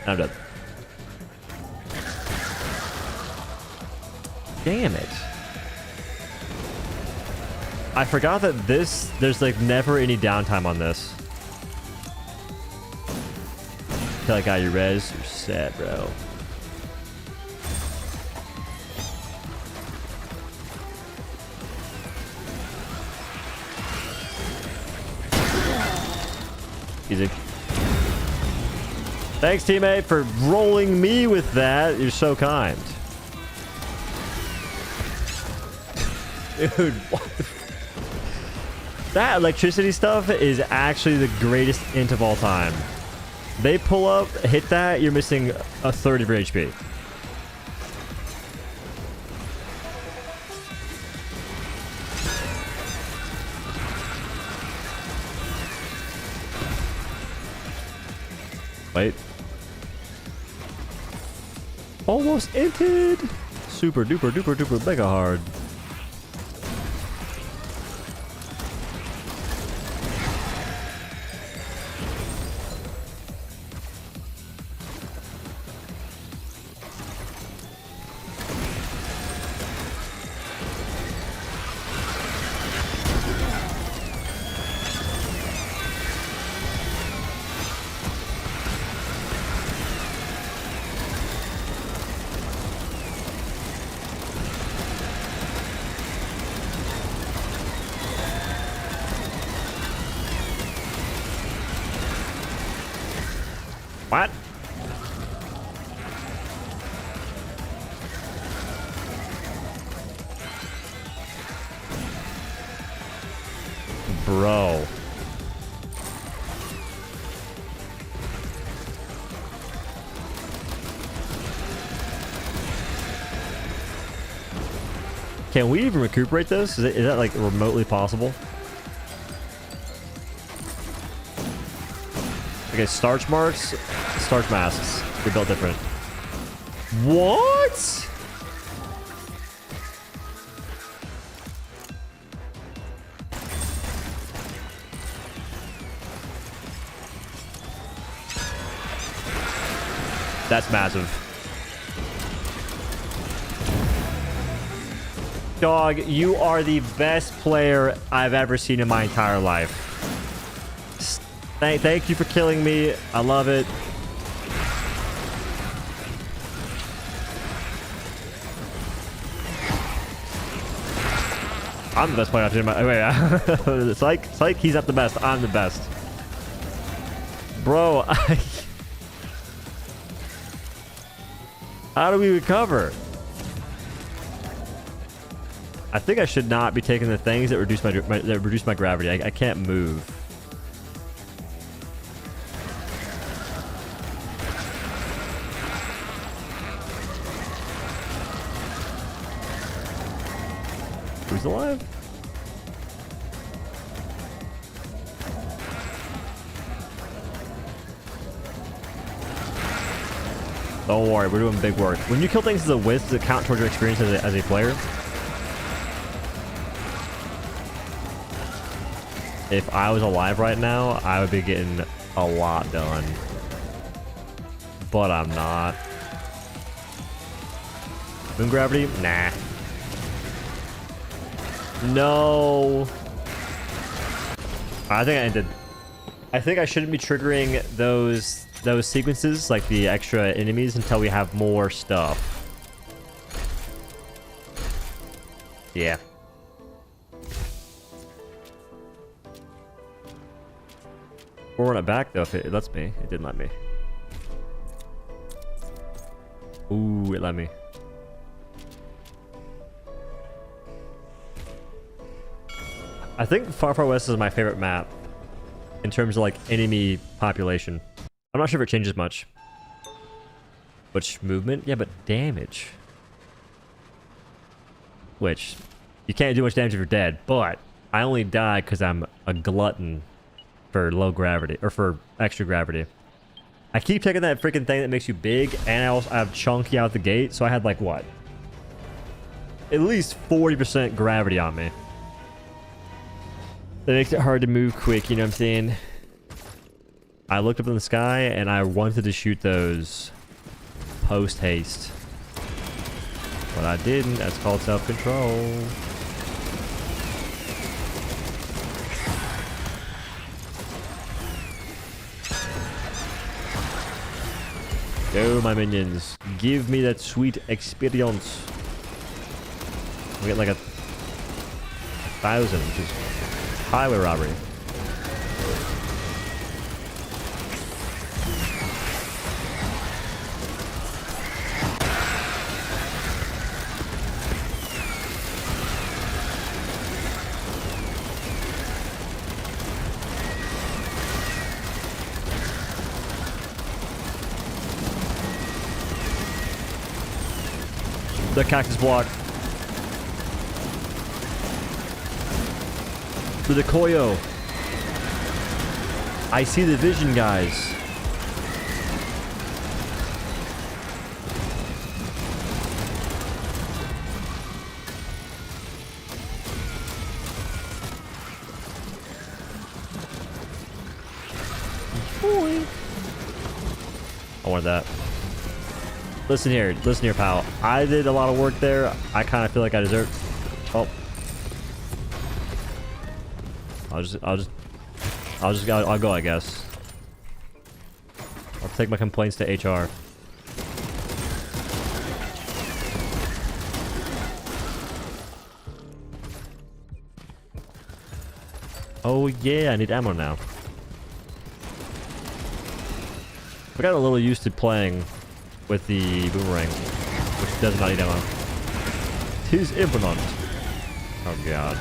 I'm dead. Damn it. I forgot that there's like never any downtime on this. Tell that guy you res, you're sad, bro. Easy. Thanks, teammate, for rolling me with that. You're so kind. Dude, what the... That electricity stuff is actually the greatest int of all time. They pull up, hit that, you're missing a third of your HP. Wait. Almost inted. Super duper duper duper mega hard. What? Bro. Can we even recuperate this? Is that like remotely possible? Okay, starch marks, starch masks. They're built different. What? That's massive. Dog, you are the best player I've ever seen in my entire life. Thank you for killing me. I love it. I'm the best player I've seen in my... Wait, Psych, he's not the best. I'm the best. Bro, how do we recover? I think I should not be taking the things that reduce my gravity. I can't move. Who's alive? Don't worry, we're doing big work. When you kill things as a whiz, does it count towards your experience as a player? If I was alive right now, I would be getting a lot done. But I'm not. Moon gravity? Nah. No. I think I ended. I think I shouldn't be triggering those sequences, like the extra enemies, until we have more stuff. Yeah. We'll run it back though if it lets me. It didn't let me. Ooh, it let me. I think Far Far West is my favorite map in terms of like enemy population. I'm not sure if it changes much. Which movement? Yeah, but damage. Which you can't do much damage if you're dead, but I only die because I'm a glutton for low gravity or for extra gravity. I keep taking that freaking thing that makes you big, and I also have chunky out the gate, so I had like what? At least 40% gravity on me. That makes it hard to move quick, you know what I'm saying? I looked up in the sky and I wanted to shoot those post haste. But I didn't. That's called self-control. Go, my minions. Give me that sweet experience. We get like a 1,000, which is highway robbery. The cactus block. The Decoyo. I see the vision, guys. Boy. I wanted that. Listen here, pal. I did a lot of work there. I kind of feel like I deserve. Oh. I'll go, I guess. I'll take my complaints to HR. Oh yeah, I need ammo now. I got a little used to playing with the boomerang, which does not need ammo. Tis imminent. Oh god.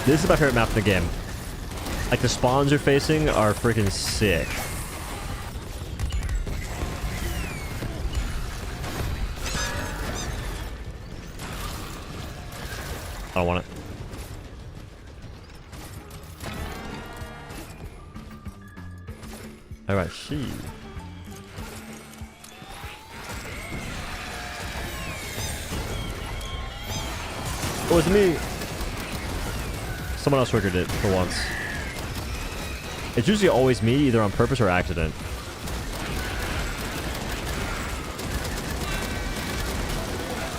This is my favorite map in the game. Like, the spawns you're facing are freaking sick. I don't want it. Alright, she. Oh, it's me! Someone else triggered it for once. It's usually always me, either on purpose or accident.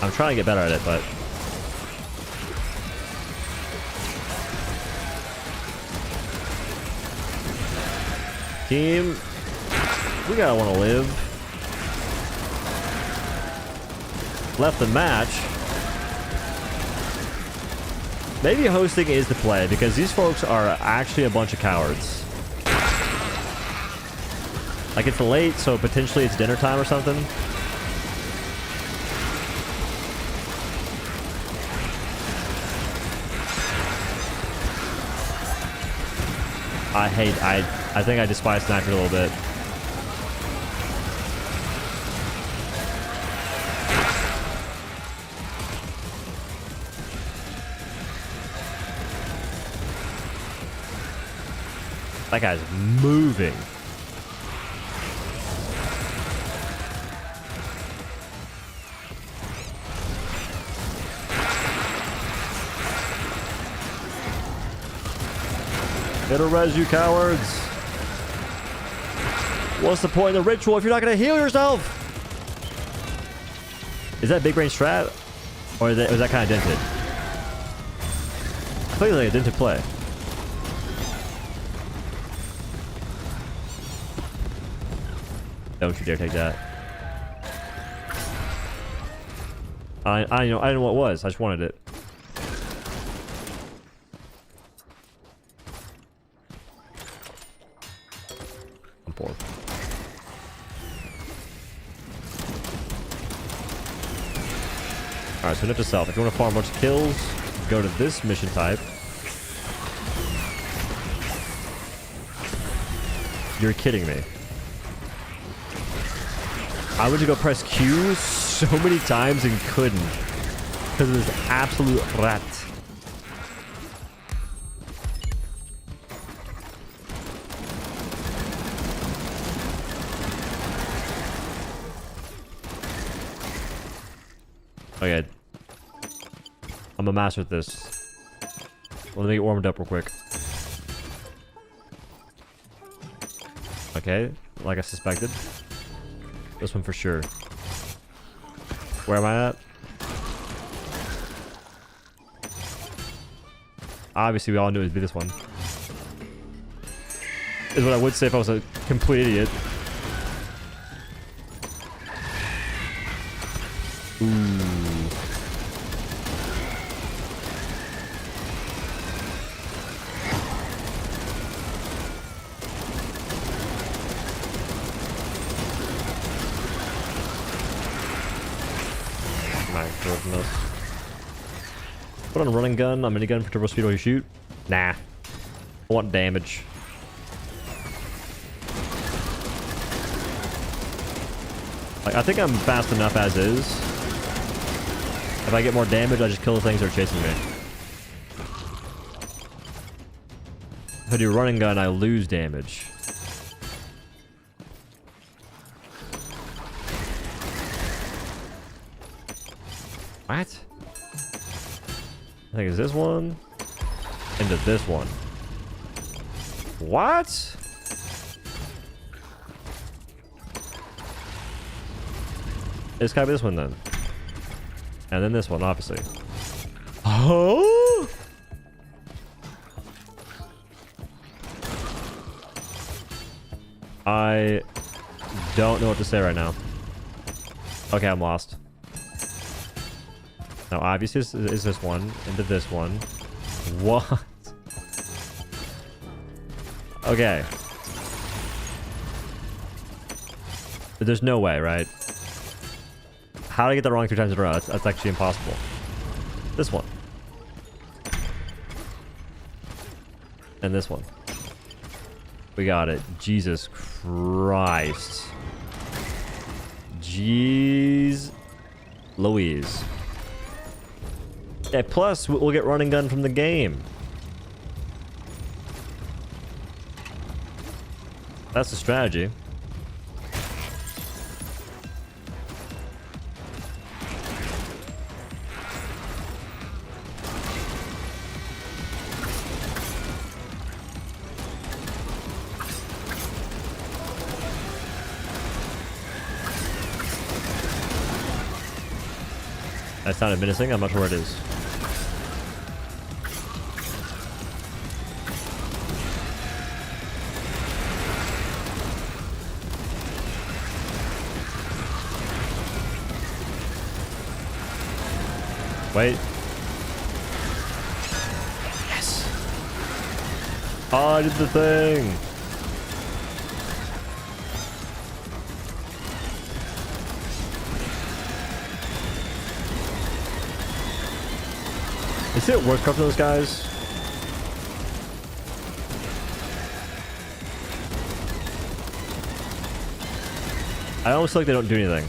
I'm trying to get better at it, but... Team, we gotta want to live. Left the match. Maybe hosting is the play, because these folks are actually a bunch of cowards. Like, it's late, so potentially it's dinner time or something. I think I despise Sniper a little bit. That guy's moving. It'll res you, cowards. What's the point of the ritual if you're not going to heal yourself? Is that big brain strat? Or was that kind of dented? I feel like a dented play. Don't you dare take that. I know what it was. I just wanted it. I'm poor. Alright, so note to self. If you want to farm a bunch of kills, go to this mission type. You're kidding me. I went to go press Q so many times and couldn't. Because of this absolute rat. Okay. I'm a master at this. Let me get warmed up real quick. Okay, like I suspected. This one for sure. Where am I at? Obviously, we all knew it would be this one. Is what I would say if I was a complete idiot. Ooh. My goodness. Put on a running gun, a minigun for turbo speed while you shoot. Nah. I want damage. Like, I think I'm fast enough as is. If I get more damage, I just kill the things that are chasing me. If I do running gun, I lose damage. What? I think it's this one. Into this one. What? It's gotta be this one then. And then this one, obviously. Oh! I don't know what to say right now. Okay, I'm lost. Now, obviously, is this one into this one. What? Okay. There's no way, right? How did I get that wrong 3 times in a row? That's actually impossible. This one. And this one. We got it. Jesus Christ. Jeez Louise. Yeah, plus we'll get running gun from the game. That's the strategy. That sounded menacing. I'm not sure where it is. Wait. Yes. Oh, I did the thing. Is it worth covering those guys? I almost feel like they don't do anything.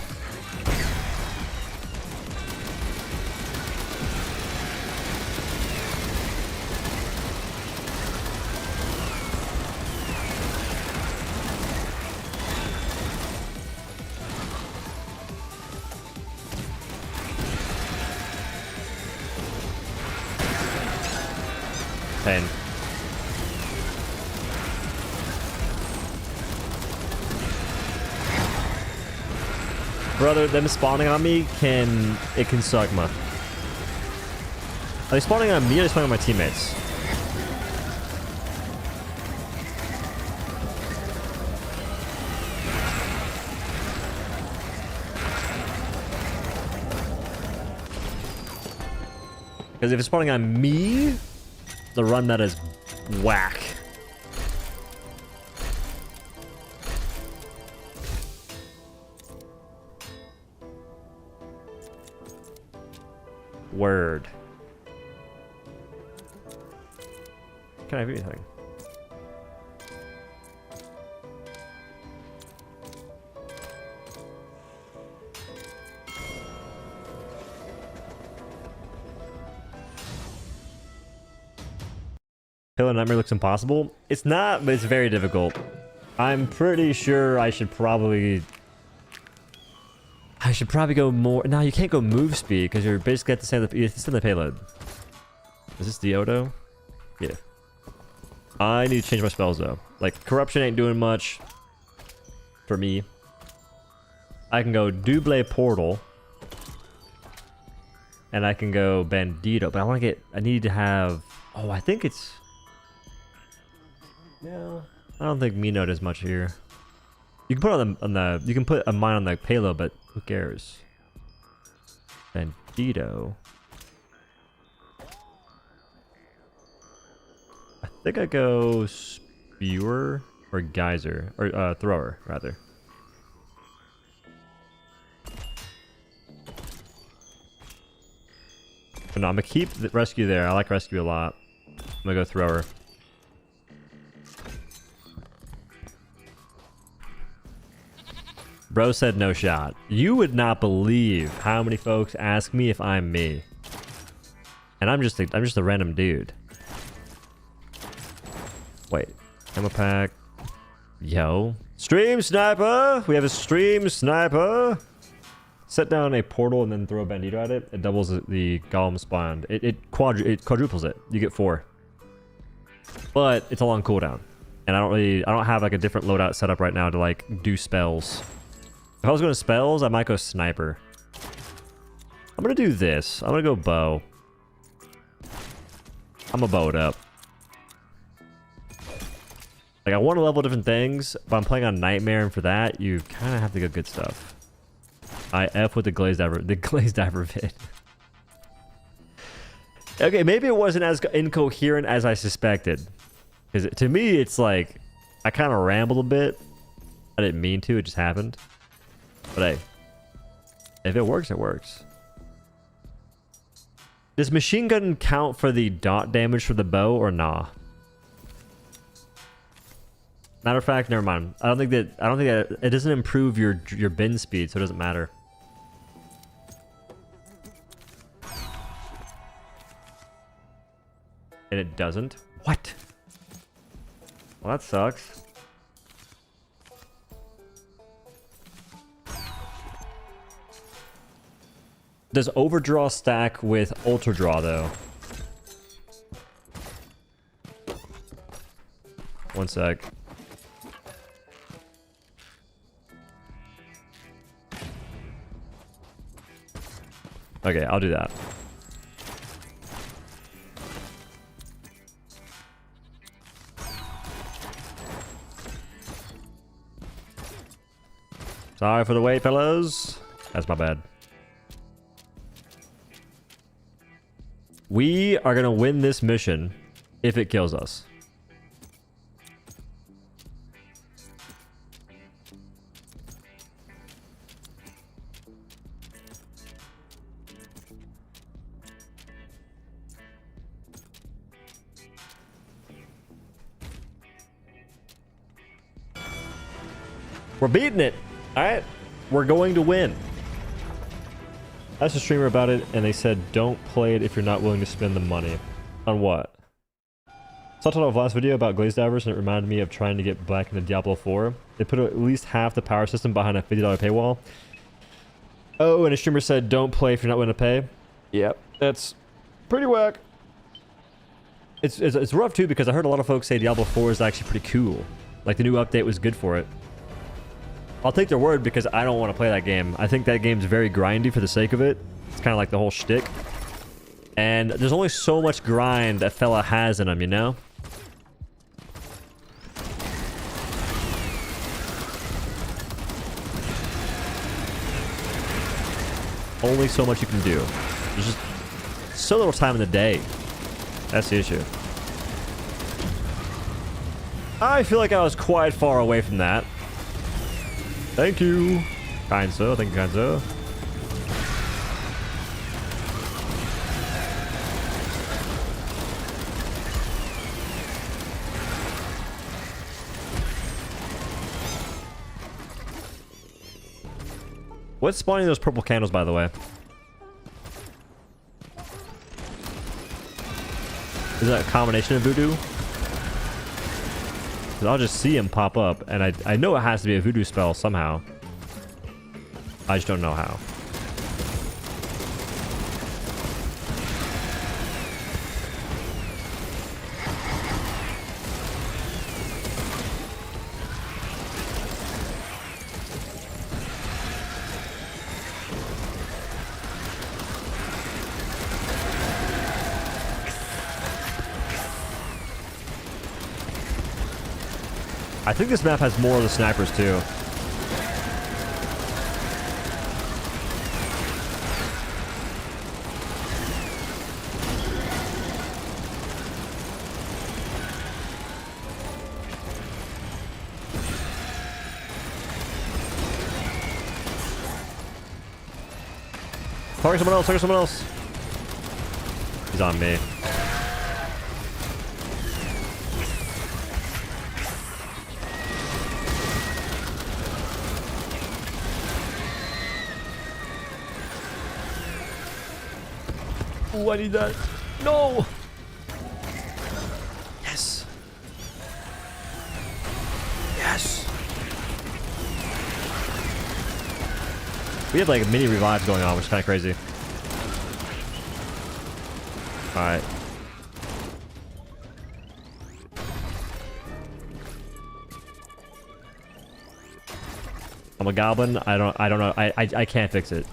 Pain. Brother, them spawning on me can suck, man. Are they spawning on me or are they spawning on my teammates? Because if it's spawning on me, the run that is whack. Word. Can I have anything? Pillar Nightmare looks impossible. It's not, but it's very difficult. I'm pretty sure I should probably go more. No, you can't go move speed because you're basically at the same. It's in the payload. Is this the Odo? Yeah. I need to change my spells though. Like corruption ain't doing much for me. I can go Double Portal, and I can go Bandito. But I want to get. I need to have. Oh, I think it's. No, I don't think Mino does much here. You can put on the you can put a mine on the payload, but who cares? Bandito. I think I go Spewer or Geyser or Thrower rather. But no, I'm gonna keep the rescue there. I like rescue a lot. I'm gonna go thrower. Bro said no shot. You would not believe how many folks ask me if I'm me. And I'm just a random dude. Wait. Ammo pack. Yo. Stream sniper! We have a stream sniper! Set down a portal and then throw a bandito at it. It doubles the golem spawn. It quadruples it. You get 4. But it's a long cooldown. And I don't have like a different loadout set up right now to like do spells. If I was going to spells, I might go sniper. I'm going to do this. I'm going to go bow. I'm going to bow it up. Like, I want to level different things, but I'm playing on Nightmare, and for that, you kind of have to go good stuff. I F with the glazed diver vid. Okay, maybe it wasn't as incoherent as I suspected. Because to me, it's like, I kind of rambled a bit. I didn't mean to, it just happened. But hey, if it works, it works. Does machine gun count for the dot damage for the bow or nah? Matter of fact, never mind. I don't think that it doesn't improve your bin speed, so it doesn't matter. And it doesn't? What? Well, that sucks. Does overdraw stack with ultra draw though? One sec. Okay, I'll do that. Sorry for the wait, fellas. That's my bad. We are going to win this mission if it kills us. We're beating it. All right. We're going to win. I asked a streamer about it, and they said, don't play it if you're not willing to spend the money. On what? So I told a last video about glazed divers, and it reminded me of trying to get back into Diablo 4. They put at least half the power system behind a $50 paywall. Oh, and a streamer said, don't play if you're not willing to pay. Yep, that's pretty whack. It's rough, too, because I heard a lot of folks say Diablo 4 is actually pretty cool. Like, the new update was good for it. I'll take their word because I don't want to play that game. I think that game's very grindy for the sake of it. It's kind of like the whole shtick. And there's only so much grind a fella has in him, you know? Only so much you can do. There's just so little time in the day. That's the issue. I feel like I was quite far away from that. Thank you. Kind sir. Thank you, kind sir. What's spawning those purple candles, by the way? Is that a combination of voodoo? I'll just see him pop up, and I know it has to be a voodoo spell somehow. I just don't know how. I think this map has more of the snipers too. Target someone else, target someone else. He's on me. Ooh, I need that. No! Yes! Yes! We have like mini revives going on, which is kind of crazy. Alright. I'm a goblin. I don't know. I can't fix it.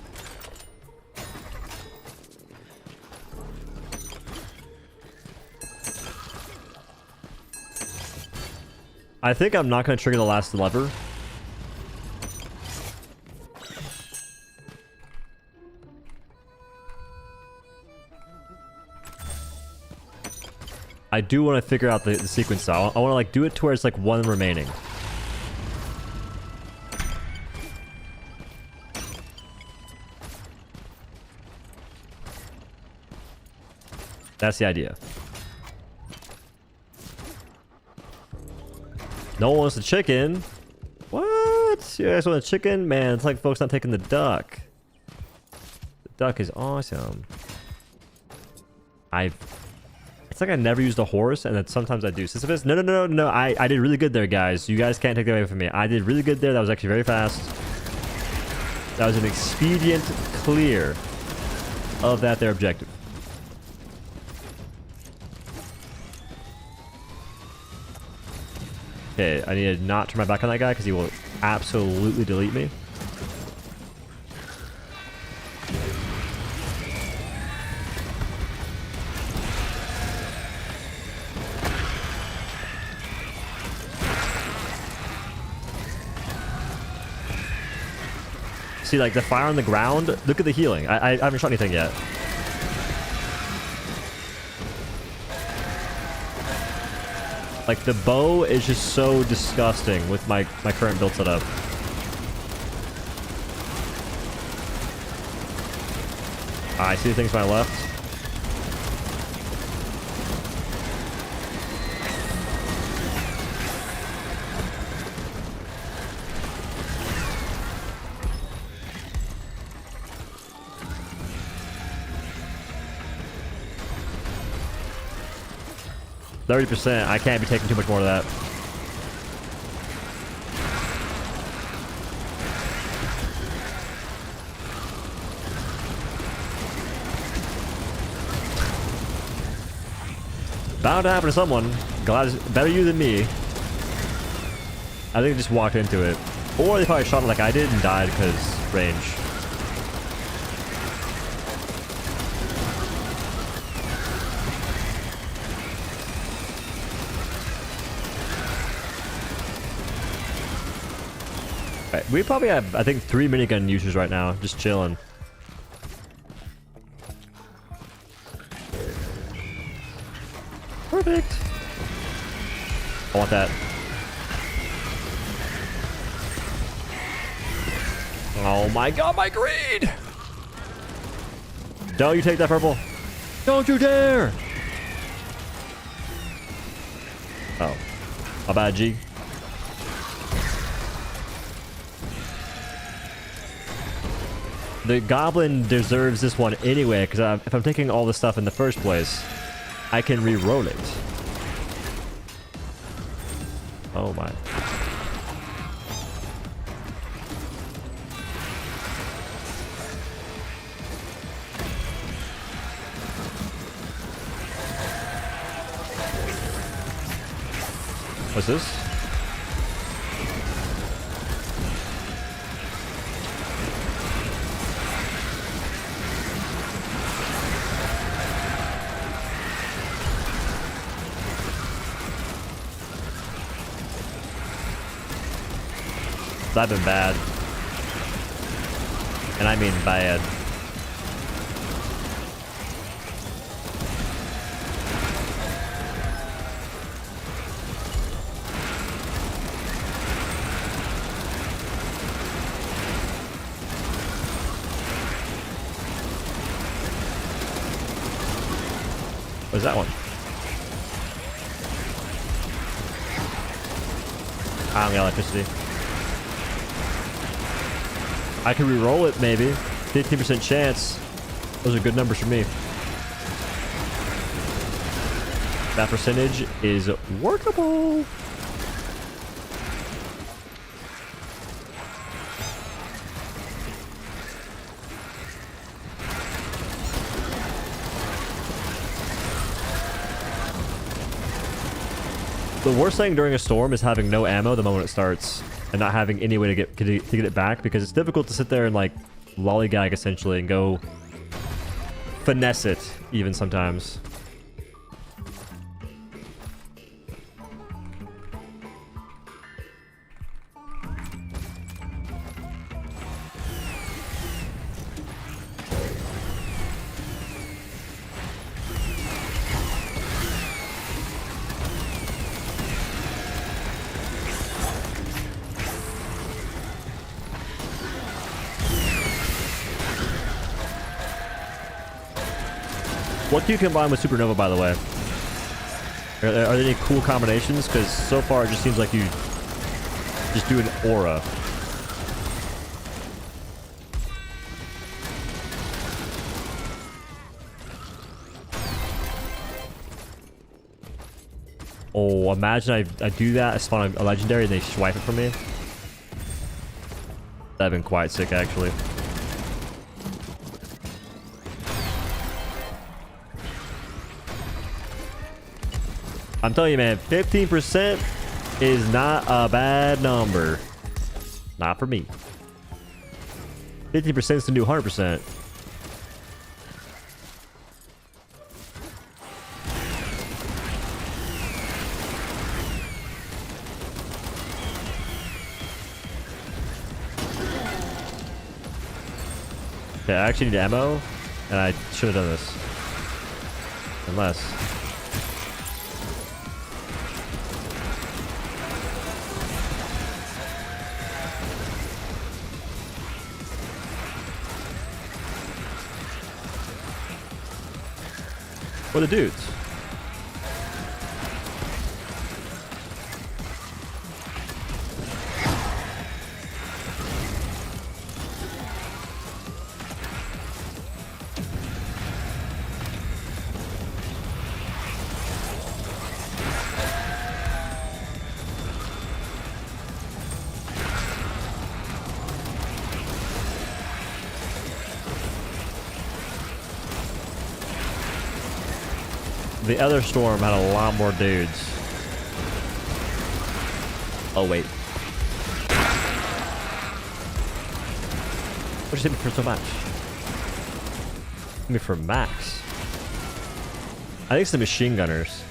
I think I'm not going to trigger the last lever. I do want to figure out the sequence though. I want to like do it to where it's like one remaining. That's the idea. No one wants the chicken. What? You guys want a chicken? Man, it's like folks not taking the duck. The duck is awesome. It's like I never used a horse, and then sometimes I do. Sisyphus? No. I did really good there, guys. You guys can't take that away from me. I did really good there. That was actually very fast. That was an expedient clear of their objective. Okay, I need to not turn my back on that guy because he will absolutely delete me. See, like the fire on the ground. Look at the healing. I haven't shot anything yet. Like the bow is just so disgusting with my current build setup. I see the things to my left. %. I can't be taking too much more of that. Bound to happen to someone. Glad it's better you than me. I think they just walked into it. Or they probably shot it like I did and died because range. Right, we probably have, I think, 3 minigun users right now, just chilling. Perfect. I want that. Oh my god, my greed! Don't you take that purple. Don't you dare! Oh. My bad, G. The goblin deserves this one anyway, because if I'm taking all this stuff in the first place, I can re-roll it. Oh my. What's this? I've been bad. And I mean bad. What's that one? I don't got electricity. I can re-roll it, maybe. 15% chance. Those are good numbers for me. That percentage is workable. The worst thing during a storm is having no ammo the moment it starts and not having any way to get it back, because it's difficult to sit there and like lollygag essentially and go finesse it even sometimes. What do you combine with Supernova, by the way? Are there any cool combinations? Because so far it just seems like you just do an aura. Oh, imagine I do that, I spawn a legendary and they swipe it from me. That'd been quite sick, actually. I'm telling you, man, 15% is not a bad number. Not for me. 50% is the new 100%. Okay, I actually need ammo, and I should have done this. Unless... Where are the dudes? The other storm had a lot more dudes. Oh, wait. What just hit me for so much? Hit me for max. I think it's the machine gunners.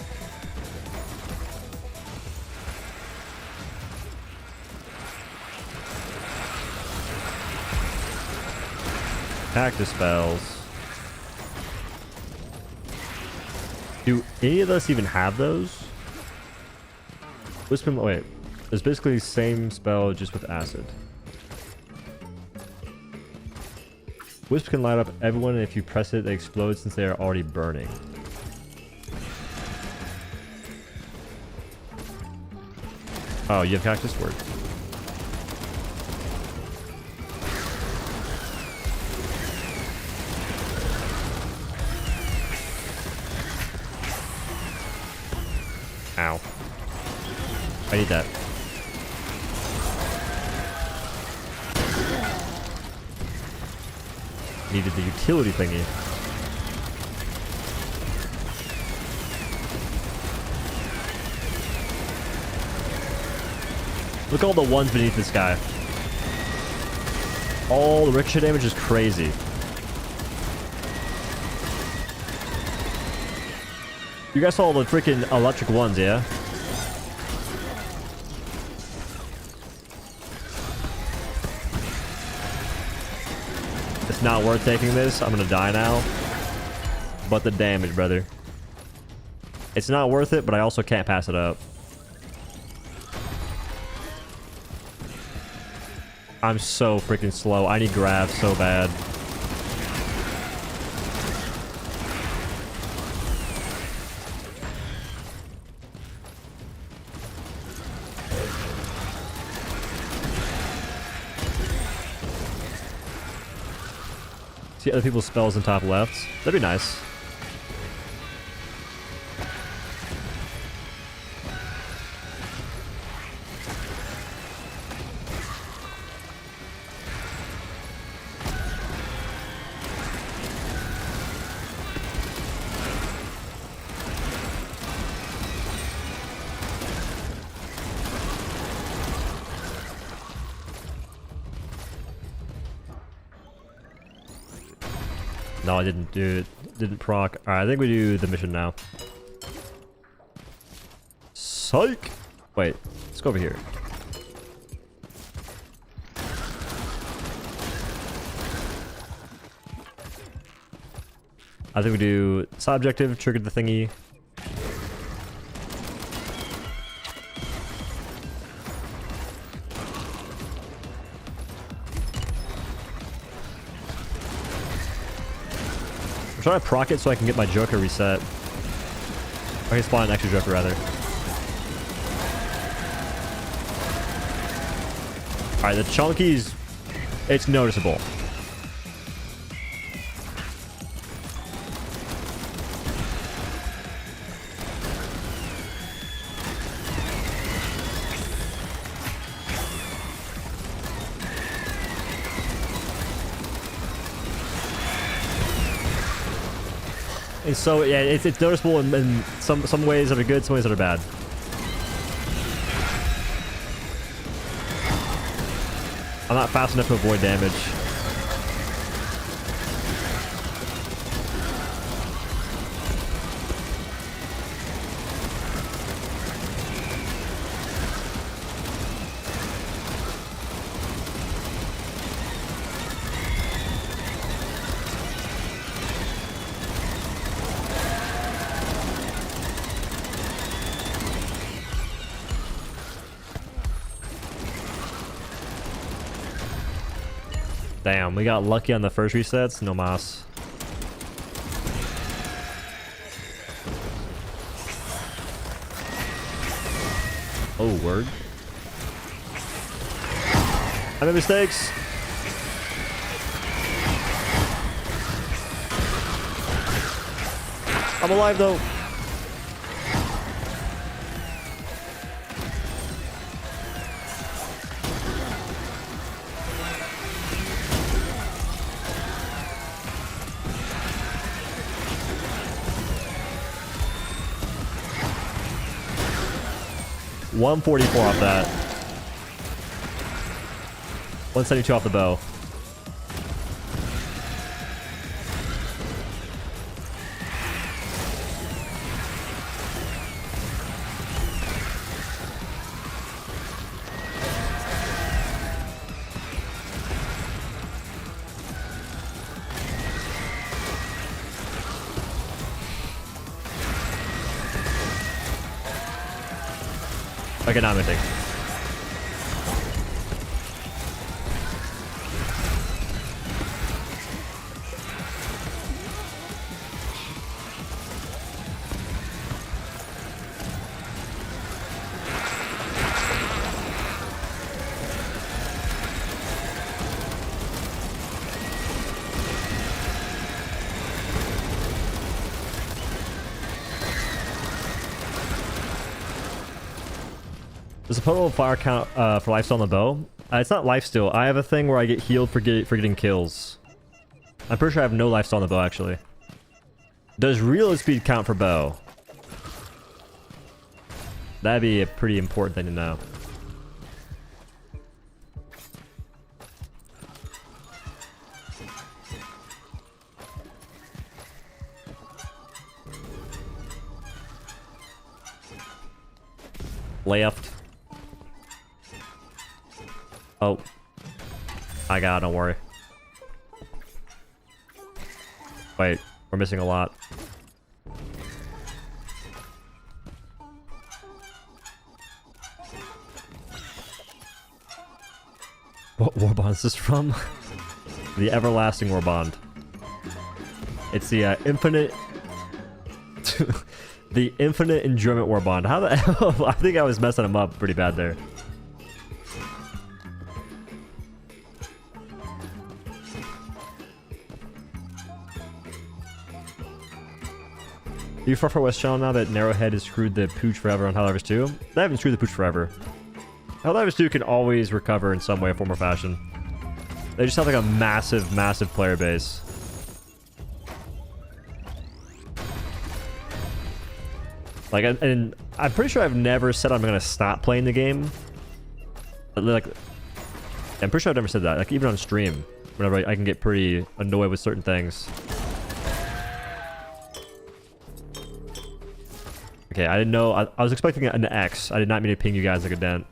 Cactus spells. Do any of us even have those? Whisper, wait. It's basically the same spell just with acid. Wisp can light up everyone, and if you press it, they explode since they are already burning. Oh, you have cactus word. Ow. I need that. Needed the utility thingy. Look at all the ones beneath this guy. All the ricochet damage is crazy. You guys saw the freaking electric ones, yeah? It's not worth taking this. I'm gonna die now. But the damage, brother. It's not worth it, but I also can't pass it up. I'm so freaking slow. I need grab so bad. See other people's spells in top left. That'd be nice. No, I didn't do it. Didn't proc. Alright, I think we do the mission now. Psych! Wait, let's go over here. I think we do side objective, trigger the thingy. I'm trying to proc it so I can get my Joker reset. I can spawn an extra Joker rather. Alright, the chunkies, it's noticeable. And so yeah, it's noticeable in some ways that are good, some ways that are bad. I'm not fast enough to avoid damage. Damn, we got lucky on the first resets. No mas. Oh, word. I made mistakes. I'm alive though. $144 off that. 172 off the bow. Okay, now I'm missing. There's a total fire count for lifesteal on the bow. It's not lifesteal. I have a thing where I get healed for getting kills. I'm pretty sure I have no lifesteal on the bow actually. Does reload speed count for bow? That'd be a pretty important thing to know. Left. Oh. I got it, don't worry. Wait, we're missing a lot. What warbond is this from? The Everlasting Warbond. It's the infinite... the Infinite Enjoyment Warbond. How the hell? I think I was messing him up pretty bad there. you far far west channel now that Narrowhead has screwed the pooch forever on Helldivers 2? They haven't screwed the pooch forever. Helldivers 2 can always recover in some way, form, or fashion. They just have like a massive, massive player base. Like, and I'm pretty sure I've never said I'm gonna stop playing the game. But like, I'm pretty sure I've never said that. Like, even on stream, whenever I can get pretty annoyed with certain things. Okay, I didn't know. I was expecting an X. I did not mean to ping you guys like a dent.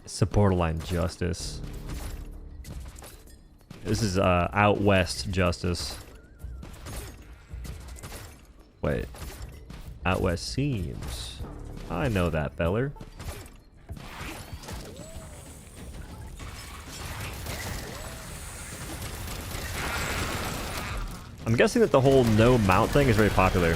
It's a borderline justice. This is out west justice. Wait. Out west seems. I know that, feller. I'm guessing that the whole no mount thing is very popular.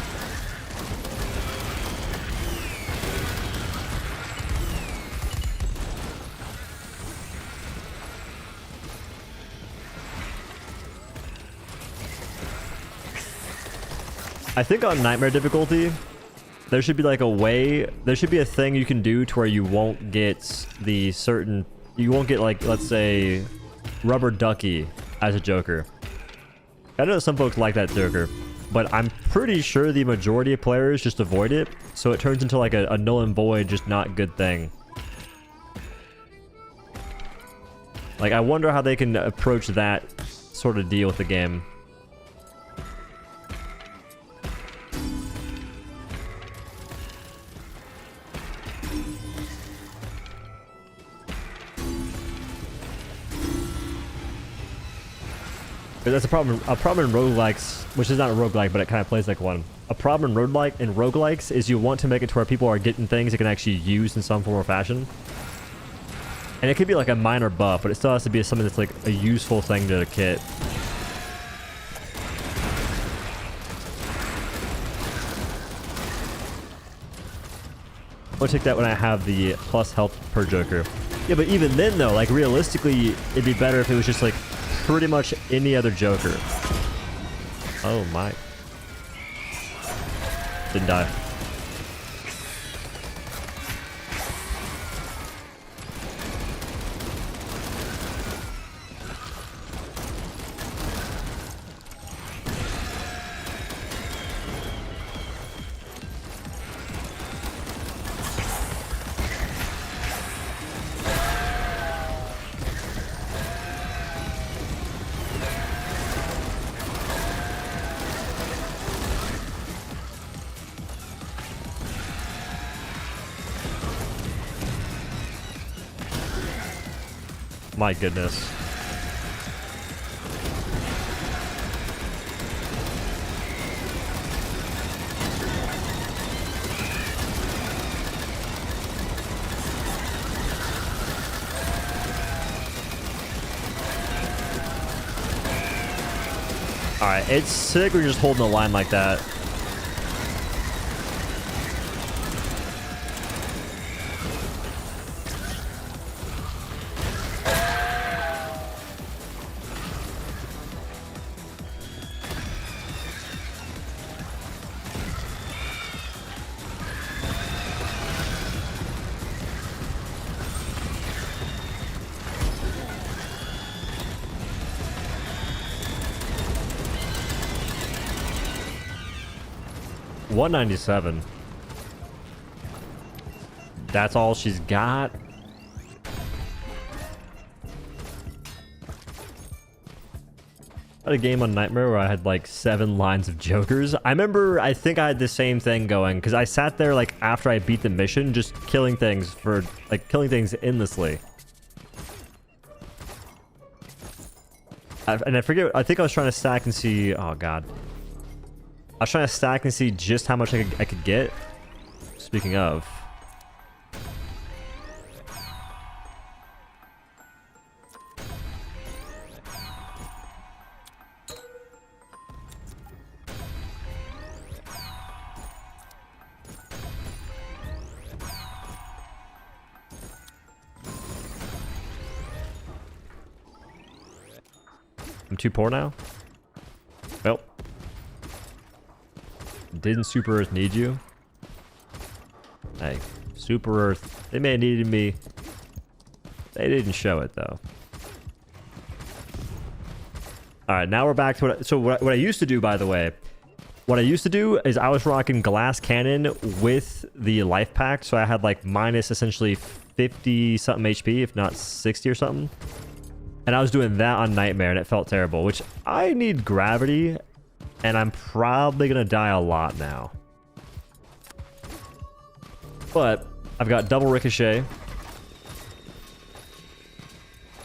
I think on Nightmare difficulty, there should be like a way, there should be a thing you can do to where you won't get the certain, you won't get like, let's say, Rubber Ducky as a Joker. I know some folks like that Joker, but I'm pretty sure the majority of players just avoid it, so it turns into like a null and void, just not good thing. Like, I wonder how they can approach that sort of deal with the game. That's a problem in roguelikes, which is not a roguelike, but it kind of plays like one. A problem in roguelikes is you want to make it to where people are getting things they can actually use in some form or fashion. And it could be like a minor buff, but it still has to be something that's like a useful thing to the kit. I'll take that when I have the plus health per Joker. Yeah, but even then though, like realistically, it'd be better if it was just like pretty much any other Joker. Oh my. Didn't die. My goodness. Alright, it's sick when you're just holding the line like that. $197. That's all she's got. I had a game on Nightmare where I had like 7 lines of Jokers. I remember, I think I had the same thing going because I sat there like after I beat the mission, just killing things for like killing things endlessly. And I forget, I think I was trying to stack and see, oh god. I was trying to stack and see just how much I could get. Speaking of. I'm too poor now? Well. Didn't Super Earth need you? Hey, Super Earth, they may have needed me. They didn't show it though. All right, now we're back to what I used to do, by the way. What I used to do is I was rocking glass cannon with the life pack, so I had like minus essentially 50 something HP, if not 60 or something. And I was doing that on Nightmare, and it felt terrible, which I need gravity, and I'm probably gonna die a lot now. But I've got double ricochet,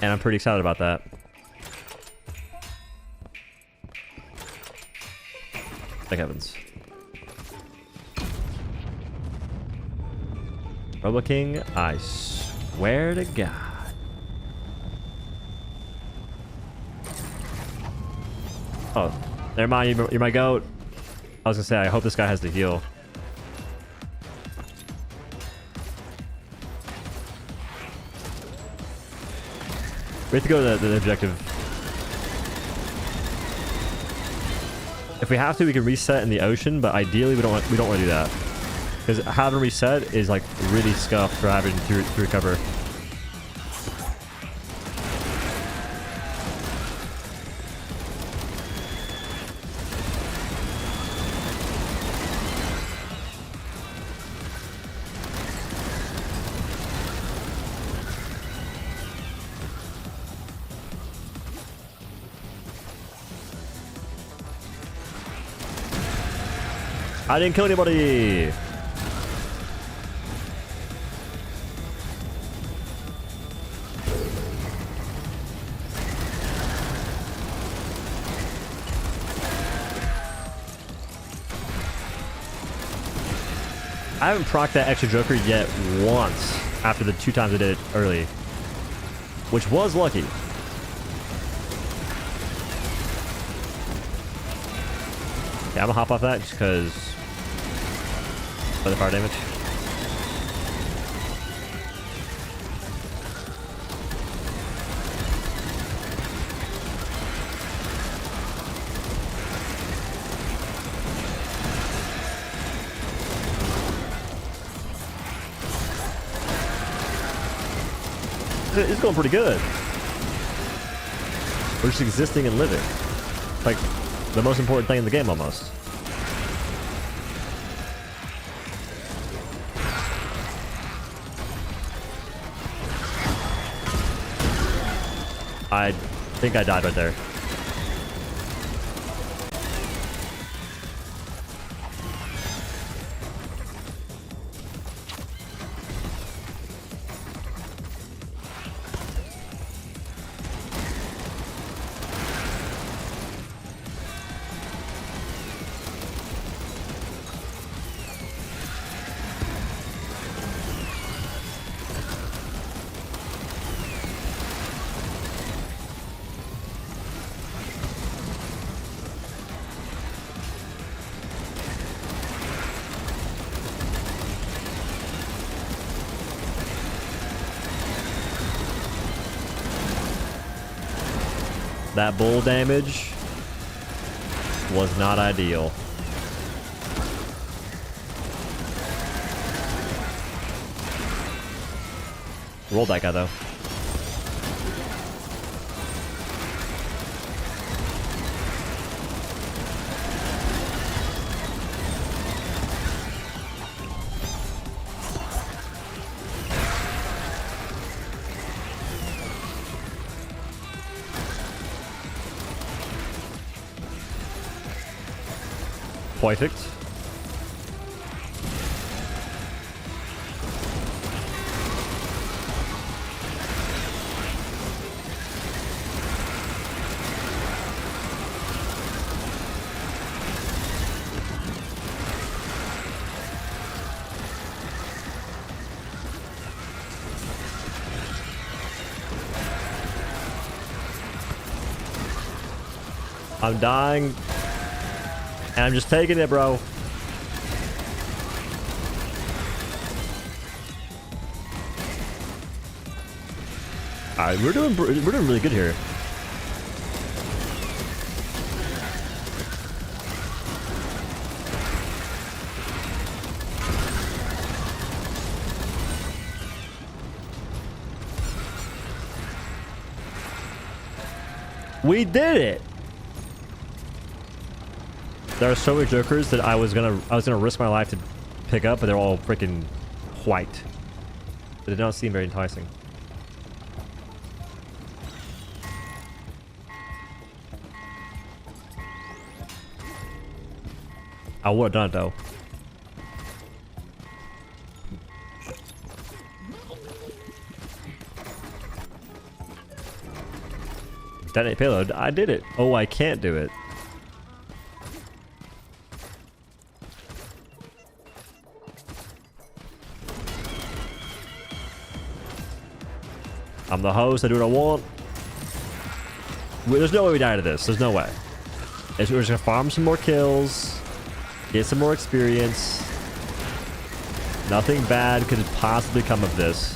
and I'm pretty excited about that. Thank heavens. Robo King, I swear to God. Oh, never mind, you're my goat. I was gonna say, I hope this guy has the heal. We have to go to the objective. If we have to, we can reset in the ocean, but ideally we don't want to do that, because having reset is like really scuffed for having to recover. I didn't kill anybody. I haven't procced that extra Joker yet once after the 2 times I did it early, which was lucky. Yeah, I'm gonna hop off that just because for the fire damage. It's going pretty good. We're just existing and living. Like the most important thing in the game almost. I think I died right there. That bull damage was not ideal. Rolled that guy though. Perfect. I'm dying. And I'm just taking it, bro. Alright, we're doing really good here. We did it. There are so many jokers that I was gonna risk my life to pick up, but they're all freaking white. They did not seem very enticing. I would have done it though. Detonate payload. I did it. Oh, I can't do it. I'm the host. I do what I want. There's no way we die to this. There's no way. We're just gonna farm some more kills. Get some more experience. Nothing bad could possibly come of this.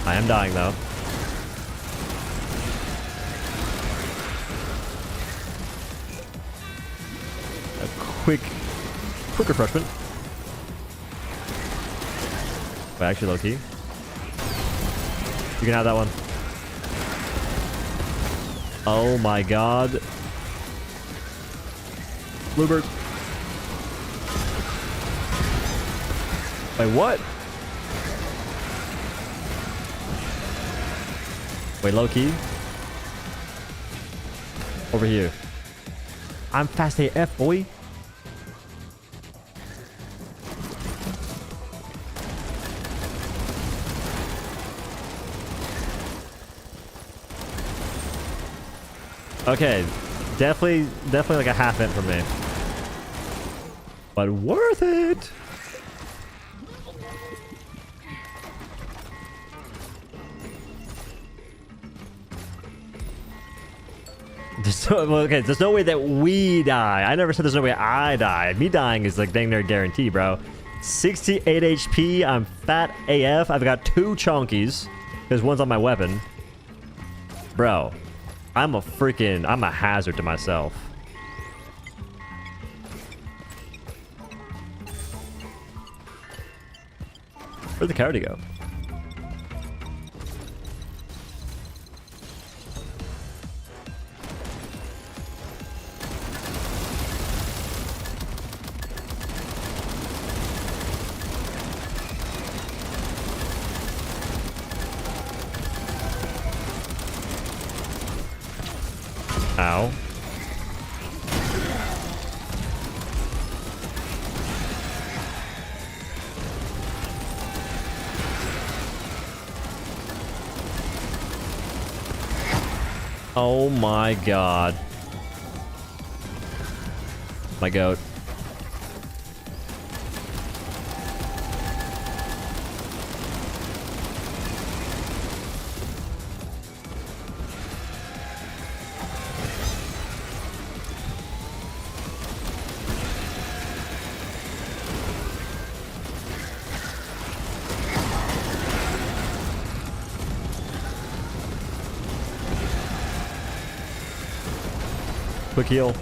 I am dying though. A quick refreshment. Wait, actually, low key. You can have that one. Oh my god. Bluebird. Wait, what? Wait, low key. Over here. I'm fast AF, boy. Okay, definitely like a half int for me, but worth it. There's no way that we die. I never said there's no way I die. Me dying is like dang near guarantee, bro. 68 HP. I'm fat AF. I've got 2 chonkies because one's on my weapon, bro. I'm a hazard to myself. Where'd the coyote go? Ow. Oh my god. My goat. Quick heal.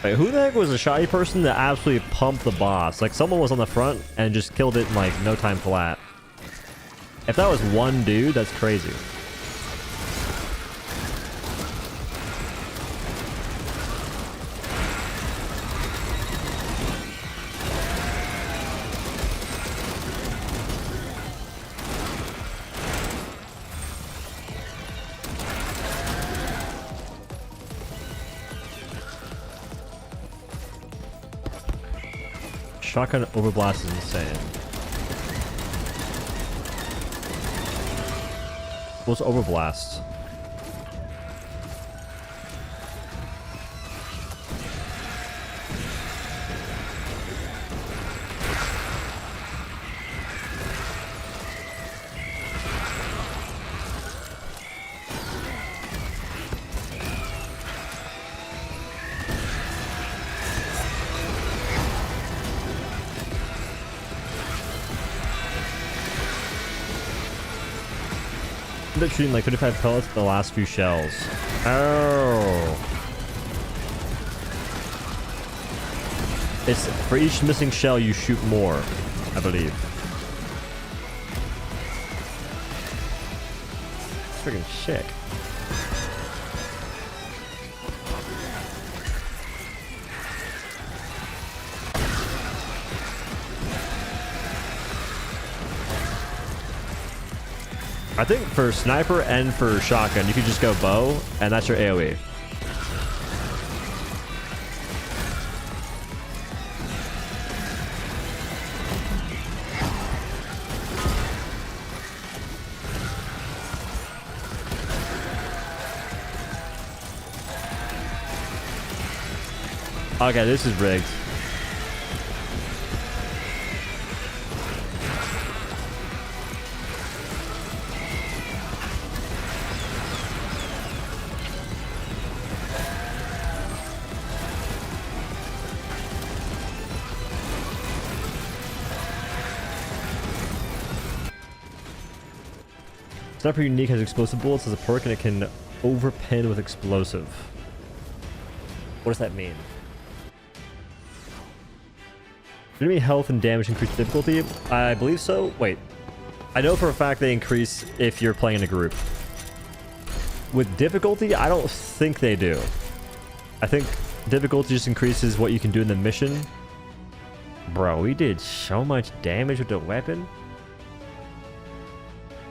Wait, who the heck was a shoddy person that absolutely pumped the boss? Like someone was on the front and just killed it in like no time flat. If that was one dude, that's crazy. Shotgun overblast is insane. What's overblast? Ended up shooting like 35 pellets at the last few shells. Oh. It's for each missing shell you shoot more, I believe. It's freaking sick. I think for sniper and for shotgun, you could just go bow, and that's your AoE. Okay, this is rigged. Sniper Unique has explosive bullets as a perk and it can overpin with explosive. What does that mean? Enemy health and damage increase difficulty? I believe so. Wait. I know for a fact they increase if you're playing in a group. With difficulty, I don't think they do. I think difficulty just increases what you can do in the mission. Bro, we did so much damage with the weapon.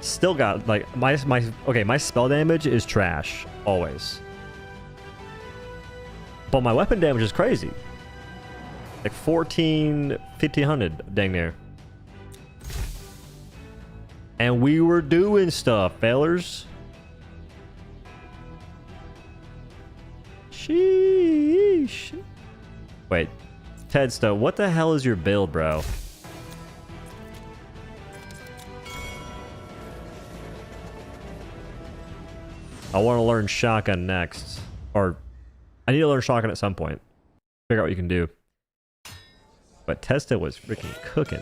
Still got like my spell damage is trash always, but my weapon damage is crazy, like 1500 dang near, and we were doing stuff, failers. Sheesh. Wait, Tedsto, what the hell is your build, bro? I want to learn shotgun next. Or, I need to learn shotgun at some point. Figure out what you can do. But Testa was freaking cooking.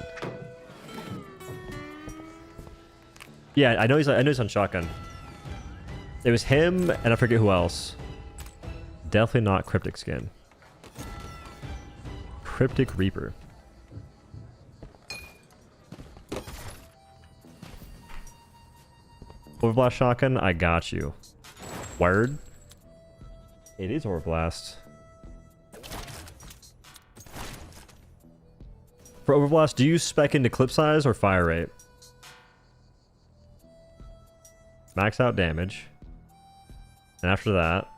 Yeah, I know he's on shotgun. It was him, and I forget who else. Definitely not Cryptic Skin. Cryptic Reaper. Overblast shotgun, I got you. Word. It is Overblast. For Overblast, do you spec into clip size or fire rate? Max out damage. And after that,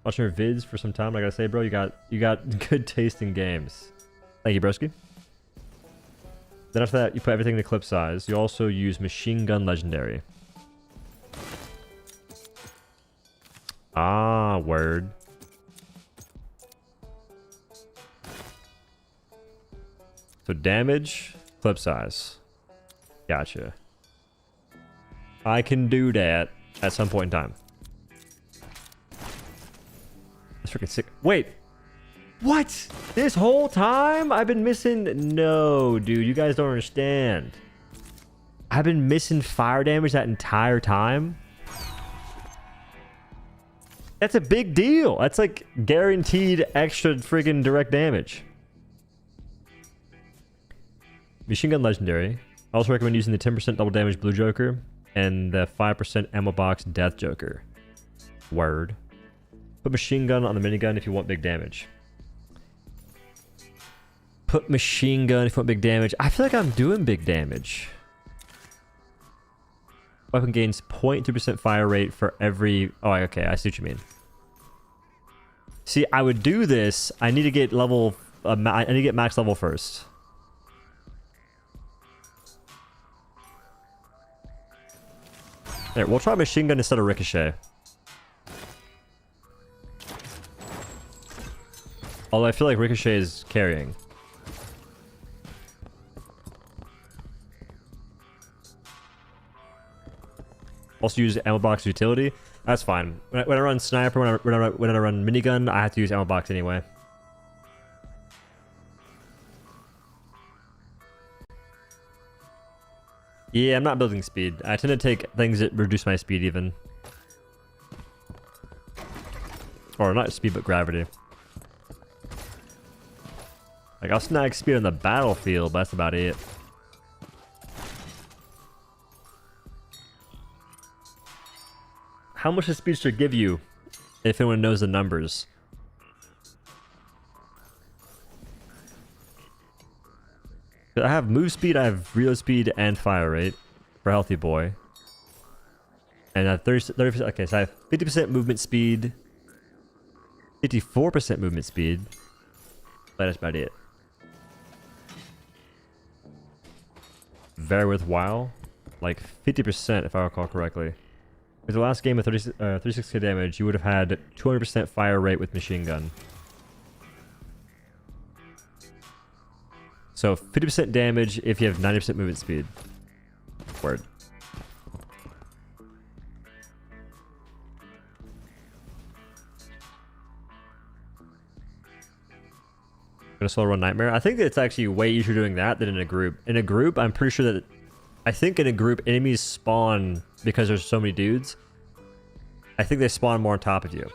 watching your vids for some time, I gotta say, bro, you got good taste in games. Thank you, broski. Then after that, you put everything in the clip size. You also use machine gun legendary. Ah, word. So damage, clip size. Gotcha. I can do that at some point in time. That's freaking sick. Wait. What? This whole time I've been missing? No, dude, you guys don't understand. I've been missing fire damage that entire time. That's a big deal. That's like guaranteed extra friggin' direct damage. Machine gun legendary. I also recommend using the 10% double damage blue joker and the 5% ammo box death joker. Word. Put machine gun on the minigun if you want big damage. Put machine gun if you want big damage. I feel like I'm doing big damage. Weapon gains 0.2% fire rate for every... Oh, okay. I see what you mean. See, I would do this. I need to get level... I need to get max level first. There, we'll try machine gun instead of ricochet. Although I feel like ricochet is carrying. Also use ammo box utility. That's fine. When I run sniper, when I run minigun, I have to use ammo box anyway. Yeah, I'm not building speed. I tend to take things that reduce my speed even. Or not speed, but gravity. Like, I'll snag speed on the battlefield, but that's about it. How much does Speedster give you, if anyone knows the numbers? I have move speed, I have reload speed, and fire rate for Healthy Boy. And I have 30%, okay, so I have 50% movement speed, 54% movement speed, but that's about it. Very worthwhile, like 50% if I recall correctly. With the last game of 36k damage, you would have had 200% fire rate with machine gun. So 50% damage if you have 90% movement speed. Word. Gonna solo run Nightmare. I think it's actually way easier doing that than in a group. In a group, I'm pretty sure that I think in a group enemies spawn because there's so many dudes. I think they spawn more on top of you.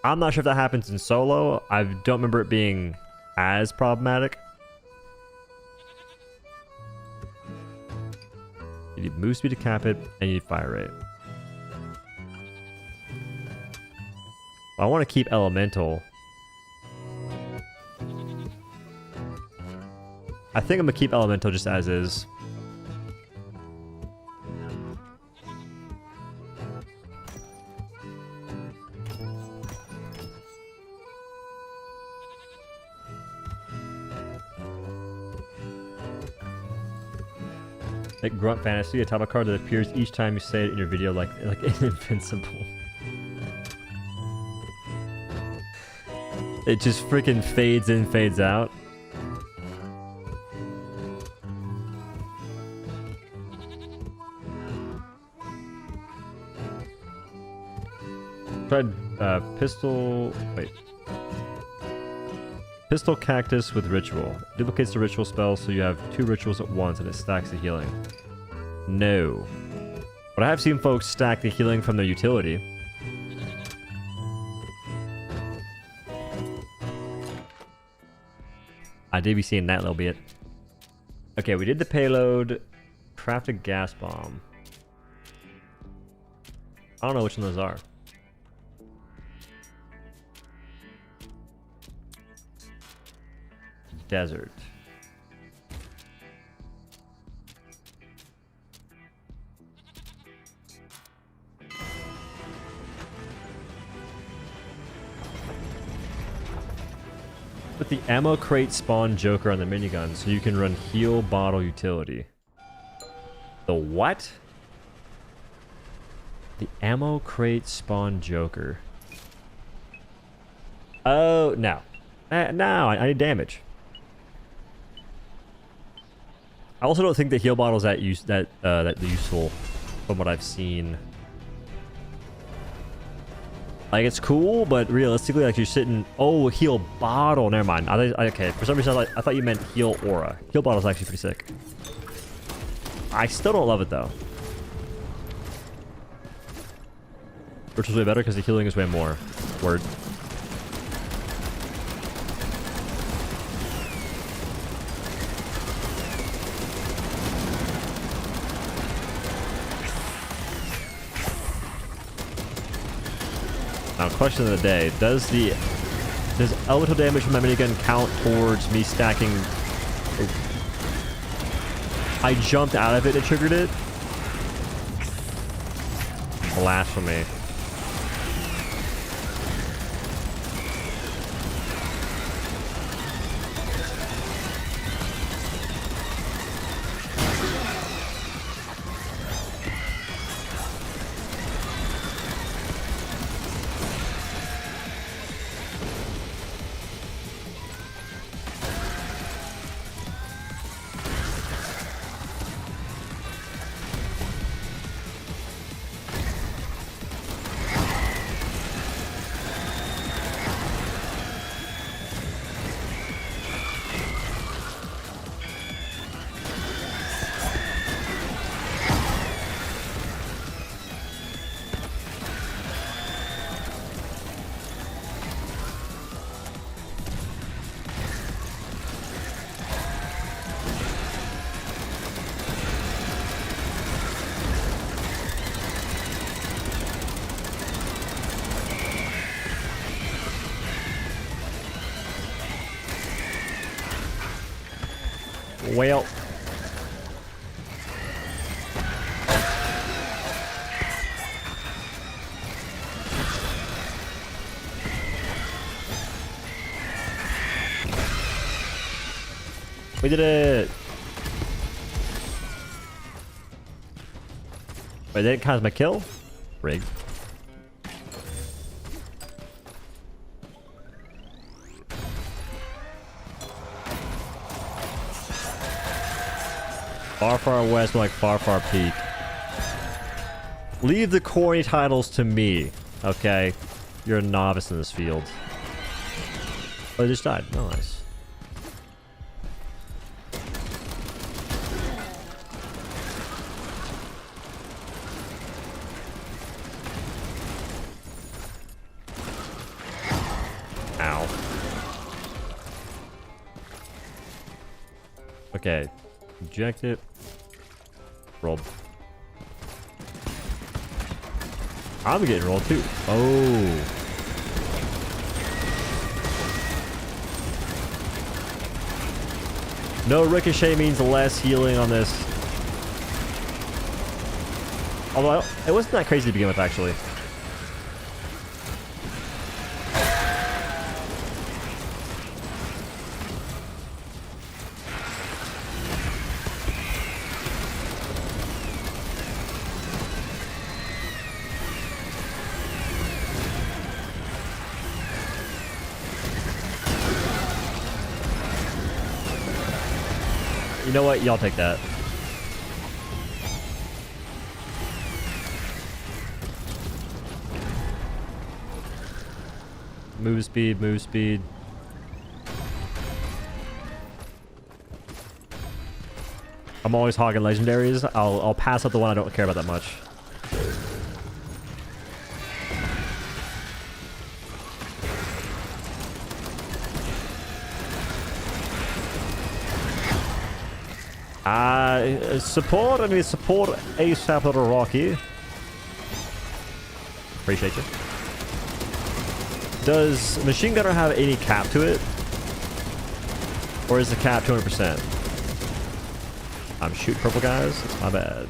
I'm not sure if that happens in solo. I don't remember it being as problematic. You need move speed to cap it, and you need fire rate. I want to keep elemental. I think I'm gonna keep elemental just as is. Like Grunt Fantasy, a top of card that appears each time you say it in your video, like invincible. It just freaking fades in, fades out. Tried pistol. Wait. Pistol Cactus with Ritual. Duplicates the ritual spell so you have 2 rituals at once and it stacks the healing. No. But I have seen folks stack the healing from their utility. I did be seeing that a little bit. Okay, we did the payload. Craft a gas bomb. I don't know which one those are. Desert. Put the ammo crate spawn Joker on the minigun so you can run heal bottle utility. The what? The ammo crate spawn Joker. Oh, no. No, I need damage. I also don't think the heal bottle is that useful from what I've seen. Like, it's cool, but realistically, like, you're sitting... Oh, heal bottle. Never mind. Okay, for some reason, I thought you meant heal aura. Heal bottle is actually pretty sick. I still don't love it, though. Which is way better because the healing is way more. Word. Now, question of the day: does elemental damage from my minigun count towards me stacking? Oh. I jumped out of it and triggered it. Blasphemy. Well. We did it! Wait, that counts my kill? Rig. Far, far west, like far, far peak. Leave the corny titles to me, okay? You're a novice in this field. Oh, they just died. Nice. Ow. Okay. Eject it. Rolled. I'm getting rolled too. Oh. No ricochet means less healing on this. Although it wasn't that crazy to begin with, actually. You know what? Y'all take that. Move speed, move speed. I'm always hogging legendaries. I'll pass up the one I don't care about that much. Support, I mean support ASAP Little Rocky. Appreciate you. Does Machine Gunner have any cap to it? Or is the cap 200%? I'm shooting purple guys, it's my bad.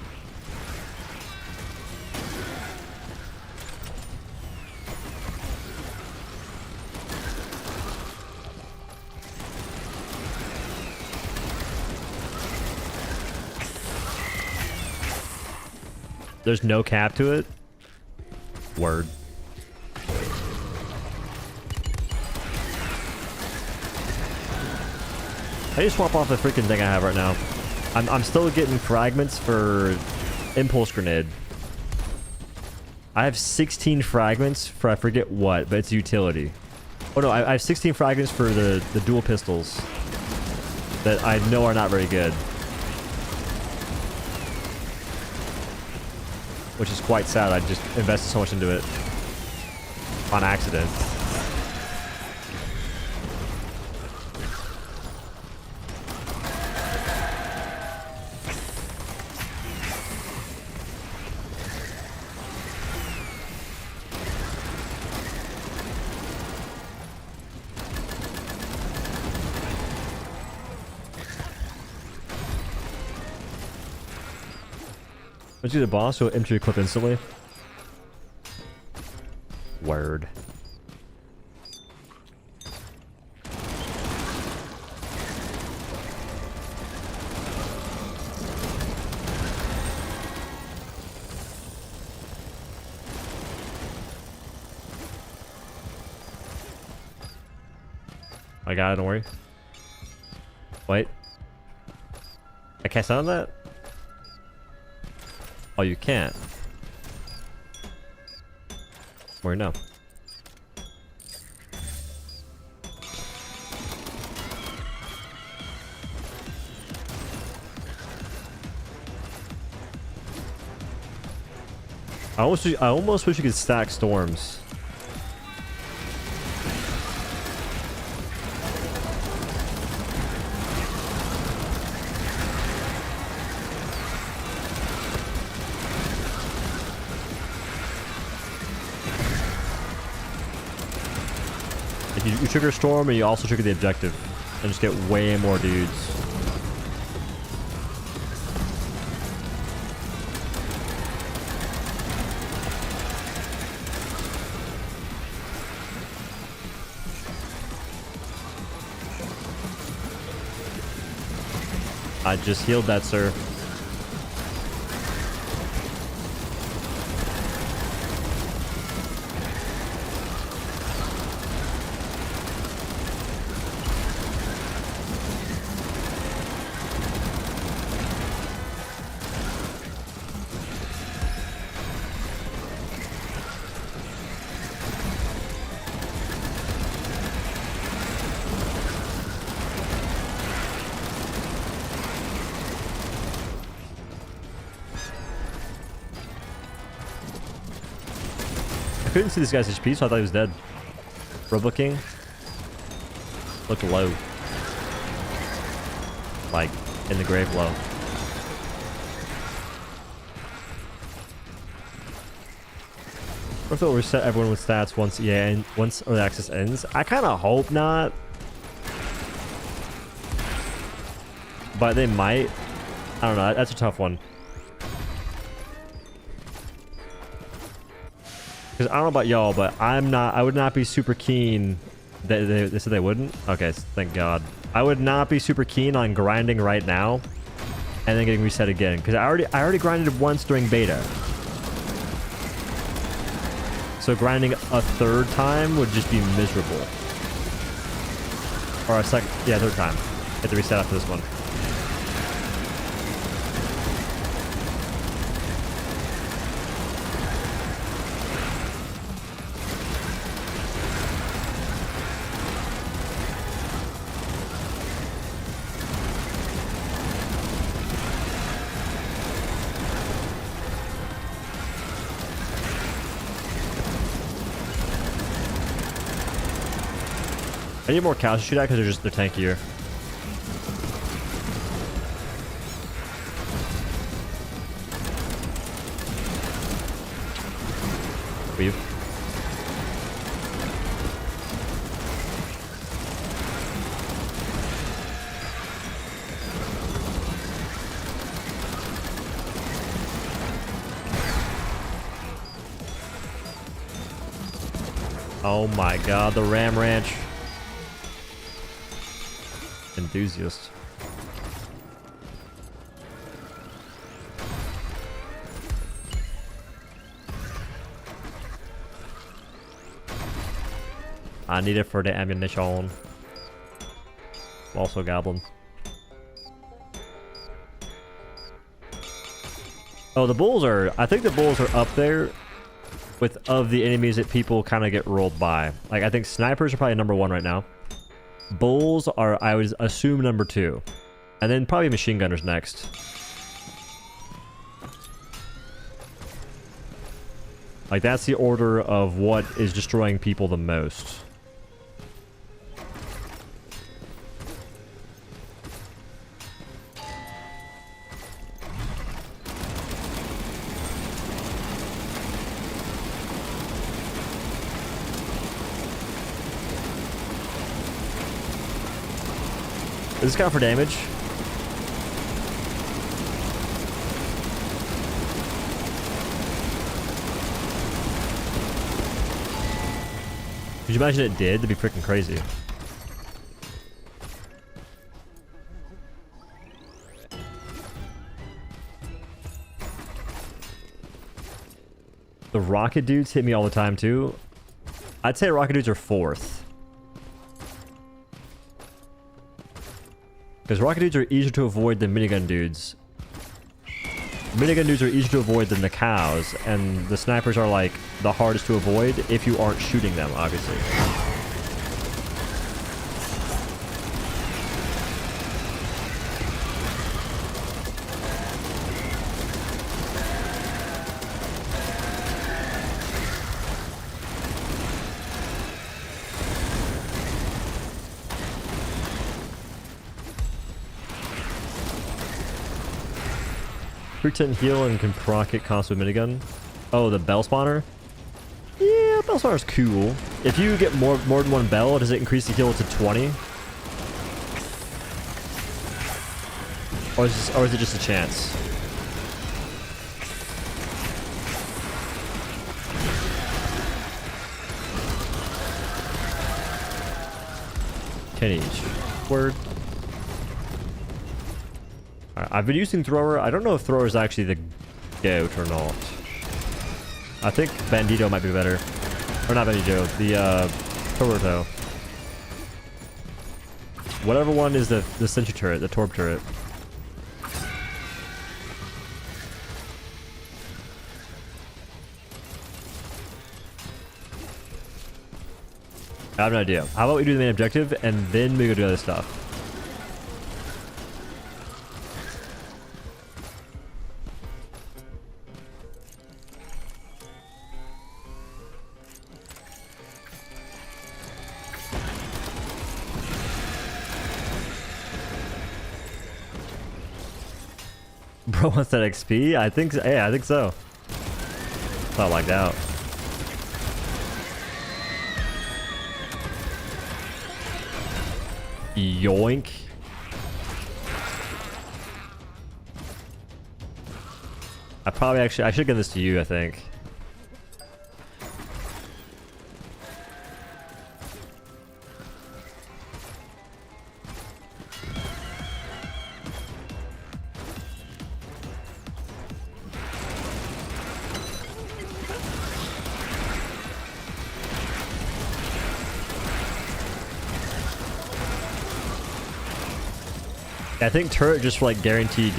There's no cap to it? Word. I just swap off the freaking thing I have right now. I'm still getting fragments for Impulse Grenade. I have 16 fragments for I forget what, but it's utility. Oh no, I have 16 fragments for the dual pistols that I know are not very good. Which is quite sad. I just invested so much into it on accident. Once you do the boss, you'll enter your clip instantly. Word. I got it, don't worry. Wait. I can't sound that? Oh, you can't. Where no? I almost wish you could stack storms. You trigger storm and you also trigger the objective and just get way more dudes. I just healed that, sir. I couldn't see this guy's HP, so I thought he was dead. Robo King looked low. Like, in the grave low. What if it'll reset everyone with stats once once early access ends? I kind of hope not. But they might. I don't know. That's a tough one. Because I don't know about y'all, but I would not be super keen. They said they wouldn't? Okay, thank God. I would not be super keen on grinding right now and then getting reset again. Because I already grinded once during beta. So grinding a third time would just be miserable. Or a second, yeah, third time. Have to reset after this one. I need more cows to shoot at because they're tankier. Weave. Oh my God, the Ram Ranch. Enthusiast. I need it for the ammunition. Also goblin. Oh, the bulls are... I think the bulls are up there with of the enemies that people kind of get rolled by. Like, I think snipers are probably number 1 right now. Bulls are, I would assume, number 2. And then probably machine gunners next. Like, that's the order of what is destroying people the most. Does this count for damage? Could you imagine it did? That'd be freaking crazy. The rocket dudes hit me all the time too. I'd say rocket dudes are 4th. Because rocket dudes are easier to avoid than minigun dudes. Minigun dudes are easier to avoid than the cows, and the snipers are like the hardest to avoid if you aren't shooting them, obviously. Pretend heal and can proc it cost with minigun. Oh, the bell spawner? Yeah, bell spawner's cool. If you get more than one bell, does it increase the heal to 20? Or is it just a chance? Ten each. Word. Alright, I've been using thrower. I don't know if thrower is actually the goat or not. I think bandito might be better. Or not bandito, the Toruto. Whatever one is the sentry turret, the torp turret. I have no idea. How about we do the main objective and then we go do other stuff? Bro wants that XP? I think so. Yeah, I think so. Not like that. Yoink. I should give this to you, I think. I think turret just for like guaranteed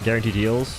heals.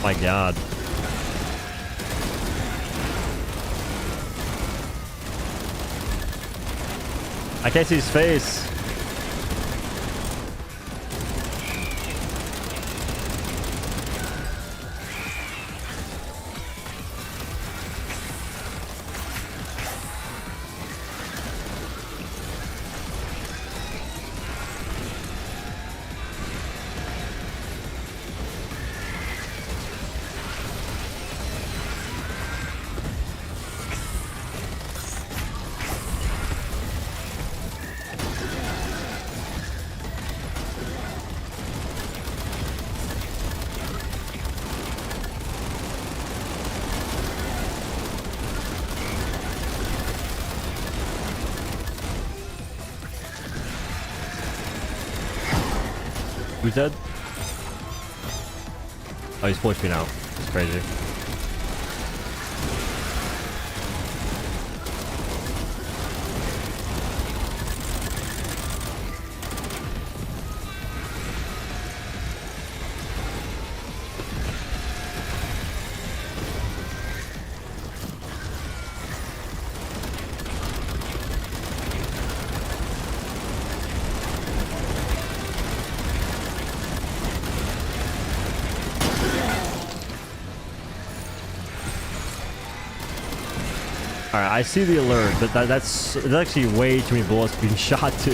My god. I can't see his face. Who's dead? Oh, he's full HP now. It's crazy. Alright, I see the alert, but that's actually way too many bullets being shot to.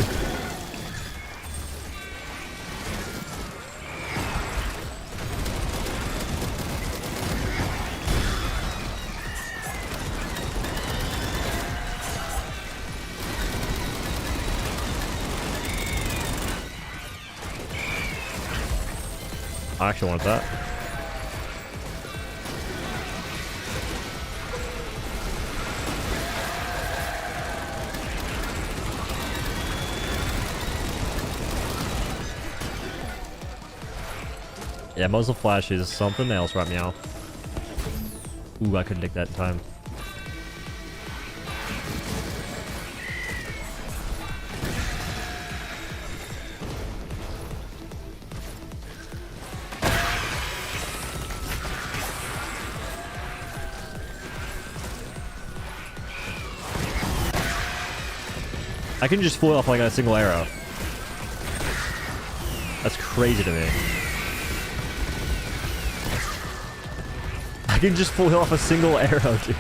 I actually want that. Yeah, muzzle flash is something else right now. Ooh, I couldn't take that in time. I can just foil off like a single arrow. That's crazy to me. I can just full heal off a single arrow, dude.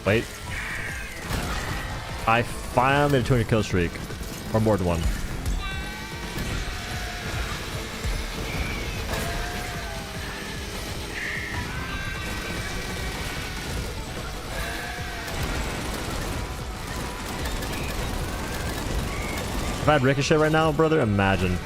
Wait. I finally had a 200 kill streak. Or more than one. If I had Ricochet right now, brother, imagine.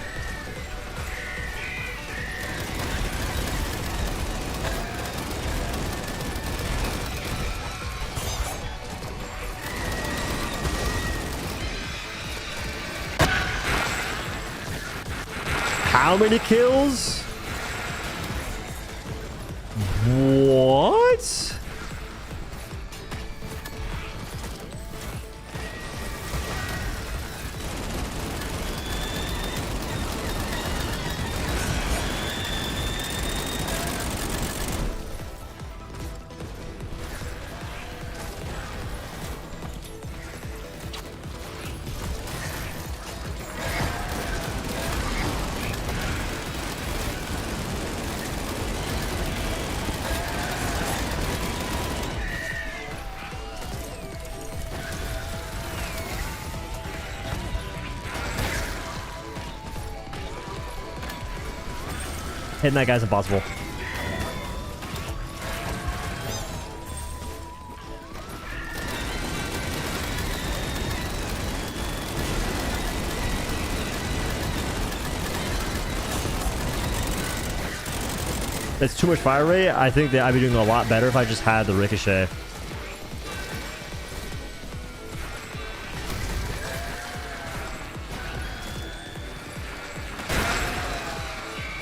How many kills? What? Hitting that guy's impossible. It's too much fire rate. I think that I'd be doing a lot better if I just had the Ricochet.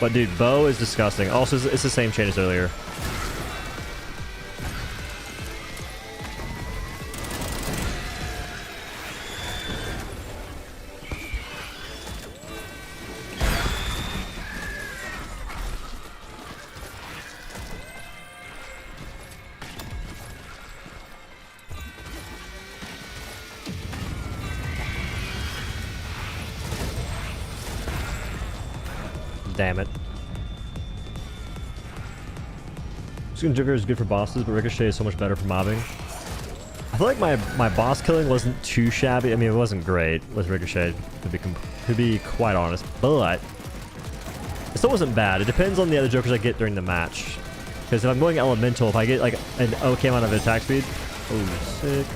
But dude, bow is disgusting. Also, it's the same chain as earlier. Damn it. Skin Jigger is good for bosses, but Ricochet is so much better for mobbing. I feel like my boss killing wasn't too shabby. I mean, it wasn't great with Ricochet, to be quite honest, but it still wasn't bad. It depends on the other jokers I get during the match. Because if I'm going elemental, if I get like an okay amount of attack speed, oh, sick.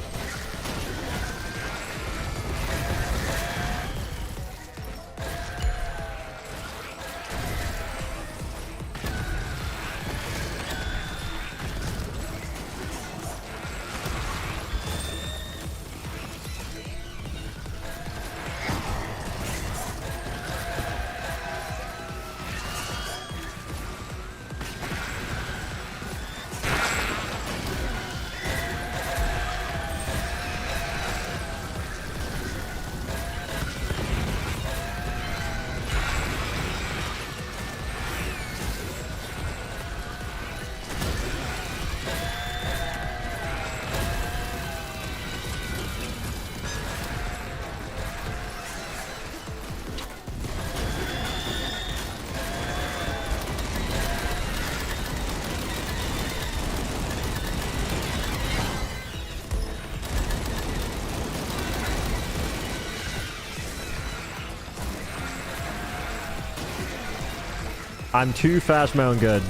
I'm too fast for my own good.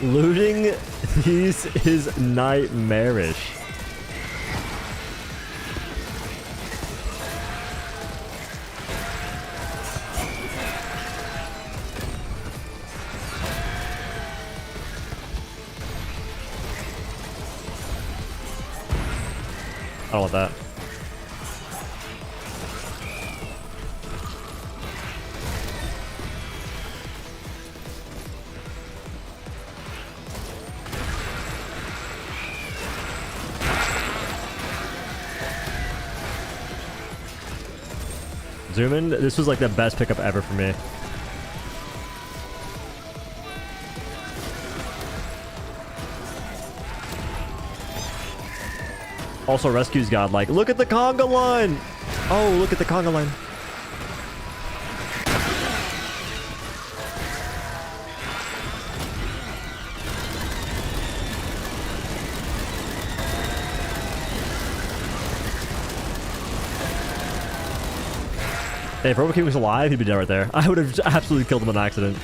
Looting these is nightmarish. I don't want that. Zoom in. This was like the best pickup ever for me. Also, rescues God. Like, look at the conga line. Oh, look at the conga line. Hey, if Robo King was alive, he'd be dead right there. I would have absolutely killed him on accident.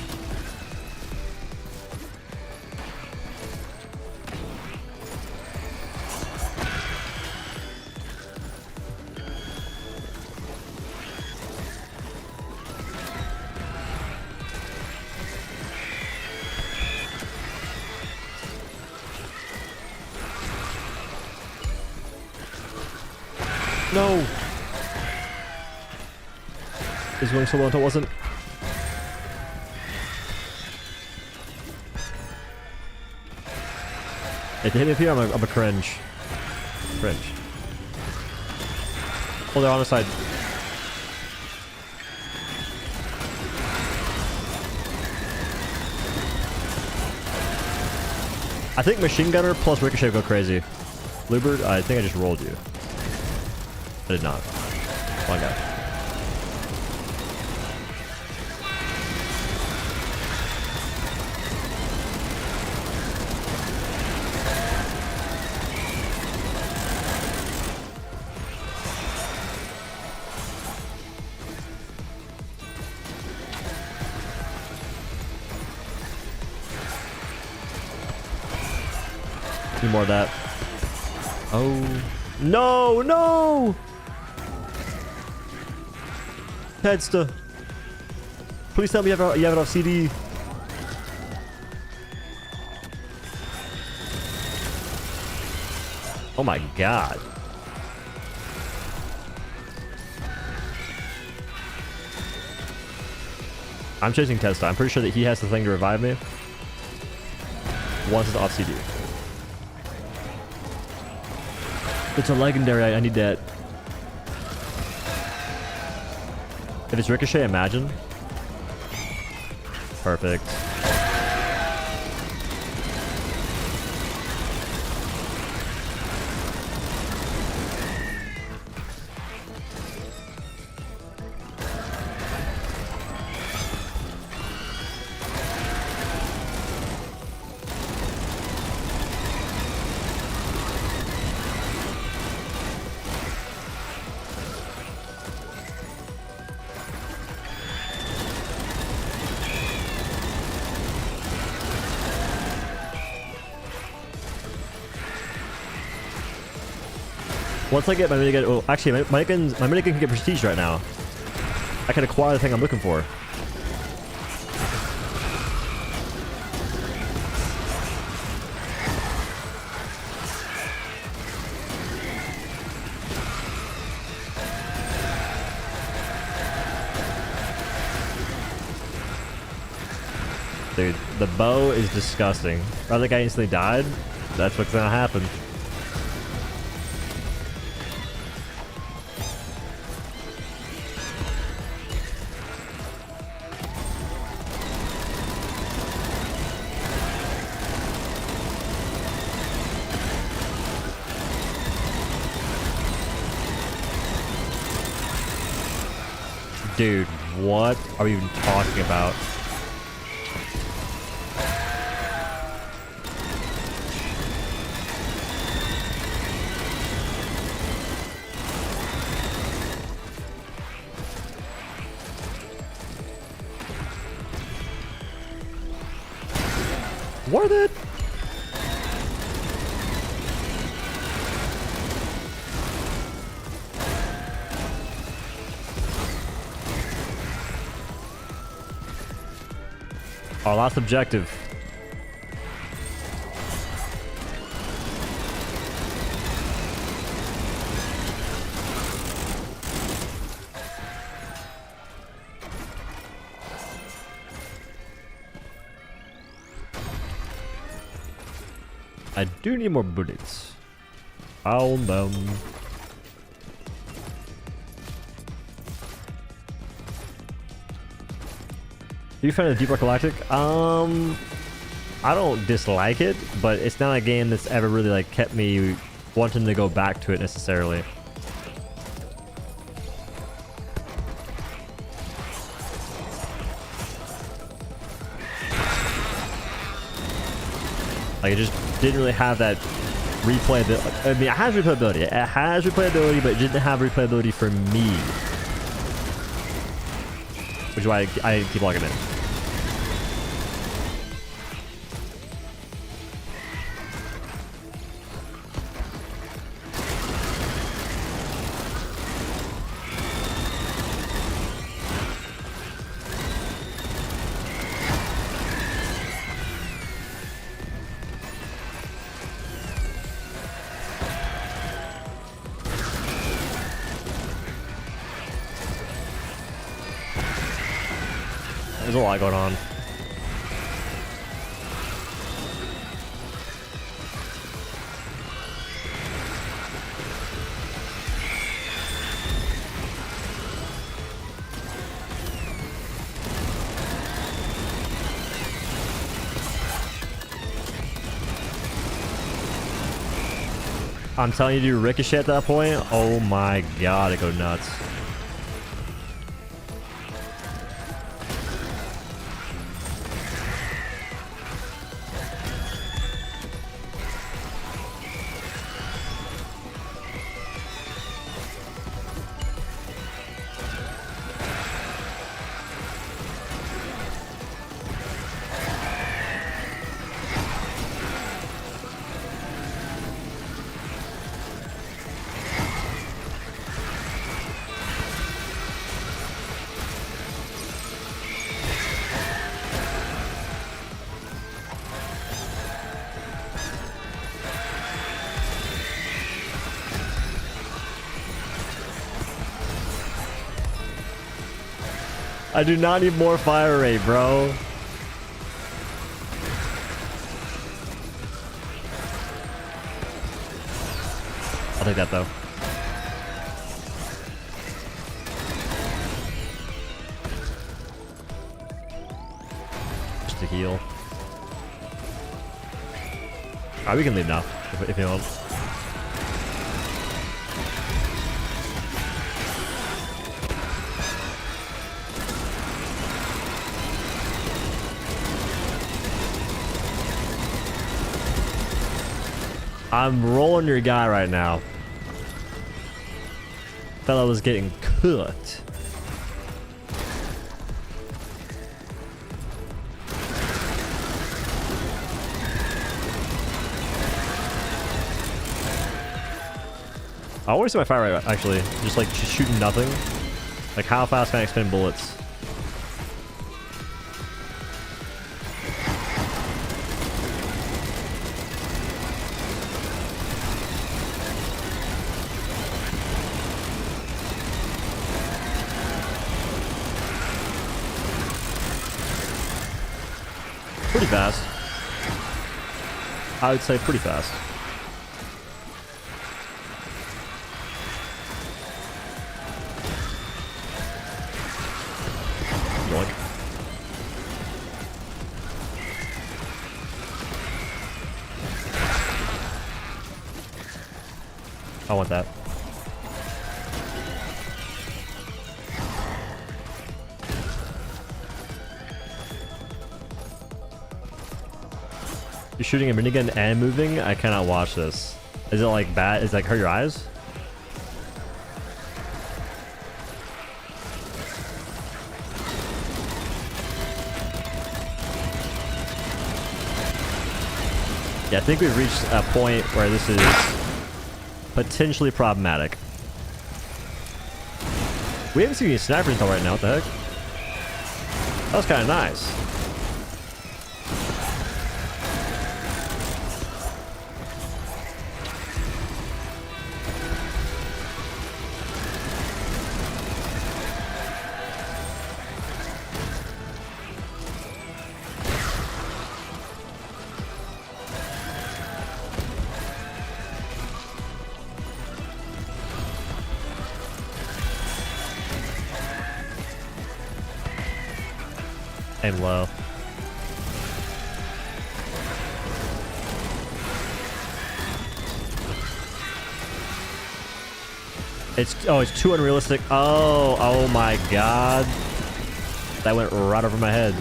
No! He's going so well until it wasn't. If they hit me up here, I'm a cringe. Cringe. Oh, they're on the side. I think Machine Gunner plus Ricochet go crazy. Bluebird, I think I just rolled you. I did not. My God. Need more of that. Oh. No, no! Headsta. Please tell me you have it off CD. Oh my God. I'm chasing Testa. I'm pretty sure that he has the thing to revive me. Once it's off CD. It's a legendary. I need that. If it's Ricochet, imagine. Perfect. Once I get my minigun, oh, actually, my minigun can get prestige right now. I can acquire the thing I'm looking for. Dude, the bow is disgusting. I think I instantly died. That's what's gonna happen. Dude, what are we even talking about? Worth it! Our last objective. I do need more bullets. Found them. Are you a fan of Deep Rock Galactic? I don't dislike it, but it's not a game that's ever really like kept me wanting to go back to it necessarily. Like, it just didn't really have that replayability. I mean, it has replayability. It has replayability, but it didn't have replayability for me. Which is why I keep logging in. There's a lot going on. I'm telling you to do ricochet at that point. Oh my god, it go nuts. I do not need more fire rate, bro. I'll take that though. Just to heal. Alright, we can leave now if you want. I'm rolling your guy right now. Fella was getting cooked. I always see my fire rate actually. Just like shooting nothing. Like how fast can I expend bullets? Pretty fast. I would say pretty fast. Yoink. I want that. You're shooting a minigun and moving? I cannot watch this. Is it like bad? Is it like hurt your eyes? Yeah, I think we've reached a point where this is potentially problematic. We haven't seen any snipers until right now. What the heck? That was kind of nice. Aim low. It's too unrealistic. Oh my god. That went right over my head.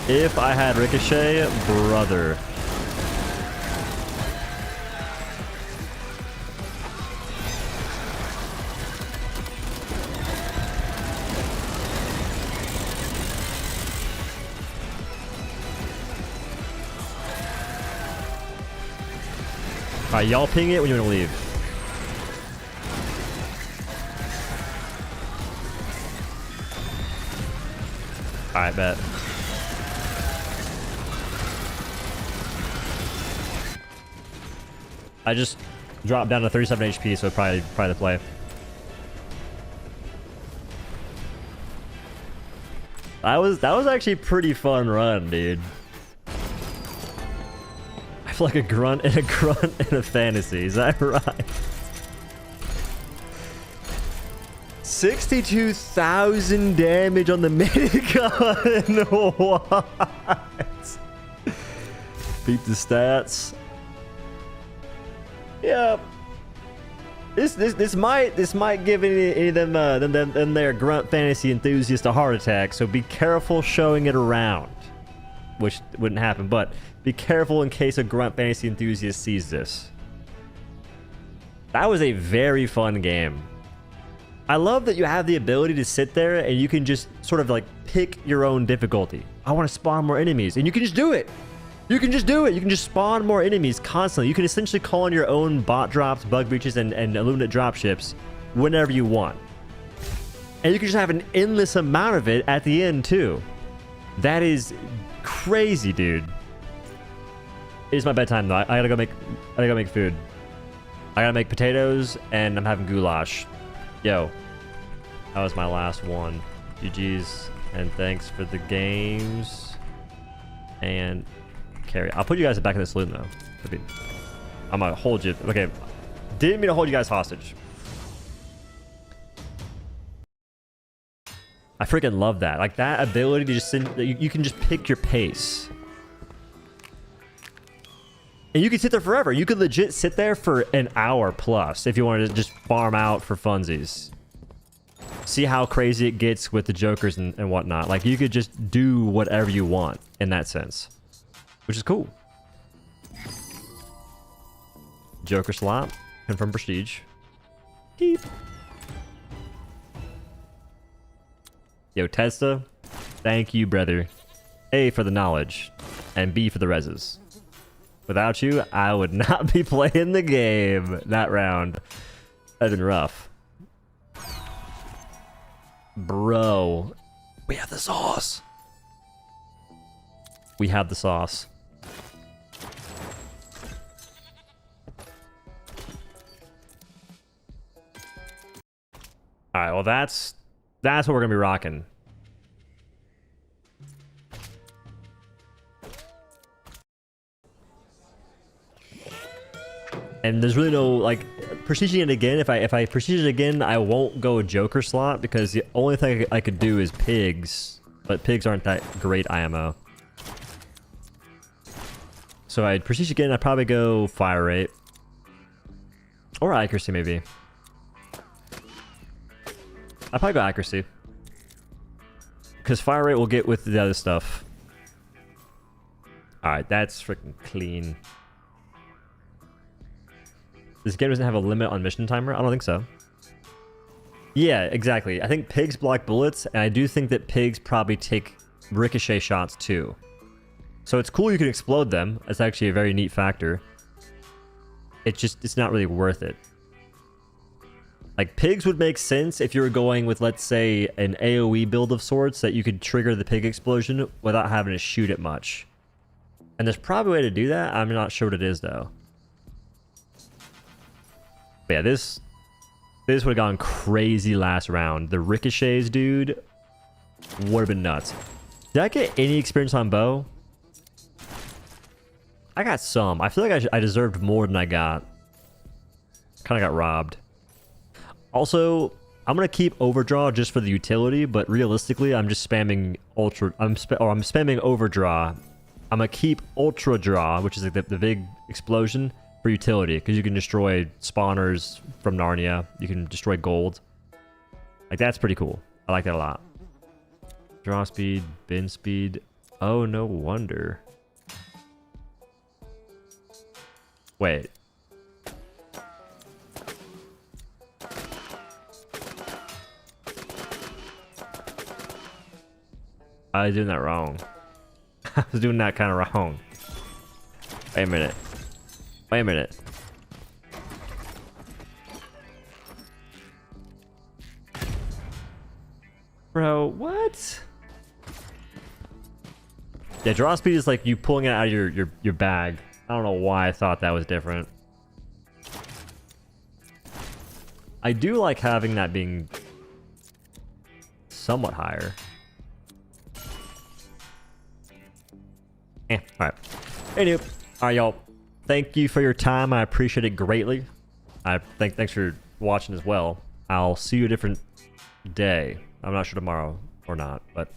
If I had Ricochet, brother. Alright, y'all ping it when you want to leave. Alright, bet. I just dropped down to 37 HP, so probably the play. That was actually a pretty fun run, dude. I feel like a grunt in a fantasy. Is that right? 62,000 damage on the minigun. What? Beat the stats. Yeah. This might give any of them their grunt fantasy enthusiasts a heart attack. So be careful showing it around, which wouldn't happen. But be careful in case a grunt fantasy enthusiast sees this. That was a very fun game. I love that you have the ability to sit there and you can just sort of like pick your own difficulty. I want to spawn more enemies, and you can just do it. You can just do it. You can just spawn more enemies constantly. You can essentially call on your own bot drops, bug breaches, and Illuminate dropships whenever you want. And you can just have an endless amount of it at the end too. That is crazy, dude. It is my bedtime though. I gotta go make food. I gotta make potatoes, and I'm having goulash. Yo, that was my last one. GG's, and thanks for the games. And carry. I'll put you guys back in the saloon though. I'm gonna hold you. Okay, didn't mean to hold you guys hostage. I freaking love that. Like that ability to just you can just pick your pace. And you can sit there forever. You could legit sit there for an hour plus if you wanted to just farm out for funsies. See how crazy it gets with the jokers and whatnot. Like you could just do whatever you want in that sense, which is cool. Joker slot, confirm prestige. Keep. Yo, Testa, thank you, brother. A for the knowledge, and B for the reses. Without you, I would not be playing the game that round. That'd been rough. Bro, we have the sauce. We have the sauce. All right, well that's what we're gonna be rocking. And there's really no like prestiging it again. If I prestige it again, I won't go Joker slot because the only thing I could do is pigs, but pigs aren't that great IMO. So I'd prestige again. I'd probably go fire rate or accuracy maybe. I'd probably go accuracy because fire rate will get with the other stuff. All right, that's freaking clean. This game doesn't have a limit on mission timer? I don't think so. Yeah, exactly. I think pigs block bullets, and I do think that pigs probably take ricochet shots too. So it's cool you can explode them. That's actually a very neat factor. It's not really worth it. Like, pigs would make sense if you were going with, let's say, an AoE build of sorts that you could trigger the pig explosion without having to shoot it much. And there's probably a way to do that. I'm not sure what it is, though. But yeah, this would have gone crazy last round. The ricochets, dude, would have been nuts. Did I get any experience on bow? I got some. I feel like I deserved more than I got. Kind of got robbed. Also, I'm gonna keep overdraw just for the utility, but realistically, I'm just spamming ultra. I'm spamming overdraw. I'm gonna keep ultra draw, which is like the big explosion, for utility, because you can destroy spawners from Narnia. You can destroy gold. Like, that's pretty cool. I like that a lot. Draw speed, bin speed. Oh, no wonder. Wait. I was doing that wrong. I was doing that kind of wrong. Wait a minute. Wait a minute. Bro, what? Yeah, draw speed is like you pulling it out of your bag. I don't know why I thought that was different. I do like having that being somewhat higher. Alright. Anyway, alright, y'all. Thank you for your time. I appreciate it greatly. Thanks for watching as well. I'll see you a different day. I'm not sure tomorrow or not, but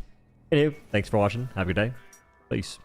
anyway, thanks for watching. Have a good day. Peace.